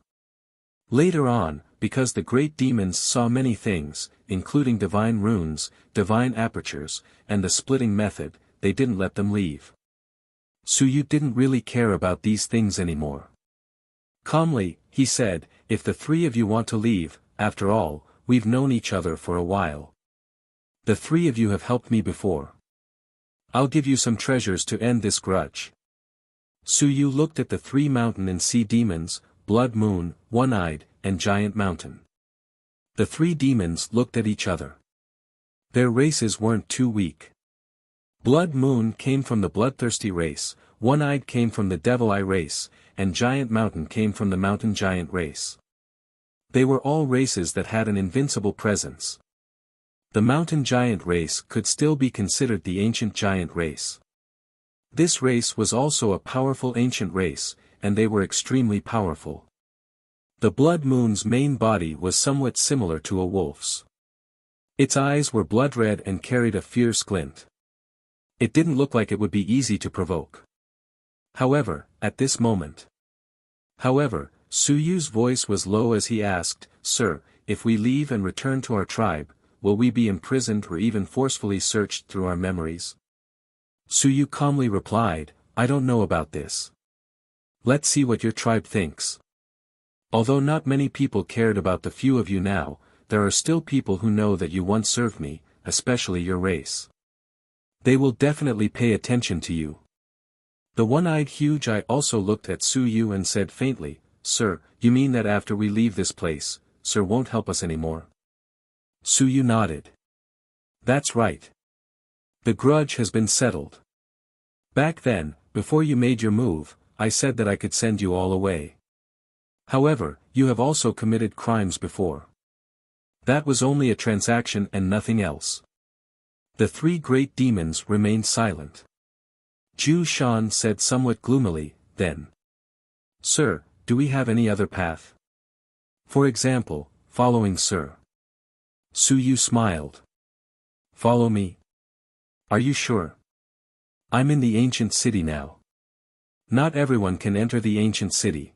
Later on, because the great demons saw many things, including divine runes, divine apertures, and the splitting method, they didn't let them leave. Su Yu didn't really care about these things anymore. Calmly, he said, if the 3 of you want to leave, after all, we've known each other for a while. The 3 of you have helped me before. I'll give you some treasures to end this grudge. Su Yu looked at the 3 mountain and sea demons, Blood Moon, One-Eyed, and Giant Mountain. The 3 demons looked at each other. Their races weren't too weak. Blood Moon came from the bloodthirsty race, One-Eyed came from the Devil Eye race, and Giant Mountain came from the Mountain Giant race. They were all races that had an invincible presence. The Mountain Giant race could still be considered the ancient giant race. This race was also a powerful ancient race, and they were extremely powerful. The Blood Moon's main body was somewhat similar to a wolf's. Its eyes were blood red and carried a fierce glint. It didn't look like it would be easy to provoke. However, at this moment. Su Yu's voice was low as he asked, Sir, if we leave and return to our tribe, will we be imprisoned or even forcefully searched through our memories? Su Yu calmly replied, I don't know about this. Let's see what your tribe thinks. Although not many people cared about the few of you now, there are still people who know that you once served me, especially your race. They will definitely pay attention to you. The one-eyed huge eye also looked at Su Yu and said faintly, Sir, you mean that after we leave this place, Sir won't help us anymore? Su Yu nodded. That's right. The grudge has been settled. Back then, before you made your move, I said that I could send you all away. However, you have also committed crimes before. That was only a transaction and nothing else. The three great demons remained silent. Ju Shan said somewhat gloomily, then. Sir, do we have any other path? For example, following Sir. Su Yu smiled. Follow me? Are you sure? I'm in the ancient city now. Not everyone can enter the ancient city.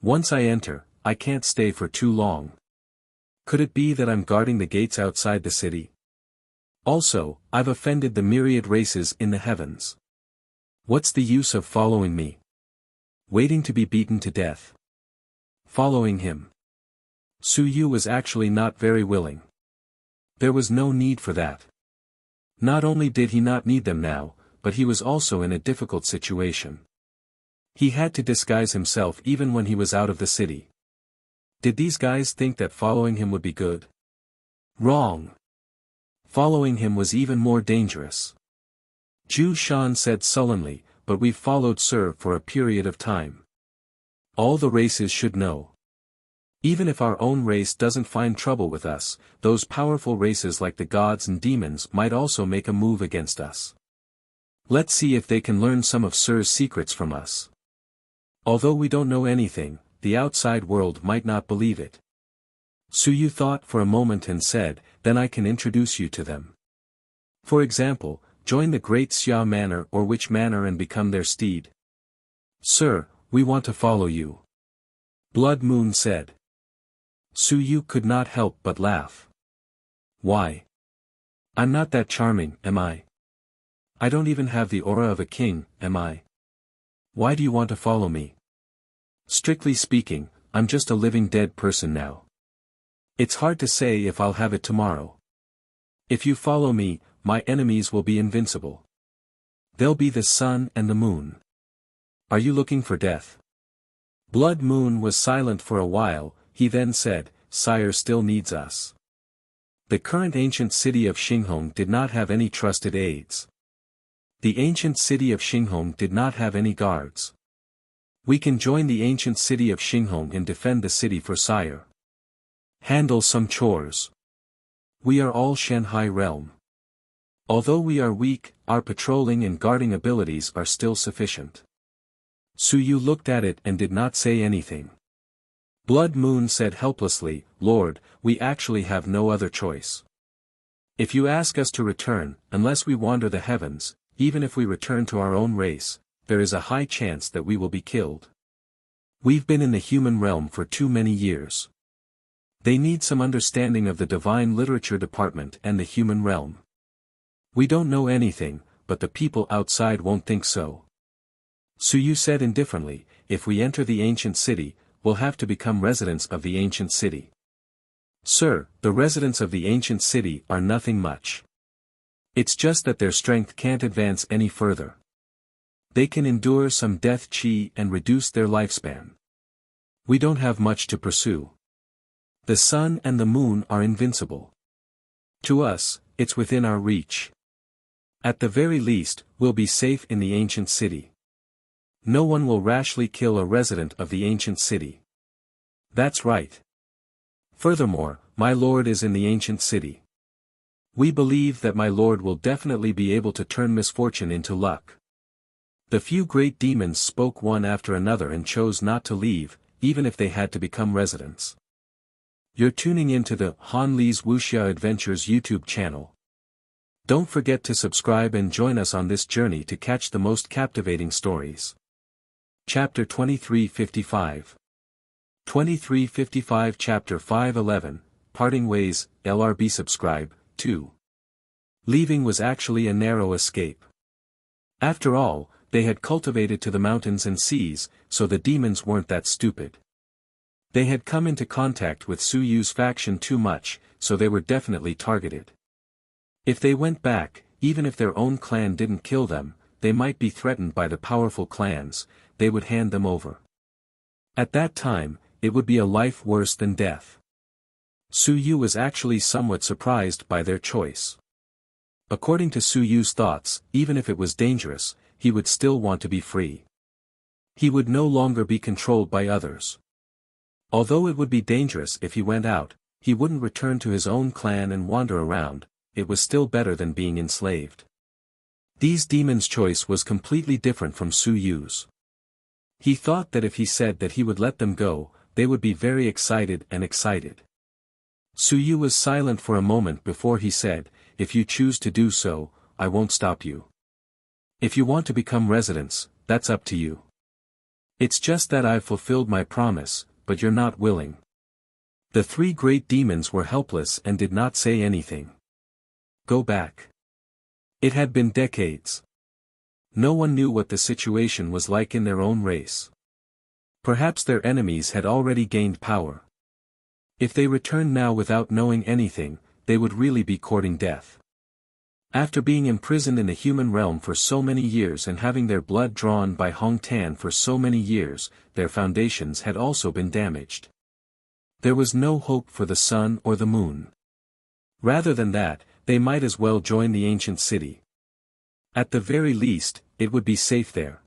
Once I enter, I can't stay for too long. Could it be that I'm guarding the gates outside the city? Also, I've offended the myriad races in the heavens. What's the use of following me? Waiting to be beaten to death. Following him. Su Yu was actually not very willing. There was no need for that. Not only did he not need them now, but he was also in a difficult situation. He had to disguise himself even when he was out of the city. Did these guys think that following him would be good? Wrong. Following him was even more dangerous. Ju Shan said sullenly, but we've followed Sir for a period of time. All the races should know. Even if our own race doesn't find trouble with us, those powerful races like the gods and demons might also make a move against us. Let's see if they can learn some of Sir's secrets from us. Although we don't know anything, the outside world might not believe it. Su Yu thought for a moment and said, then I can introduce you to them. For example, join the great Xia manor or Witch manor and become their steed. Sir, we want to follow you. Blood Moon said. Su Yu could not help but laugh. Why? I'm not that charming, am I? I don't even have the aura of a king, am I? Why do you want to follow me? Strictly speaking, I'm just a living dead person now. It's hard to say if I'll have it tomorrow. If you follow me, my enemies will be invincible. They'll be the sun and the moon. Are you looking for death? Blood Moon was silent for a while, he then said, Sire still needs us. The current ancient city of Xinghong did not have any trusted aides. The ancient city of Xinghong did not have any guards. We can join the ancient city of Xinghong and defend the city for Sire. Handle some chores. We are all Shanhai realm. Although we are weak, our patrolling and guarding abilities are still sufficient. Su Yu looked at it and did not say anything. Blood Moon said helplessly, Lord, we actually have no other choice. If you ask us to return, unless we wander the heavens, even if we return to our own race, there is a high chance that we will be killed. We've been in the human realm for too many years. They need some understanding of the divine literature department and the human realm. We don't know anything, but the people outside won't think so. Su Yu said indifferently, if we enter the ancient city, we'll have to become residents of the ancient city. Sir, the residents of the ancient city are nothing much. It's just that their strength can't advance any further. They can endure some death chi and reduce their lifespan. We don't have much to pursue. The sun and the moon are invincible. To us, it's within our reach. At the very least, we'll be safe in the ancient city. No one will rashly kill a resident of the ancient city. That's right. Furthermore, my lord is in the ancient city. We believe that my lord will definitely be able to turn misfortune into luck. The few great demons spoke one after another and chose not to leave, even if they had to become residents. You're tuning into the Han Li's Wuxia Adventures YouTube channel. Don't forget to subscribe and join us on this journey to catch the most captivating stories. Chapter 2355. 2355 Chapter 511, Parting Ways, LRB Subscribe, 2. Leaving was actually a narrow escape. After all, they had cultivated to the mountains and seas, so the demons weren't that stupid. They had come into contact with Su Yu's faction too much, so they were definitely targeted. If they went back, even if their own clan didn't kill them, they might be threatened by the powerful clans, they would hand them over. At that time, it would be a life worse than death. Su Yu was actually somewhat surprised by their choice. According to Su Yu's thoughts, even if it was dangerous, he would still want to be free. He would no longer be controlled by others. Although it would be dangerous if he went out, he wouldn't return to his own clan and wander around, it was still better than being enslaved. These demons' choice was completely different from Su Yu's. He thought that if he said that he would let them go, they would be very excited. Su Yu was silent for a moment before he said, "If you choose to do so, I won't stop you. If you want to become residents, that's up to you. It's just that I've fulfilled my promise, but you're not willing." The three great demons were helpless and did not say anything. Go back. It had been decades. No one knew what the situation was like in their own race. Perhaps their enemies had already gained power. If they returned now without knowing anything, they would really be courting death. After being imprisoned in the human realm for so many years and having their blood drawn by Hong Tan for so many years, their foundations had also been damaged. There was no hope for the sun or the moon. Rather than that, they might as well join the ancient city. At the very least, it would be safe there.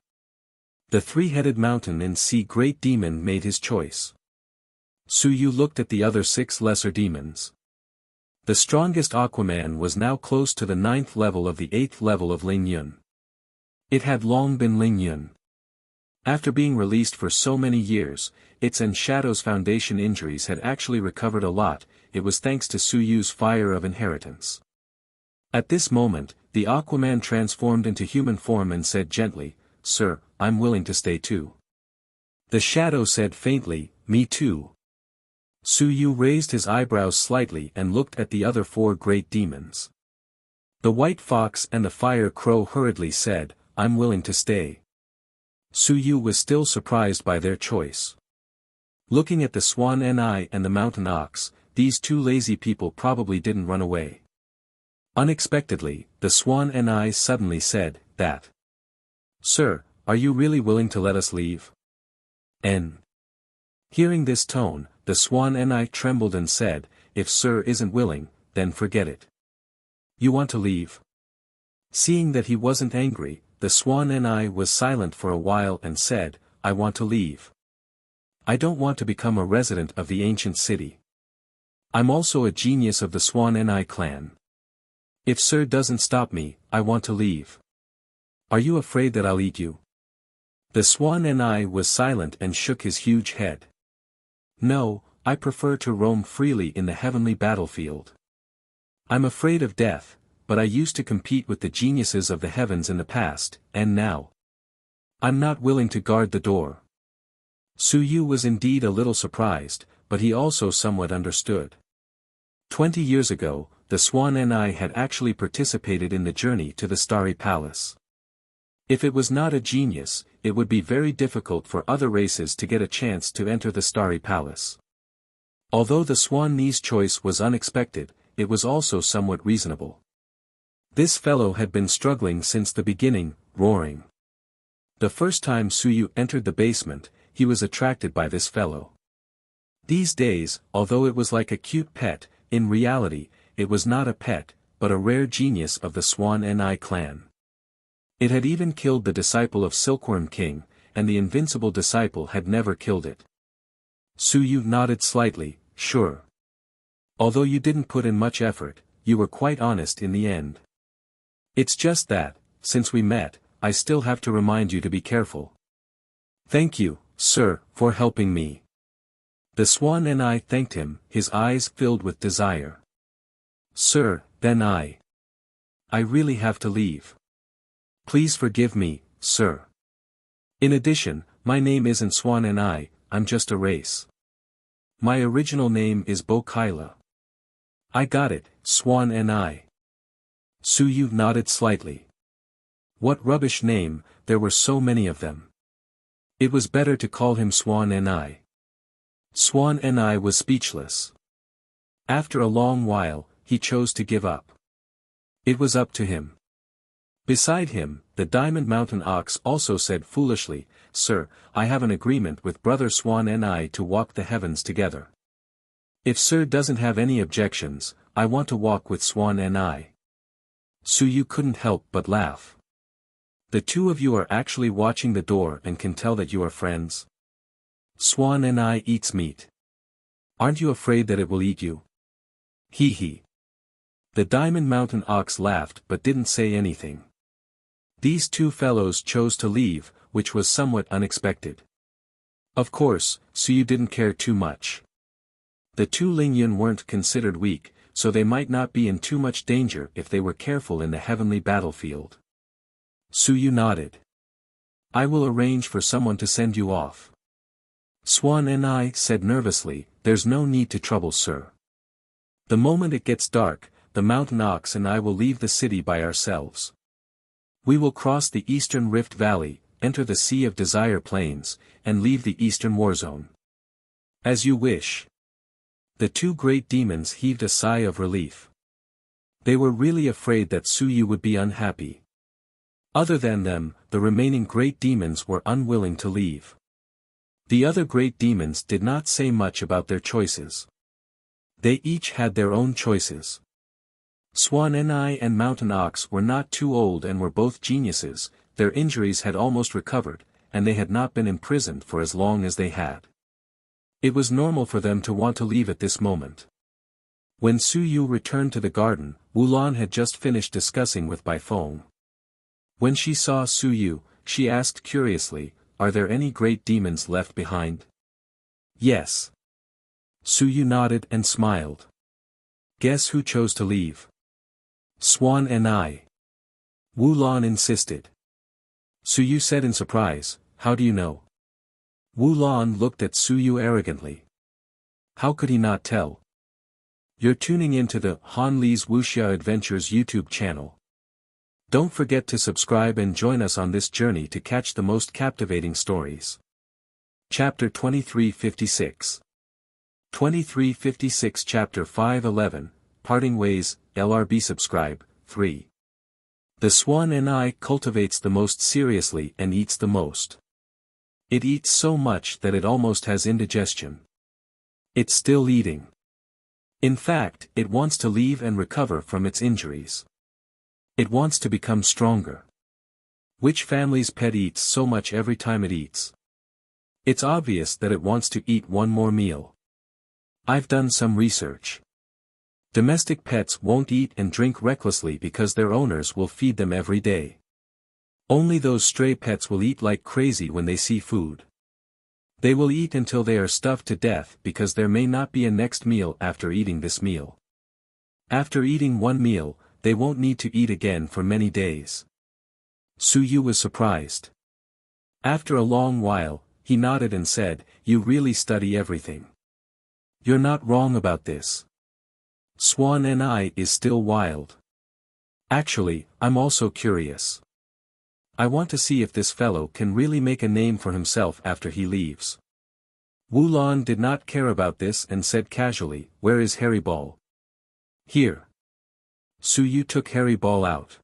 The three-headed mountain and sea great demon made his choice. Su Yu looked at the other 6 lesser demons. The strongest Aquaman was now close to the 9th level of the 8th level of Ling Yun. It had long been Ling Yun. After being released for so many years, its and Shadow's foundation injuries had actually recovered a lot, it was thanks to Su Yu's fire of inheritance. At this moment, the Aquaman transformed into human form and said gently, "Sir, I'm willing to stay too." The Shadow said faintly, "Me too." Su Yu raised his eyebrows slightly and looked at the other 4 great demons. The White Fox and the Fire Crow hurriedly said, "I'm willing to stay." Su Yu was still surprised by their choice. Looking at the Swan Ni and the Mountain Ox, these 2 lazy people probably didn't run away. Unexpectedly, the Swan Ni suddenly said, "That. Sir, are you really willing to let us leave?" N. Hearing this tone, the Swan Ni trembled and said, "If Sir isn't willing, then forget it. You want to leave?" Seeing that he wasn't angry, the Swan Ni was silent for a while and said, "I want to leave. I don't want to become a resident of the ancient city. I'm also a genius of the Swan Ni clan. If Sir doesn't stop me, I want to leave. Are you afraid that I'll eat you?" The Swan Ni was silent and shook his huge head. "No, I prefer to roam freely in the heavenly battlefield. I'm afraid of death, but I used to compete with the geniuses of the heavens in the past, and now I'm not willing to guard the door." Su Yu was indeed a little surprised, but he also somewhat understood. 20 years ago, the Swan Ni had actually participated in the journey to the Starry Palace. If it was not a genius, it would be very difficult for other races to get a chance to enter the Starry Palace. Although the Swan Ni's choice was unexpected, it was also somewhat reasonable. This fellow had been struggling since the beginning, roaring. The first time Su Yu entered the basement, he was attracted by this fellow. These days, although it was like a cute pet, in reality, it was not a pet, but a rare genius of the Swan Ni clan. It had even killed the disciple of Silkworm King, and the invincible disciple had never killed it. Su Yu nodded slightly, "Sure. Although you didn't put in much effort, you were quite honest in the end. It's just that, since we met, I still have to remind you to be careful." "Thank you, sir, for helping me." The Swan Ni thanked him, his eyes filled with desire. "Sir, then I really have to leave. Please forgive me, sir. In addition, my name isn't Swan Ni, I'm just a race. My original name is Bo Kaila." "I got it, Swan Ni." Su Yu nodded slightly. What rubbish name, there were so many of them. It was better to call him Swan Ni. Swan Ni was speechless. After a long while, he chose to give up. It was up to him. Beside him, the Diamond Mountain Ox also said foolishly, "Sir, I have an agreement with Brother Swan and I to walk the heavens together. If Sir doesn't have any objections, I want to walk with Swan and I." Suyu couldn't help but laugh. "The two of you are actually watching the door and can tell that you are friends? Swan and I eats meat. Aren't you afraid that it will eat you?" Hee hee. The Diamond Mountain Ox laughed but didn't say anything. These two fellows chose to leave, which was somewhat unexpected. Of course, Suyu didn't care too much. The two Lingyun weren't considered weak, so they might not be in too much danger if they were careful in the heavenly battlefield. Suyu nodded. "I will arrange for someone to send you off." Swan and I said nervously, "There's no need to trouble, sir. The moment it gets dark, the Mountain Ox and I will leave the city by ourselves. We will cross the Eastern Rift Valley, enter the Sea of Desire Plains, and leave the Eastern War Zone." "As you wish." The two great demons heaved a sigh of relief. They were really afraid that Suyu would be unhappy. Other than them, the remaining great demons were unwilling to leave. The other great demons did not say much about their choices. They each had their own choices. Swan and I and Mountain Ox were not too old and were both geniuses, their injuries had almost recovered, and they had not been imprisoned for as long as they had. It was normal for them to want to leave at this moment. When Suyu returned to the garden, Wulan had just finished discussing with Baifeng. When she saw Suyu, she asked curiously, "Are there any great demons left behind?" "Yes." Suyu nodded and smiled. "Guess who chose to leave?" "Swan and I." Wulan insisted. Suyu said in surprise, "How do you know?" Wulan looked at Suyu arrogantly. How could he not tell? You're tuning into the Han Li's Wuxia Adventures YouTube channel. Don't forget to subscribe and join us on this journey to catch the most captivating stories. Chapter 2356. 2356 Chapter 511, Parting Ways, LRB Subscribe, 3. The Swan and I cultivates the most seriously and eats the most. It eats so much that it almost has indigestion. It's still eating. In fact, it wants to leave and recover from its injuries. It wants to become stronger. Which family's pet eats so much every time it eats? It's obvious that it wants to eat one more meal. I've done some research. Domestic pets won't eat and drink recklessly because their owners will feed them every day. Only those stray pets will eat like crazy when they see food. They will eat until they are stuffed to death because there may not be a next meal after eating this meal. After eating one meal, they won't need to eat again for many days. Suyu was surprised. After a long while, he nodded and said, "You really study everything. You're not wrong about this. Swan and I is still wild. Actually, I'm also curious. I want to see if this fellow can really make a name for himself after he leaves." Wulan did not care about this and said casually, "Where is Harry Ball?" "Here." Suyu took Harry Ball out.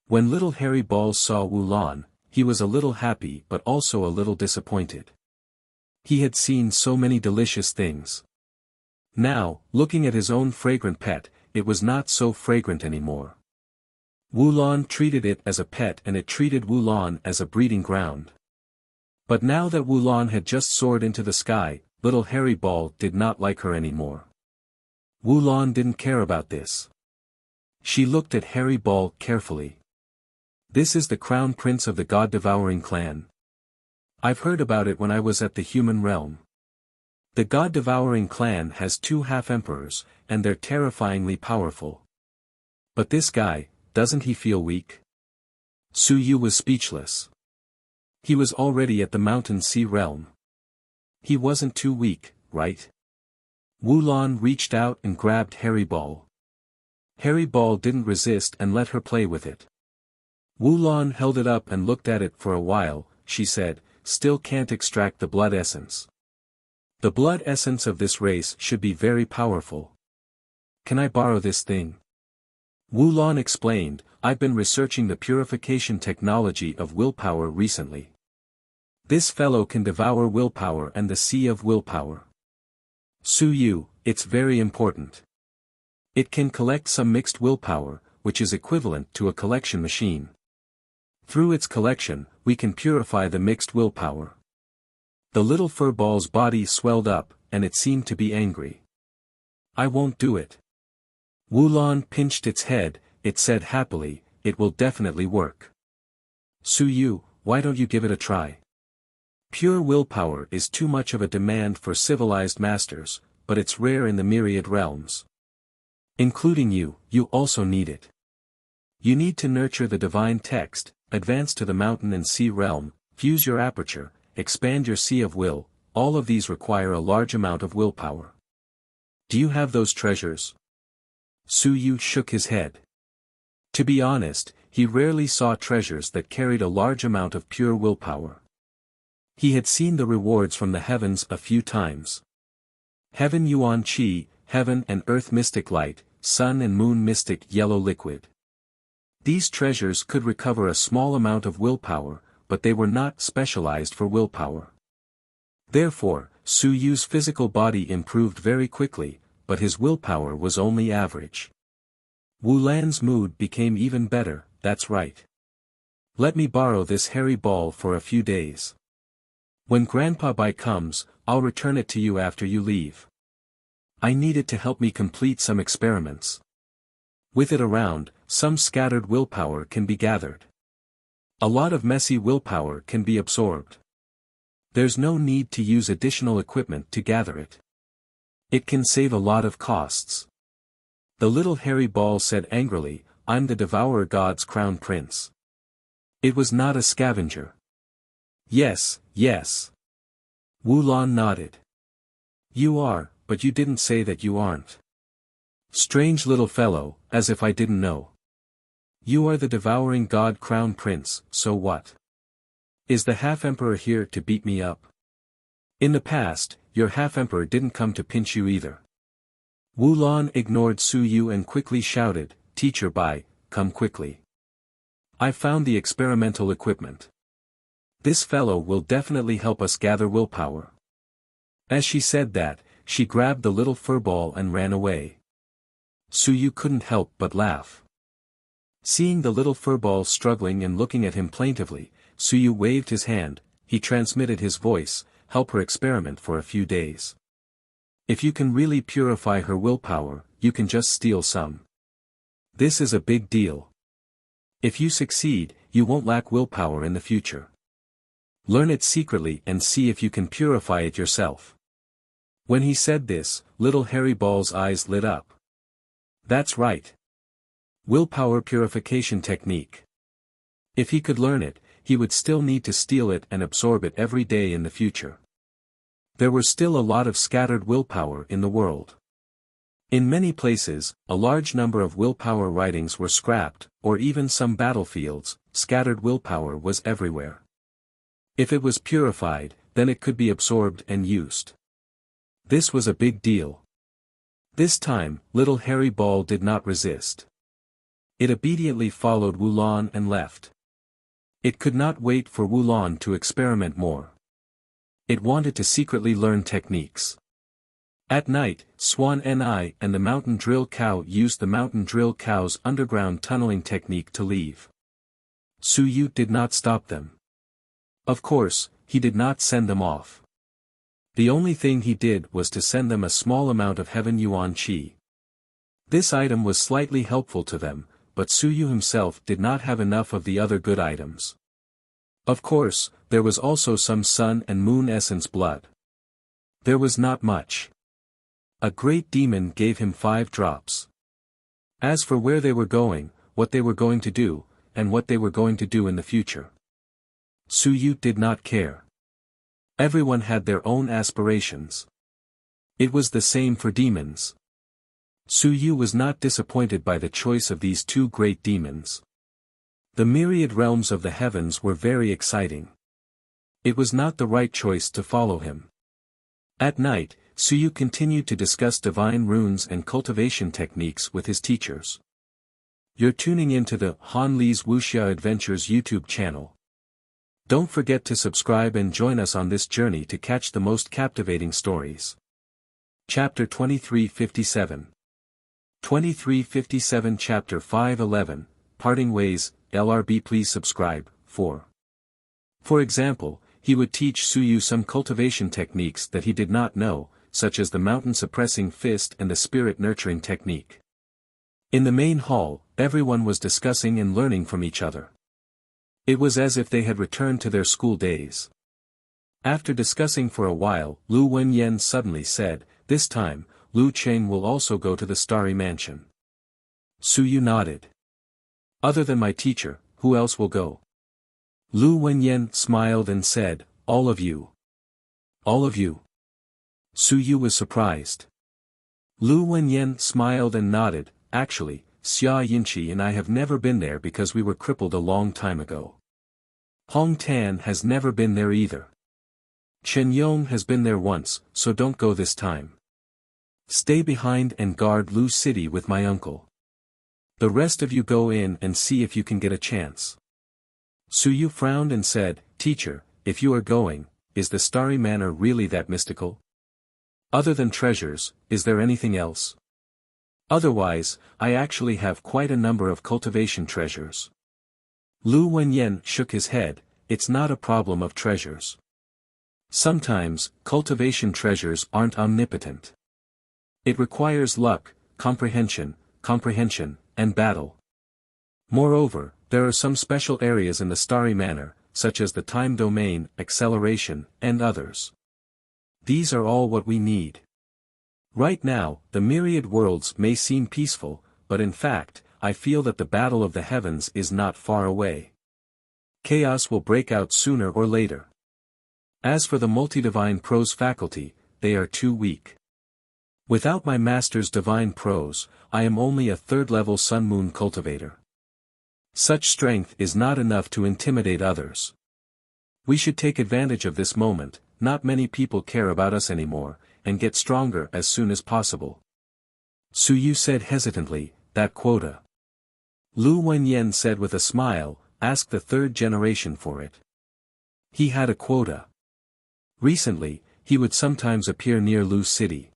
When little Harry Ball saw Wulan, he was a little happy but also a little disappointed. He had seen so many delicious things. Now, looking at his own fragrant pet, it was not so fragrant anymore. Wulan treated it as a pet and it treated Wulan as a breeding ground. But now that Wulan had just soared into the sky, little Harry Ball did not like her anymore. Wulan didn't care about this. She looked at Harry Ball carefully. "This is the crown prince of the God-devouring clan. I've heard about it when I was at the human realm. The God-devouring clan has 2 half-emperors, and they're terrifyingly powerful. But this guy, doesn't he feel weak?" Suyu was speechless. He was already at the Mountain Sea realm. He wasn't too weak, right? Wulan reached out and grabbed Harry Ball. Harry Ball didn't resist and let her play with it. Wulan held it up and looked at it for a while. She said, "Still can't extract the blood essence. The blood essence of this race should be very powerful. Can I borrow this thing?" Wulon explained, I've been researching the purification technology of willpower recently. This fellow can devour willpower and the sea of willpower. Su Yu, it's very important. It can collect some mixed willpower, which is equivalent to a collection machine. Through its collection, we can purify the mixed willpower. The little furball's body swelled up, and it seemed to be angry. I won't do it. Wulon pinched its head, it said happily, it will definitely work. Su Yu, why don't you give it a try? Pure willpower is too much of a demand for civilized masters, but it's rare in the myriad realms. Including you, you also need it. You need to nurture the divine text, advance to the mountain and sea realm, fuse your aperture, expand your sea of will, all of these require a large amount of willpower. Do you have those treasures? Su Yu shook his head. To be honest, he rarely saw treasures that carried a large amount of pure willpower. He had seen the rewards from the heavens a few times. Heaven Yuan Qi, heaven and earth mystic light, sun and moon mystic yellow liquid. These treasures could recover a small amount of willpower, but they were not specialized for willpower. Therefore, Su Yu's physical body improved very quickly, but his willpower was only average. Wu Lan's mood became even better, that's right. Let me borrow this hairy ball for a few days. When Grandpa Bai comes, I'll return it to you after you leave. I need it to help me complete some experiments. With it around, some scattered willpower can be gathered. A lot of messy willpower can be absorbed. There's no need to use additional equipment to gather it. It can save a lot of costs. The little hairy ball said angrily, I'm the Devourer God's crown prince. It was not a scavenger. Yes, yes. Wulon nodded. You are, but you didn't say that you aren't. Strange little fellow, as if I didn't know. You are the devouring god crown prince, so what? Is the half-emperor here to beat me up? In the past, your half-emperor didn't come to pinch you either. Wulon ignored Su Yu and quickly shouted, Teacher Bai, come quickly. I've found the experimental equipment. This fellow will definitely help us gather willpower. As she said that, she grabbed the little furball and ran away. Su Yu couldn't help but laugh. Seeing the little furball struggling and looking at him plaintively, Su Yu waved his hand, he transmitted his voice, help her experiment for a few days. If you can really purify her willpower, you can just steal some. This is a big deal. If you succeed, you won't lack willpower in the future. Learn it secretly and see if you can purify it yourself. When he said this, little hairy ball's eyes lit up. That's right. Willpower purification technique. If he could learn it, he would still need to steal it and absorb it every day in the future. There were still a lot of scattered willpower in the world. In many places, a large number of willpower writings were scrapped, or even some battlefields, scattered willpower was everywhere. If it was purified, then it could be absorbed and used. This was a big deal. This time, little hairy ball did not resist. It obediently followed Wulon and left. It could not wait for Wulon to experiment more. It wanted to secretly learn techniques. At night, Swan Ni and the mountain drill cow used the mountain drill cow's underground tunneling technique to leave. Su Yu did not stop them. Of course, he did not send them off. The only thing he did was to send them a small amount of heaven Yuan Qi. This item was slightly helpful to them, but Su Yu himself did not have enough of the other good items. Of course, there was also some sun and moon essence blood. There was not much. A great demon gave him 5 drops. As for where they were going, what they were going to do, and what they were going to do in the future, Su Yu did not care. Everyone had their own aspirations. It was the same for demons. Su Yu was not disappointed by the choice of these 2 great demons. The myriad realms of the heavens were very exciting. It was not the right choice to follow him. At night, Su Yu continued to discuss divine runes and cultivation techniques with his teachers. You're tuning into the Han Li's Wuxia Adventures YouTube channel. Don't forget to subscribe and join us on this journey to catch the most captivating stories. Chapter 2357. 2357 Chapter 511, Parting Ways, LRB Please subscribe, 4. For example, he would teach Suyu some cultivation techniques that he did not know, such as the mountain-suppressing fist and the spirit-nurturing technique. In the main hall, everyone was discussing and learning from each other. It was as if they had returned to their school days. After discussing for a while, Lu Wenyan suddenly said, "This time, Lu Cheng will also go to the Starry Mansion." Suyu nodded. "Other than my teacher, who else will go?" Lu Wenyan smiled and said, "All of you." "All of you?" Suyu was surprised. Lu Wenyan smiled and nodded. "Actually, Xia Yinchi and I have never been there because we were crippled a long time ago. Hong Tan has never been there either. Chen Yong has been there once, so don't go this time. Stay behind and guard Lu City with my uncle. The rest of you go in and see if you can get a chance." Suyu frowned and said, "Teacher, if you are going, is the Starry Manor really that mystical? Other than treasures, is there anything else? Otherwise, I actually have quite a number of cultivation treasures." Lu Wenyan shook his head. "It's not a problem of treasures. Sometimes, cultivation treasures aren't omnipotent. It requires luck, comprehension, and battle. Moreover, there are some special areas in the Starry Manor, such as the time domain, acceleration, and others. These are all what we need. Right now, the myriad worlds may seem peaceful, but in fact, I feel that the battle of the heavens is not far away. Chaos will break out sooner or later. As for the multi-divine prose faculty, they are too weak. Without my master's divine prose, I am only a third-level sun-moon cultivator. Such strength is not enough to intimidate others. We should take advantage of this moment. Not many people care about us anymore, and get stronger as soon as possible." Suyu said hesitantly, "That quota." Lu Wenyan said with a smile, "Ask the third generation for it." He had a quota. Recently, he would sometimes appear near Lu City.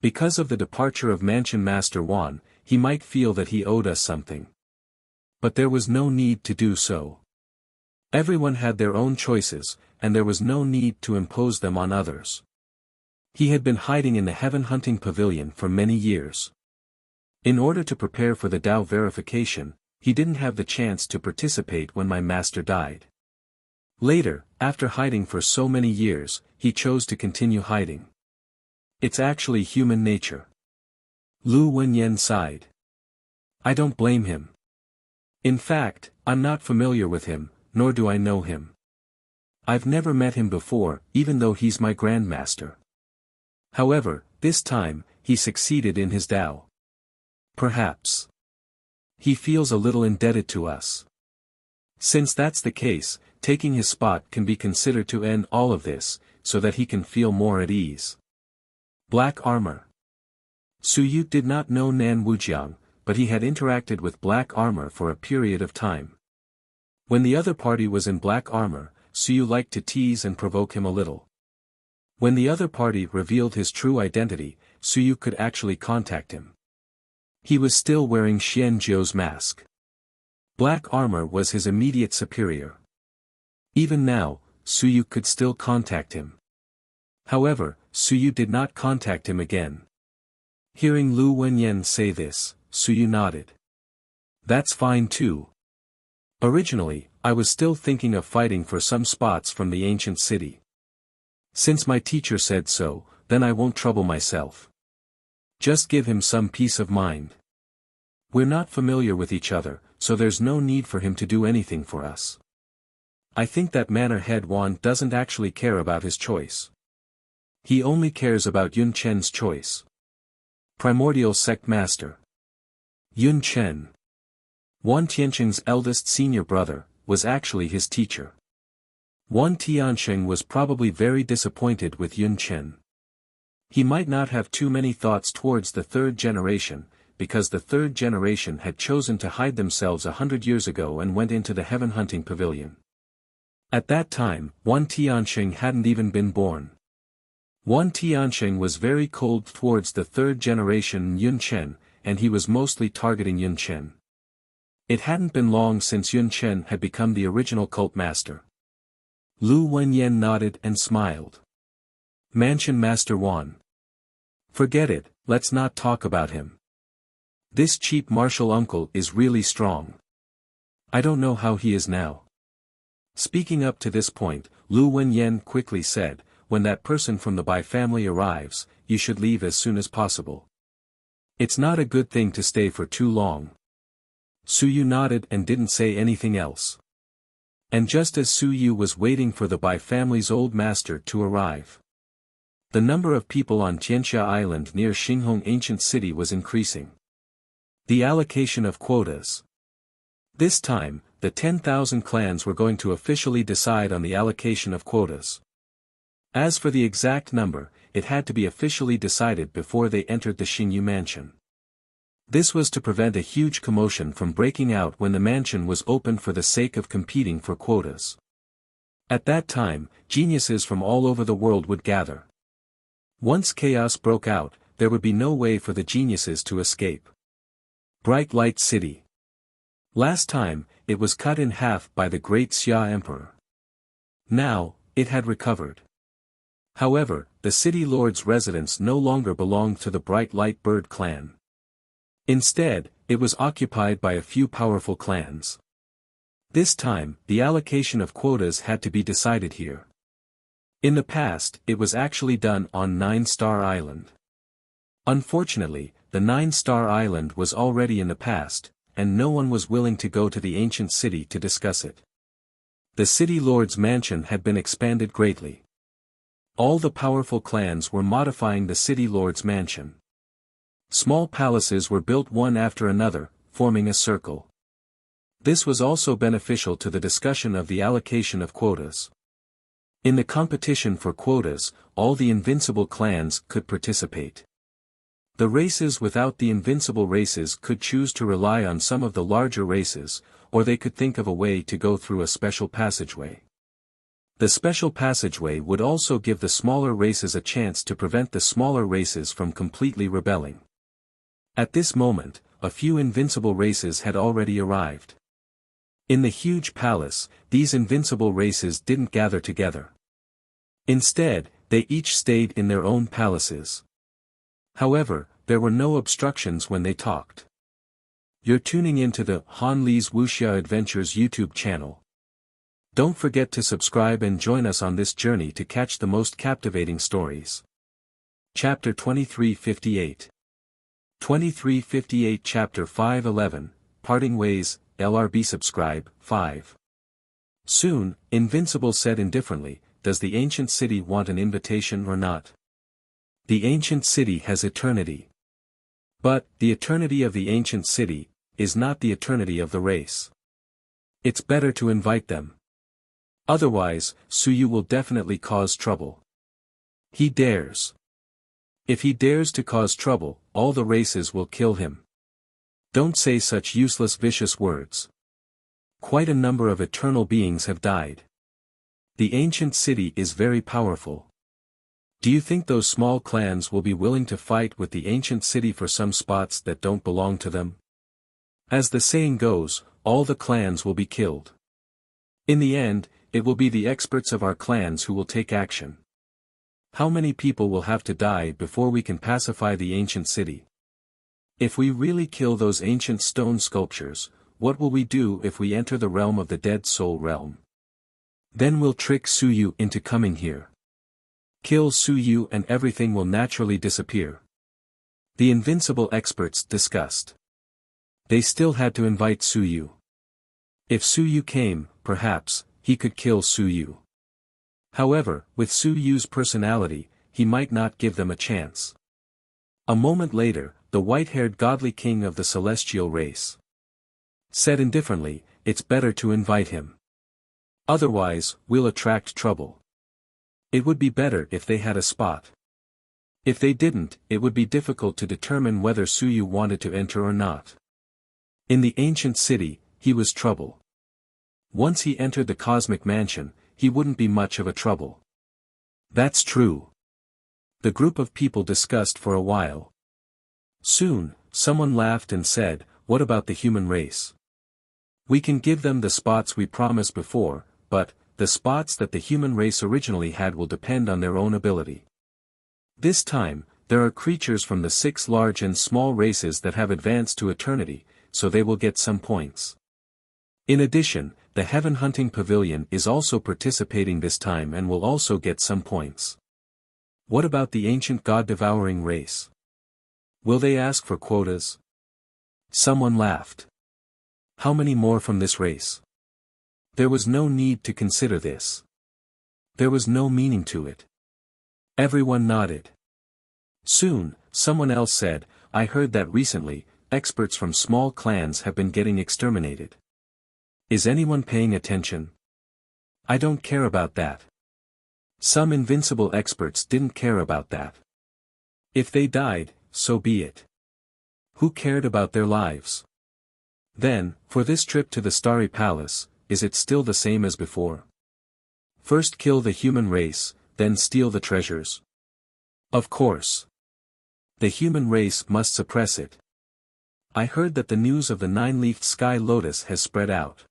Because of the departure of Mansion Master Wan, he might feel that he owed us something. But there was no need to do so. Everyone had their own choices, and there was no need to impose them on others. He had been hiding in the Heaven Hunting Pavilion for many years. In order to prepare for the Tao verification, he didn't have the chance to participate when my master died. Later, after hiding for so many years, he chose to continue hiding. It's actually human nature. Lu Wenyan sighed. I don't blame him. In fact, I'm not familiar with him, nor do I know him. I've never met him before, even though he's my grandmaster. However, this time, he succeeded in his Tao. Perhaps he feels a little indebted to us. Since that's the case, taking his spot can be considered to end all of this, so that he can feel more at ease. Black armor. Suyu did not know Nan Wujiang, but he had interacted with black armor for a period of time. When the other party was in black armor, Suyu liked to tease and provoke him a little. When the other party revealed his true identity, Suyu could actually contact him. He was still wearing Xian Zhou's mask. Black armor was his immediate superior. Even now, Suyu could still contact him. However, Suyu did not contact him again. Hearing Lu Wenyan say this, Suyu nodded. That's fine too. Originally, I was still thinking of fighting for some spots from the ancient city. Since my teacher said so, then I won't trouble myself. Just give him some peace of mind. We're not familiar with each other, so there's no need for him to do anything for us. I think that Manor Head Wan doesn't actually care about his choice. He only cares about Yun Chen's choice. Primordial Sect Master. Yun Chen, Wan Tiancheng's eldest senior brother, was actually his teacher. Wan Tiancheng was probably very disappointed with Yun Chen. He might not have too many thoughts towards the third generation, because the third generation had chosen to hide themselves 100 years ago and went into the heaven hunting pavilion. At that time, Wan Tianxing hadn't even been born. Wan Tianxing was very cold towards the third generation Yun Chen, and he was mostly targeting Yun Chen. It hadn't been long since Yun Chen had become the original cult master. Lu Wenyan nodded and smiled. Mansion Master Wan. Forget it, let's not talk about him. This cheap martial uncle is really strong. I don't know how he is now. Speaking up to this point, Lu Wenyan quickly said, when that person from the Bai family arrives, you should leave as soon as possible. It's not a good thing to stay for too long. Su Yu nodded and didn't say anything else. And just as Su Yu was waiting for the Bai family's old master to arrive, the number of people on Tianxia Island near Xinghong ancient city was increasing. The allocation of quotas. This time, the 10,000 clans were going to officially decide on the allocation of quotas. As for the exact number, it had to be officially decided before they entered the Xingyu mansion. This was to prevent a huge commotion from breaking out when the mansion was opened for the sake of competing for quotas. At that time, geniuses from all over the world would gather. Once chaos broke out, there would be no way for the geniuses to escape. Bright Light City. Last time, it was cut in half by the great Xia Emperor. Now, it had recovered. However, the city lord's residence no longer belonged to the Bright Light Bird clan. Instead, it was occupied by a few powerful clans. This time, the allocation of quotas had to be decided here. In the past, it was actually done on 9-Star Island. Unfortunately, the 9-Star Island was already in the past, and no one was willing to go to the ancient city to discuss it. The city lord's mansion had been expanded greatly. All the powerful clans were modifying the city lord's mansion. Small palaces were built one after another, forming a circle. This was also beneficial to the discussion of the allocation of quotas. In the competition for quotas, all the invincible clans could participate. The races without the invincible races could choose to rely on some of the larger races, or they could think of a way to go through a special passageway. The special passageway would also give the smaller races a chance to prevent the smaller races from completely rebelling. At this moment, a few invincible races had already arrived. In the huge palace, these invincible races didn't gather together. Instead, they each stayed in their own palaces. However, there were no obstructions when they talked. You're tuning into the Han Li's Wuxia Adventures YouTube channel. Don't forget to subscribe and join us on this journey to catch the most captivating stories. Chapter 2358. 2358 Chapter 511, Parting Ways, LRB Subscribe, 5. Soon, Invincible said indifferently, does the ancient city want an invitation or not? The ancient city has eternity. But, the eternity of the ancient city, is not the eternity of the race. It's better to invite them. Otherwise, Su Yu will definitely cause trouble. He dares. If he dares to cause trouble, all the races will kill him. Don't say such useless vicious words. Quite a number of eternal beings have died. The ancient city is very powerful. Do you think those small clans will be willing to fight with the ancient city for some spots that don't belong to them? As the saying goes, all the clans will be killed. In the end, it will be the experts of our clans who will take action. How many people will have to die before we can pacify the ancient city? If we really kill those ancient stone sculptures, what will we do if we enter the realm of the dead soul realm? Then we'll trick Su Yu into coming here. Kill Su Yu and everything will naturally disappear. The invincible experts discussed. They still had to invite Su Yu. If Su Yu came, perhaps, he could kill Su Yu. However, with Su Yu's personality, he might not give them a chance. A moment later, the white-haired godly king of the celestial race said indifferently, it's better to invite him. Otherwise, we'll attract trouble. It would be better if they had a spot. If they didn't, it would be difficult to determine whether Suyu wanted to enter or not. In the ancient city, he was trouble. Once he entered the cosmic mansion, he wouldn't be much of a trouble. That's true. The group of people discussed for a while. Soon, someone laughed and said, "What about the human race? We can give them the spots we promised before, but, the spots that the human race originally had will depend on their own ability. This time, there are creatures from the 6 large and small races that have advanced to eternity, so they will get some points. In addition, the Heaven Hunting Pavilion is also participating this time and will also get some points. What about the ancient god-devouring race? Will they ask for quotas?" Someone laughed. "How many more from this race?" There was no need to consider this. There was no meaning to it. Everyone nodded. Soon, someone else said, "I heard that recently, experts from small clans have been getting exterminated. Is anyone paying attention? I don't care about that." Some invincible experts didn't care about that. If they died, so be it. Who cared about their lives? Then, for this trip to the Starry Palace, is it still the same as before? First kill the human race, then steal the treasures? Of course. The human race must suppress it. I heard that the news of the 9-leafed sky lotus has spread out.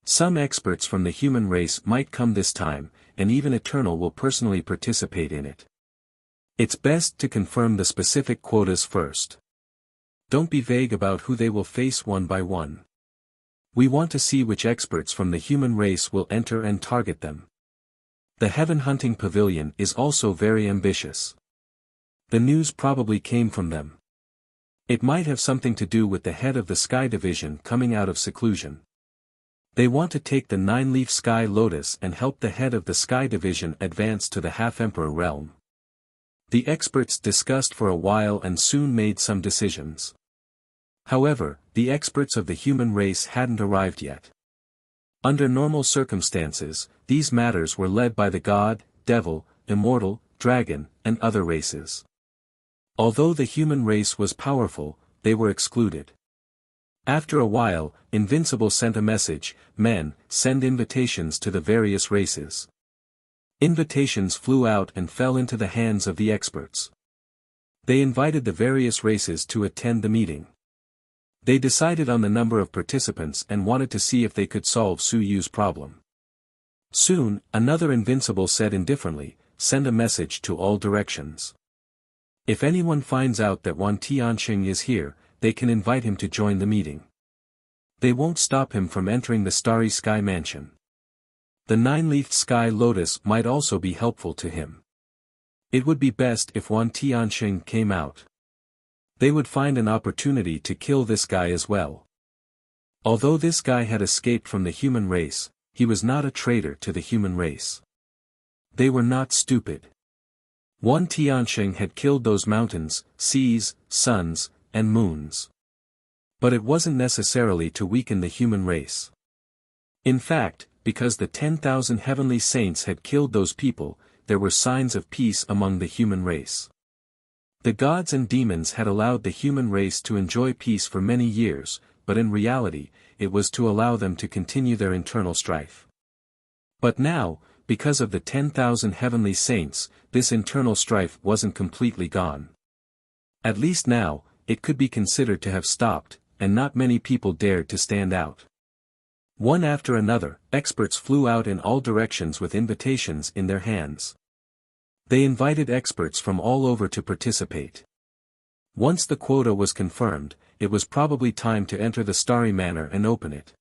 Some experts from the human race might come this time, and even Eternal will personally participate in it. It's best to confirm the specific quotas first. Don't be vague about who they will face one by one. We want to see which experts from the human race will enter and target them. The Heaven Hunting Pavilion is also very ambitious. The news probably came from them. It might have something to do with the head of the Sky Division coming out of seclusion. They want to take the 9-leaf Sky Lotus and help the head of the Sky Division advance to the Half-Emperor realm. The experts discussed for a while and soon made some decisions. However, the experts of the human race hadn't arrived yet. Under normal circumstances, these matters were led by the god, devil, immortal, dragon, and other races. Although the human race was powerful, they were excluded. After a while, Invincible sent a message, "Men, send invitations to the various races." Invitations flew out and fell into the hands of the experts. They invited the various races to attend the meeting. They decided on the number of participants and wanted to see if they could solve Suyu's problem. Soon, another Invincible said indifferently, "Send a message to all directions. If anyone finds out that Wan Tianxing is here, they can invite him to join the meeting. They won't stop him from entering the Starry Sky Mansion. The 9-leafed Sky Lotus might also be helpful to him. It would be best if Wan Tianxing came out. They would find an opportunity to kill this guy as well." Although this guy had escaped from the human race, he was not a traitor to the human race. They were not stupid. Wan Tianxing had killed those mountains, seas, suns, and moons. But it wasn't necessarily to weaken the human race. In fact, because the 10,000 heavenly saints had killed those people, there were signs of peace among the human race. The gods and demons had allowed the human race to enjoy peace for many years, but in reality, it was to allow them to continue their internal strife. But now, because of the 10,000 heavenly saints, this internal strife wasn't completely gone. At least now, it could be considered to have stopped, and not many people dared to stand out. One after another, experts flew out in all directions with invitations in their hands. They invited experts from all over to participate. Once the quota was confirmed, it was probably time to enter the Starry Manor and open it.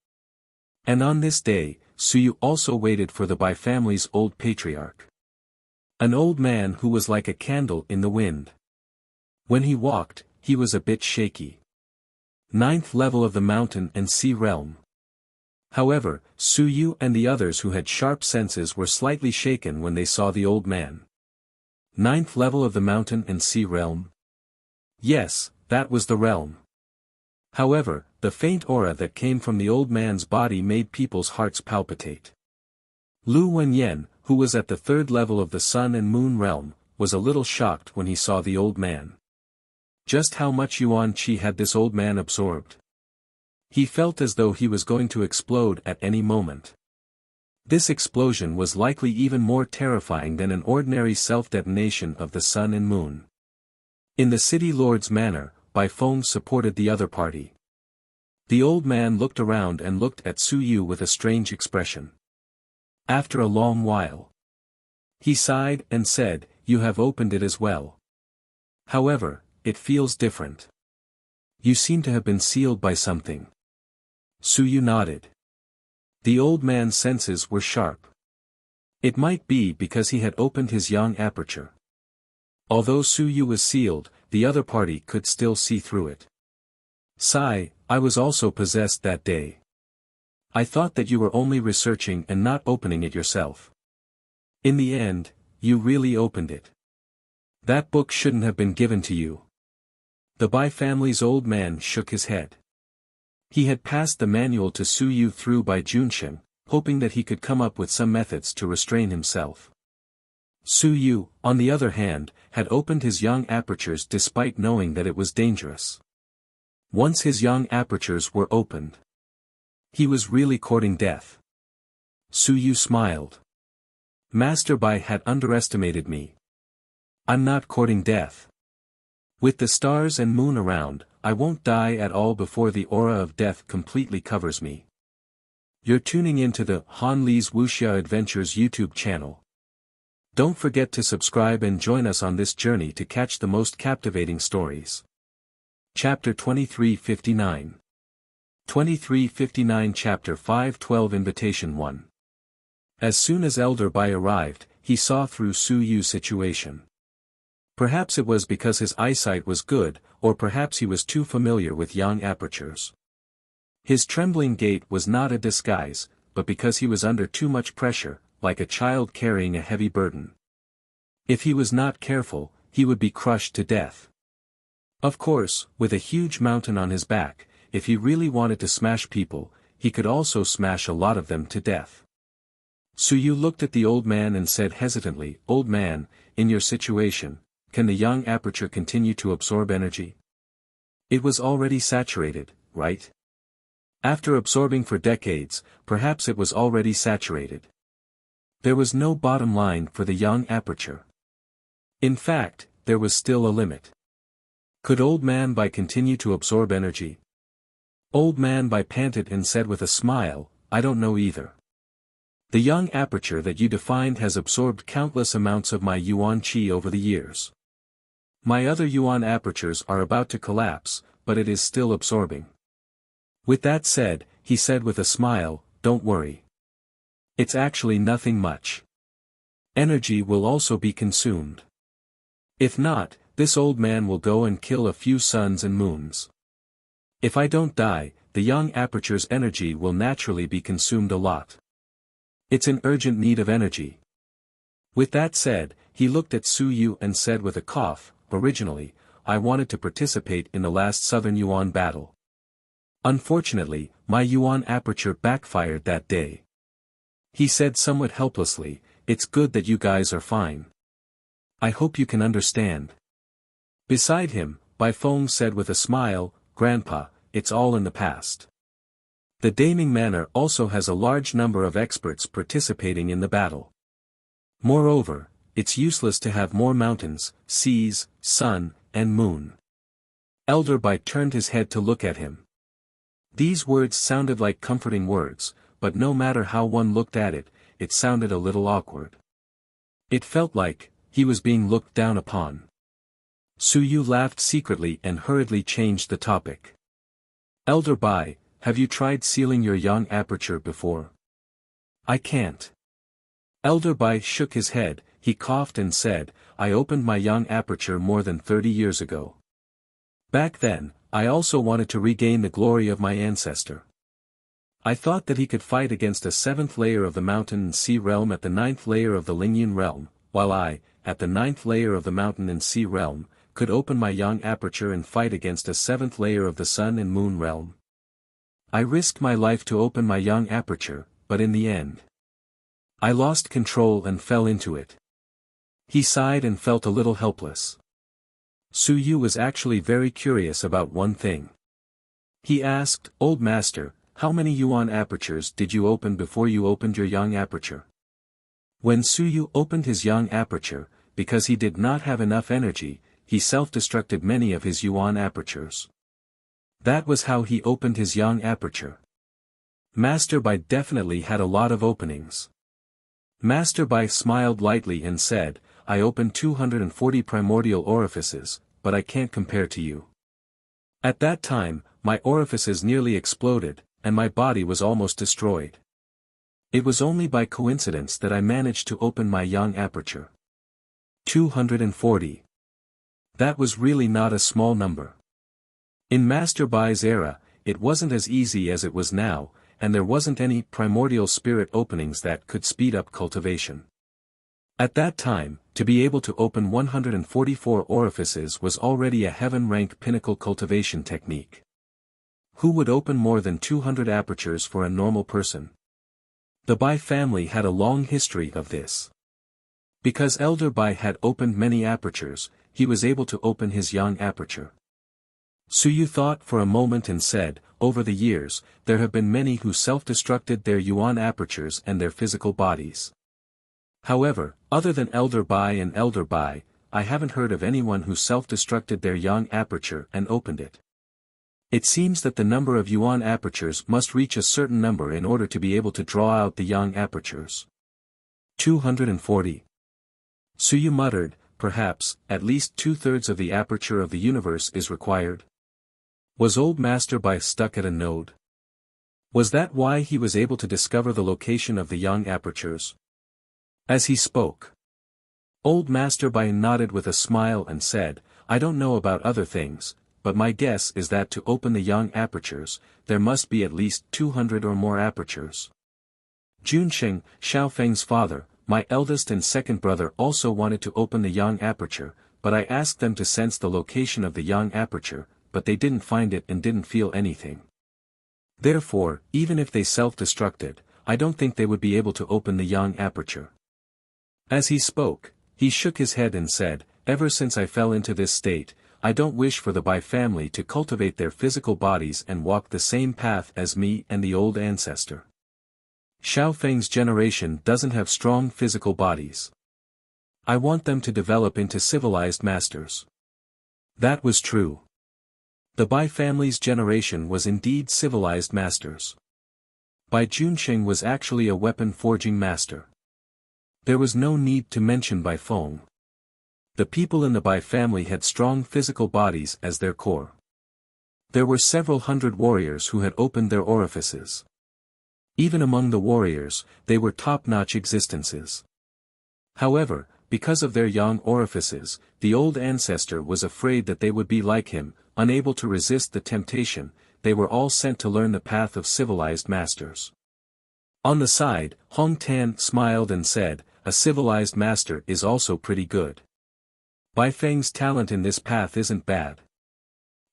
And on this day, Suyu also waited for the Bai family's old patriarch. An old man who was like a candle in the wind. When he walked, he was a bit shaky. 9th level of the mountain and sea realm. However, Suyu and the others who had sharp senses were slightly shaken when they saw the old man. 9th level of the mountain and sea realm? Yes, that was the realm. However, the faint aura that came from the old man's body made people's hearts palpitate. Lu Wenyan, who was at the 3rd level of the sun and moon realm, was a little shocked when he saw the old man. Just how much yuan qi had this old man absorbed? He felt as though he was going to explode at any moment. This explosion was likely even more terrifying than an ordinary self-detonation of the sun and moon. In the city lord's manor, Bai Feng supported the other party. The old man looked around and looked at Su Yu with a strange expression. After a long while, he sighed and said, "You have opened it as well. However, it feels different. You seem to have been sealed by something." Su Yu nodded. The old man's senses were sharp. It might be because he had opened his yang aperture. Although Su Yu was sealed, the other party could still see through it. "Sigh, I was also possessed that day. I thought that you were only researching and not opening it yourself. In the end, you really opened it. That book shouldn't have been given to you." The Bai family's old man shook his head. He had passed the manual to Su Yu through Bai Junshen, hoping that he could come up with some methods to restrain himself. Su Yu, on the other hand, had opened his yang apertures despite knowing that it was dangerous. Once his yang apertures were opened, he was really courting death. Su Yu smiled. "Master Bai had underestimated me. I'm not courting death. With the stars and moon around, I won't die at all before the aura of death completely covers me." You're tuning into the Han Li's Wuxia Adventures YouTube channel. Don't forget to subscribe and join us on this journey to catch the most captivating stories. Chapter 2359. 2359 Chapter 512 Invitation 1. As soon as Elder Bai arrived, he saw through Su Yu's situation. Perhaps it was because his eyesight was good, or perhaps he was too familiar with yang apertures. His trembling gait was not a disguise, but because he was under too much pressure, like a child carrying a heavy burden. If he was not careful, he would be crushed to death. Of course, with a huge mountain on his back, if he really wanted to smash people, he could also smash a lot of them to death. Su Yu looked at the old man and said hesitantly, "Old man, in your situation, can the yang aperture continue to absorb energy?" It was already saturated, right? After absorbing for decades, perhaps it was already saturated. There was no bottom line for the yang aperture. In fact, there was still a limit. Could Old Man Bai continue to absorb energy? Old Man Bai panted and said with a smile, "I don't know either. The yang aperture that you defined has absorbed countless amounts of my yuan qi over the years. My other yuan apertures are about to collapse, but it is still absorbing." With that said, he said with a smile, "Don't worry. It's actually nothing much. Energy will also be consumed. If not, this old man will go and kill a few suns and moons. If I don't die, the yang aperture's energy will naturally be consumed a lot. It's in urgent need of energy." With that said, he looked at Su Yu and said with a cough, "Originally, I wanted to participate in the last Southern Yuan battle. Unfortunately, my yuan aperture backfired that day." He said somewhat helplessly, "It's good that you guys are fine. I hope you can understand." Beside him, Bai Feng said with a smile, "Grandpa, it's all in the past. The Daming Manor also has a large number of experts participating in the battle. Moreover, it's useless to have more mountains, seas, sun, and moon." Elder Bai turned his head to look at him. These words sounded like comforting words, but no matter how one looked at it, it sounded a little awkward. It felt like he was being looked down upon. Su Yu laughed secretly and hurriedly changed the topic. "Elder Bai, have you tried sealing your yang aperture before?" "I can't." Elder Bai shook his head, he coughed and said, "I opened my yang aperture more than 30 years ago. Back then, I also wanted to regain the glory of my ancestor. I thought that he could fight against a 7th layer of the mountain and sea realm at the 9th layer of the Lingyun realm, while I, at the 9th layer of the mountain and sea realm, could open my yang aperture and fight against a 7th layer of the sun and moon realm. I risked my life to open my yang aperture, but in the end, I lost control and fell into it. He sighed and felt a little helpless. Su Yu was actually very curious about one thing. He asked, "Old master, how many yuan apertures did you open before you opened your yang aperture?" When Su Yu opened his yang aperture, because he did not have enough energy, he self-destructed many of his yuan apertures. That was how he opened his yang aperture. Master Bai definitely had a lot of openings. Master Bai smiled lightly and said, "I opened 240 primordial orifices, but I can't compare to you. At that time, my orifices nearly exploded, and my body was almost destroyed. It was only by coincidence that I managed to open my yang aperture. 240. That was really not a small number. In Master Bai's era, it wasn't as easy as it was now, and there wasn't any primordial spirit openings that could speed up cultivation. At that time, to be able to open 144 orifices was already a heaven-rank pinnacle cultivation technique. Who would open more than 200 apertures for a normal person? The Bai family had a long history of this. Because Elder Bai had opened many apertures, he was able to open his yang aperture. Su Yu thought for a moment and said, "Over the years, there have been many who self-destructed their yuan apertures and their physical bodies. However, other than Elder Bai and Elder Bai, I haven't heard of anyone who self-destructed their yang aperture and opened it. It seems that the number of yuan apertures must reach a certain number in order to be able to draw out the yang apertures." 240. Su Yu muttered, "Perhaps, at least 2/3 of the aperture of the universe is required." Was Old Master Bai stuck at a node? Was that why he was able to discover the location of the yang apertures? As he spoke, Old Master Bai nodded with a smile and said, "I don't know about other things, but my guess is that to open the yang apertures, there must be at least 200 or more apertures. Junsheng, Xiaofeng's father, my eldest and second brother also wanted to open the yang aperture, but I asked them to sense the location of the yang aperture, but they didn't find it and didn't feel anything. Therefore, even if they self-destructed, I don't think they would be able to open the yang aperture." As he spoke, he shook his head and said, "Ever since I fell into this state, I don't wish for the Bai family to cultivate their physical bodies and walk the same path as me and the old ancestor. Xiaofeng's generation doesn't have strong physical bodies. I want them to develop into civilized masters." That was true. The Bai family's generation was indeed civilized masters. Bai Junsheng was actually a weapon-forging master. There was no need to mention Bai Feng. The people in the Bai family had strong physical bodies as their core. There were several hundred warriors who had opened their orifices. Even among the warriors, they were top-notch existences. However, because of their yang orifices, the old ancestor was afraid that they would be like him, unable to resist the temptation. They were all sent to learn the path of civilized masters. On the side, Hong Tan smiled and said, "A civilized master is also pretty good. Bai Feng's talent in this path isn't bad.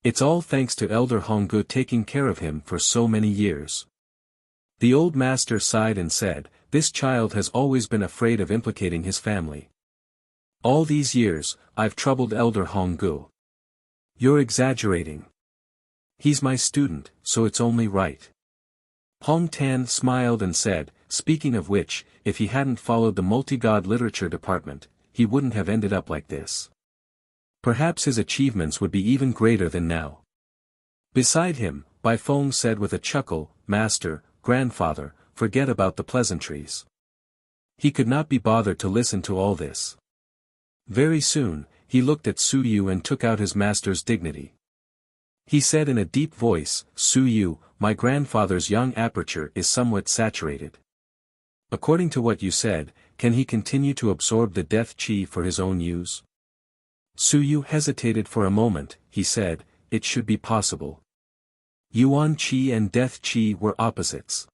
It's all thanks to Elder Honggu taking care of him for so many years." The old master sighed and said, "This child has always been afraid of implicating his family. All these years, I've troubled Elder Honggu." "You're exaggerating. He's my student, so it's only right." Hong Tan smiled and said, "Speaking of which, if he hadn't followed the multi-god literature department, he wouldn't have ended up like this. Perhaps his achievements would be even greater than now." Beside him, Bai Feng said with a chuckle, "Master, grandfather, forget about the pleasantries." He could not be bothered to listen to all this. Very soon, he looked at Su Yu and took out his master's dignity. He said in a deep voice, "Su Yu, my grandfather's yang aperture is somewhat saturated. According to what you said, can he continue to absorb the death chi for his own use?" Su Yu hesitated for a moment. He said, "It should be possible." Yuan chi and death chi were opposites.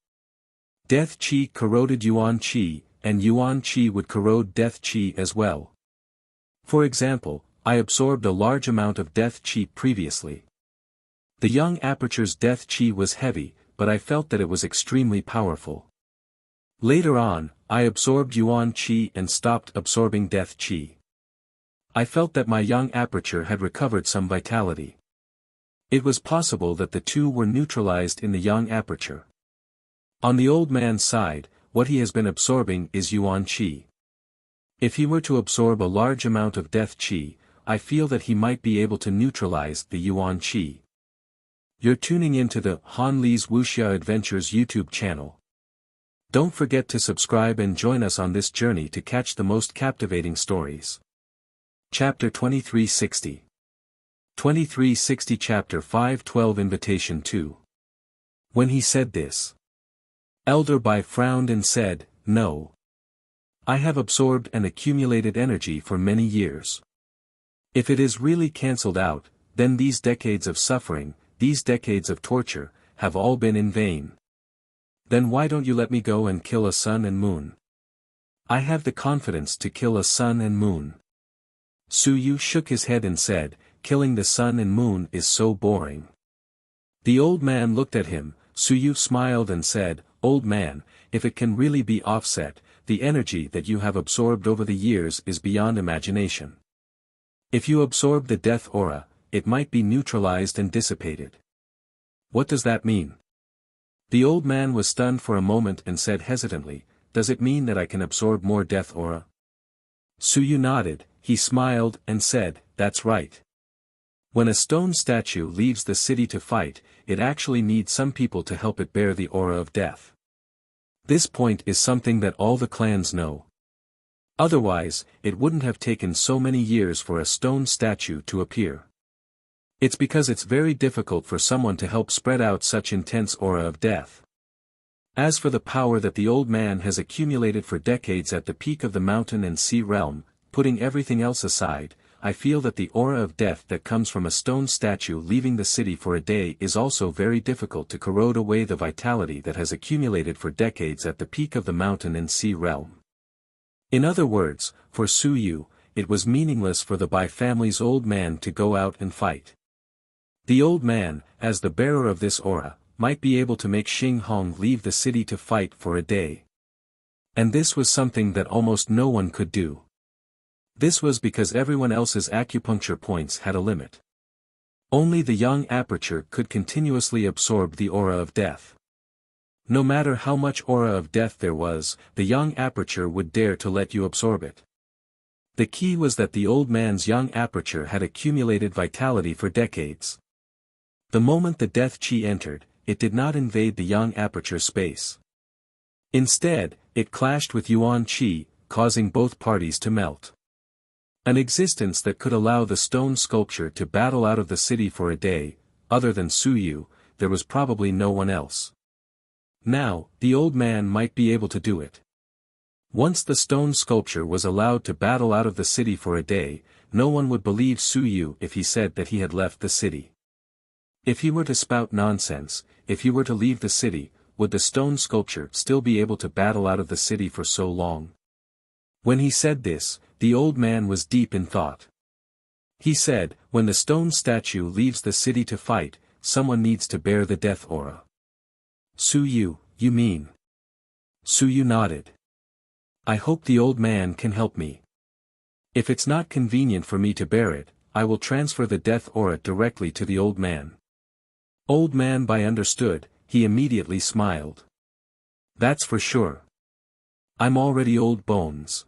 Death chi corroded yuan chi, and yuan chi would corrode death chi as well. For example, I absorbed a large amount of death chi previously. The young aperture's death chi was heavy, but I felt that it was extremely powerful. Later on, I absorbed Yuan Qi and stopped absorbing Death Qi. I felt that my young aperture had recovered some vitality. It was possible that the two were neutralized in the young aperture. On the old man's side, what he has been absorbing is Yuan Qi. If he were to absorb a large amount of Death Qi, I feel that he might be able to neutralize the Yuan Qi. You're tuning into the Han Li's Wuxia Adventures YouTube channel. Don't forget to subscribe and join us on this journey to catch the most captivating stories. Chapter 2360. 2360 Chapter 512 Invitation 2. When he said this, Elder Bai frowned and said, "No. I have absorbed and accumulated energy for many years. If it is really cancelled out, then these decades of suffering, these decades of torture, have all been in vain. Then why don't you let me go and kill a sun and moon? I have the confidence to kill a sun and moon." Su Yu shook his head and said, "Killing the sun and moon is so boring." The old man looked at him. Su Yu smiled and said, "Old man, if it can really be offset, the energy that you have absorbed over the years is beyond imagination. If you absorb the death aura, it might be neutralized and dissipated." "What does that mean?" The old man was stunned for a moment and said hesitantly, "Does it mean that I can absorb more death aura?" Su Yu nodded. He smiled and said, "That's right. When a stone statue leaves the city to fight, it actually needs some people to help it bear the aura of death. This point is something that all the clans know. Otherwise, it wouldn't have taken so many years for a stone statue to appear. It's because it's very difficult for someone to help spread out such intense aura of death. As for the power that the old man has accumulated for decades at the peak of the mountain and sea realm, putting everything else aside, I feel that the aura of death that comes from a stone statue leaving the city for a day is also very difficult to corrode away the vitality that has accumulated for decades at the peak of the mountain and sea realm." In other words, for Su Yu, it was meaningless for the Bai family's old man to go out and fight. The old man, as the bearer of this aura, might be able to make Xing Hong leave the city to fight for a day. And this was something that almost no one could do. This was because everyone else's acupuncture points had a limit. Only the young aperture could continuously absorb the aura of death. No matter how much aura of death there was, the young aperture would dare to let you absorb it. The key was that the old man's young aperture had accumulated vitality for decades. The moment the death chi entered, it did not invade the young aperture space. Instead, it clashed with Yuan Qi, causing both parties to melt. An existence that could allow the stone sculpture to battle out of the city for a day, other than Su Yu, there was probably no one else. Now, the old man might be able to do it. Once the stone sculpture was allowed to battle out of the city for a day, no one would believe Su Yu if he said that he had left the city. If he were to spout nonsense, if he were to leave the city, would the stone sculpture still be able to battle out of the city for so long? When he said this, the old man was deep in thought. He said, "When the stone statue leaves the city to fight, someone needs to bear the death aura." "Su Yu, you mean?" Su Yu nodded. "I hope the old man can help me. If it's not convenient for me to bear it, I will transfer the death aura directly to the old man." Old man Bai understood. He immediately smiled. "That's for sure. I'm already old bones.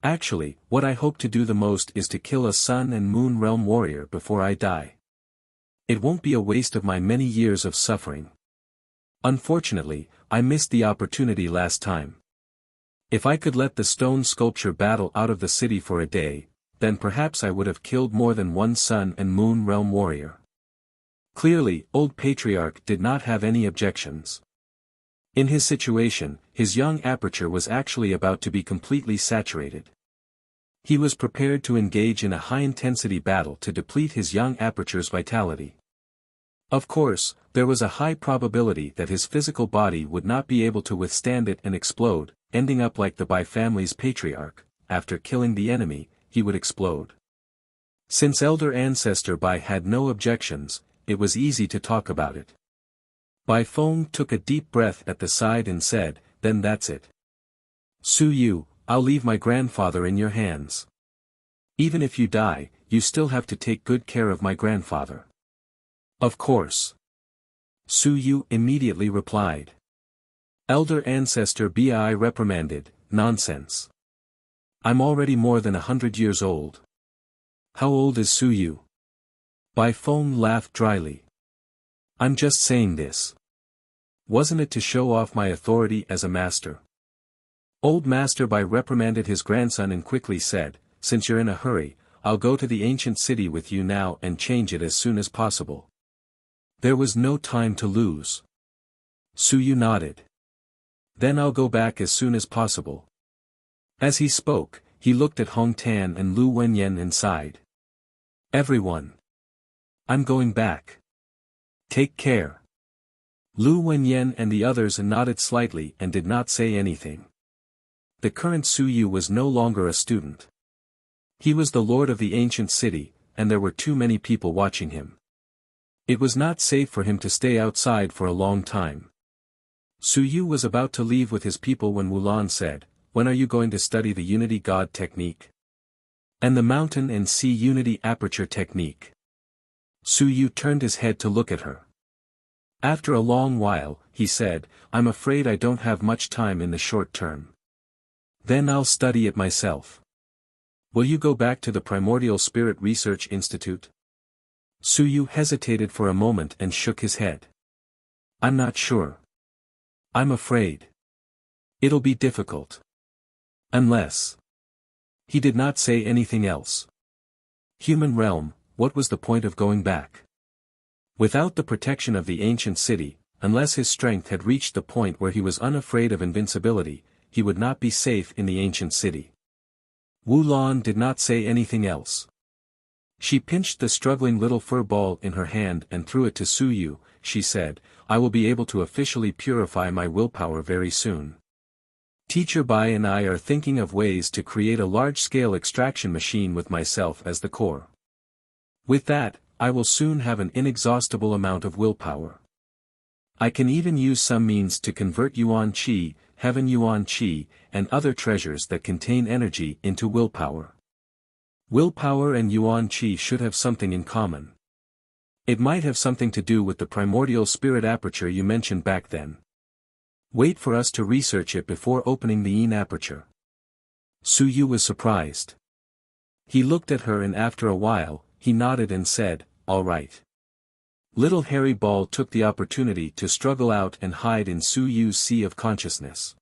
Actually, what I hope to do the most is to kill a sun and moon realm warrior before I die. It won't be a waste of my many years of suffering. Unfortunately, I missed the opportunity last time. If I could let the stone sculpture battle out of the city for a day, then perhaps I would have killed more than one sun and moon realm warrior." Clearly, old patriarch did not have any objections. In his situation, his young aperture was actually about to be completely saturated. He was prepared to engage in a high-intensity battle to deplete his young aperture's vitality. Of course, there was a high probability that his physical body would not be able to withstand it and explode, ending up like the Bai family's patriarch. After killing the enemy, he would explode. Since elder ancestor Bai had no objections, it was easy to talk about it. Bai Feng took a deep breath at the side and said, then that's it. Su Yu, I'll leave my grandfather in your hands. Even if you die, you still have to take good care of my grandfather. Of course. Su Yu immediately replied. Elder ancestor Bai reprimanded, nonsense. I'm already more than 100 years old. How old is Su Yu? Bai Feng laughed dryly. I'm just saying this. Wasn't it to show off my authority as a master? Old Master Bai reprimanded his grandson and quickly said, since you're in a hurry, I'll go to the ancient city with you now and change it as soon as possible. There was no time to lose. Su Yu nodded. Then I'll go back as soon as possible. As he spoke, he looked at Hong Tan and Lu Wenyan and sighed. Everyone. I'm going back. Take care. Lu Wenyan and the others nodded slightly and did not say anything. The current Su Yu was no longer a student. He was the lord of the ancient city, and there were too many people watching him. It was not safe for him to stay outside for a long time. Su Yu was about to leave with his people when Wulan said, when are you going to study the Unity God technique? And the Mountain and Sea Unity Aperture technique? Su Yu turned his head to look at her. After a long while, he said, I'm afraid I don't have much time in the short term. Then I'll study it myself. Will you go back to the Primordial Spirit Research Institute? Su Yu hesitated for a moment and shook his head. I'm not sure. I'm afraid. It'll be difficult. Unless. He did not say anything else. Human realm, what was the point of going back? Without the protection of the ancient city, unless his strength had reached the point where he was unafraid of invincibility, he would not be safe in the ancient city. Wu Lan did not say anything else. She pinched the struggling little fur ball in her hand and threw it to Su Yu. She said, I will be able to officially purify my willpower very soon. Teacher Bai and I are thinking of ways to create a large-scale extraction machine with myself as the core. With that, I will soon have an inexhaustible amount of willpower. I can even use some means to convert Yuan Qi, Heaven Yuan Qi, and other treasures that contain energy into willpower. Willpower and Yuan Qi should have something in common. It might have something to do with the primordial spirit aperture you mentioned back then. Wait for us to research it before opening the Yin aperture. Su Yu was surprised. He looked at her and after a while, he nodded and said, all right. Little hairy ball took the opportunity to struggle out and hide in Su Yu's sea of consciousness.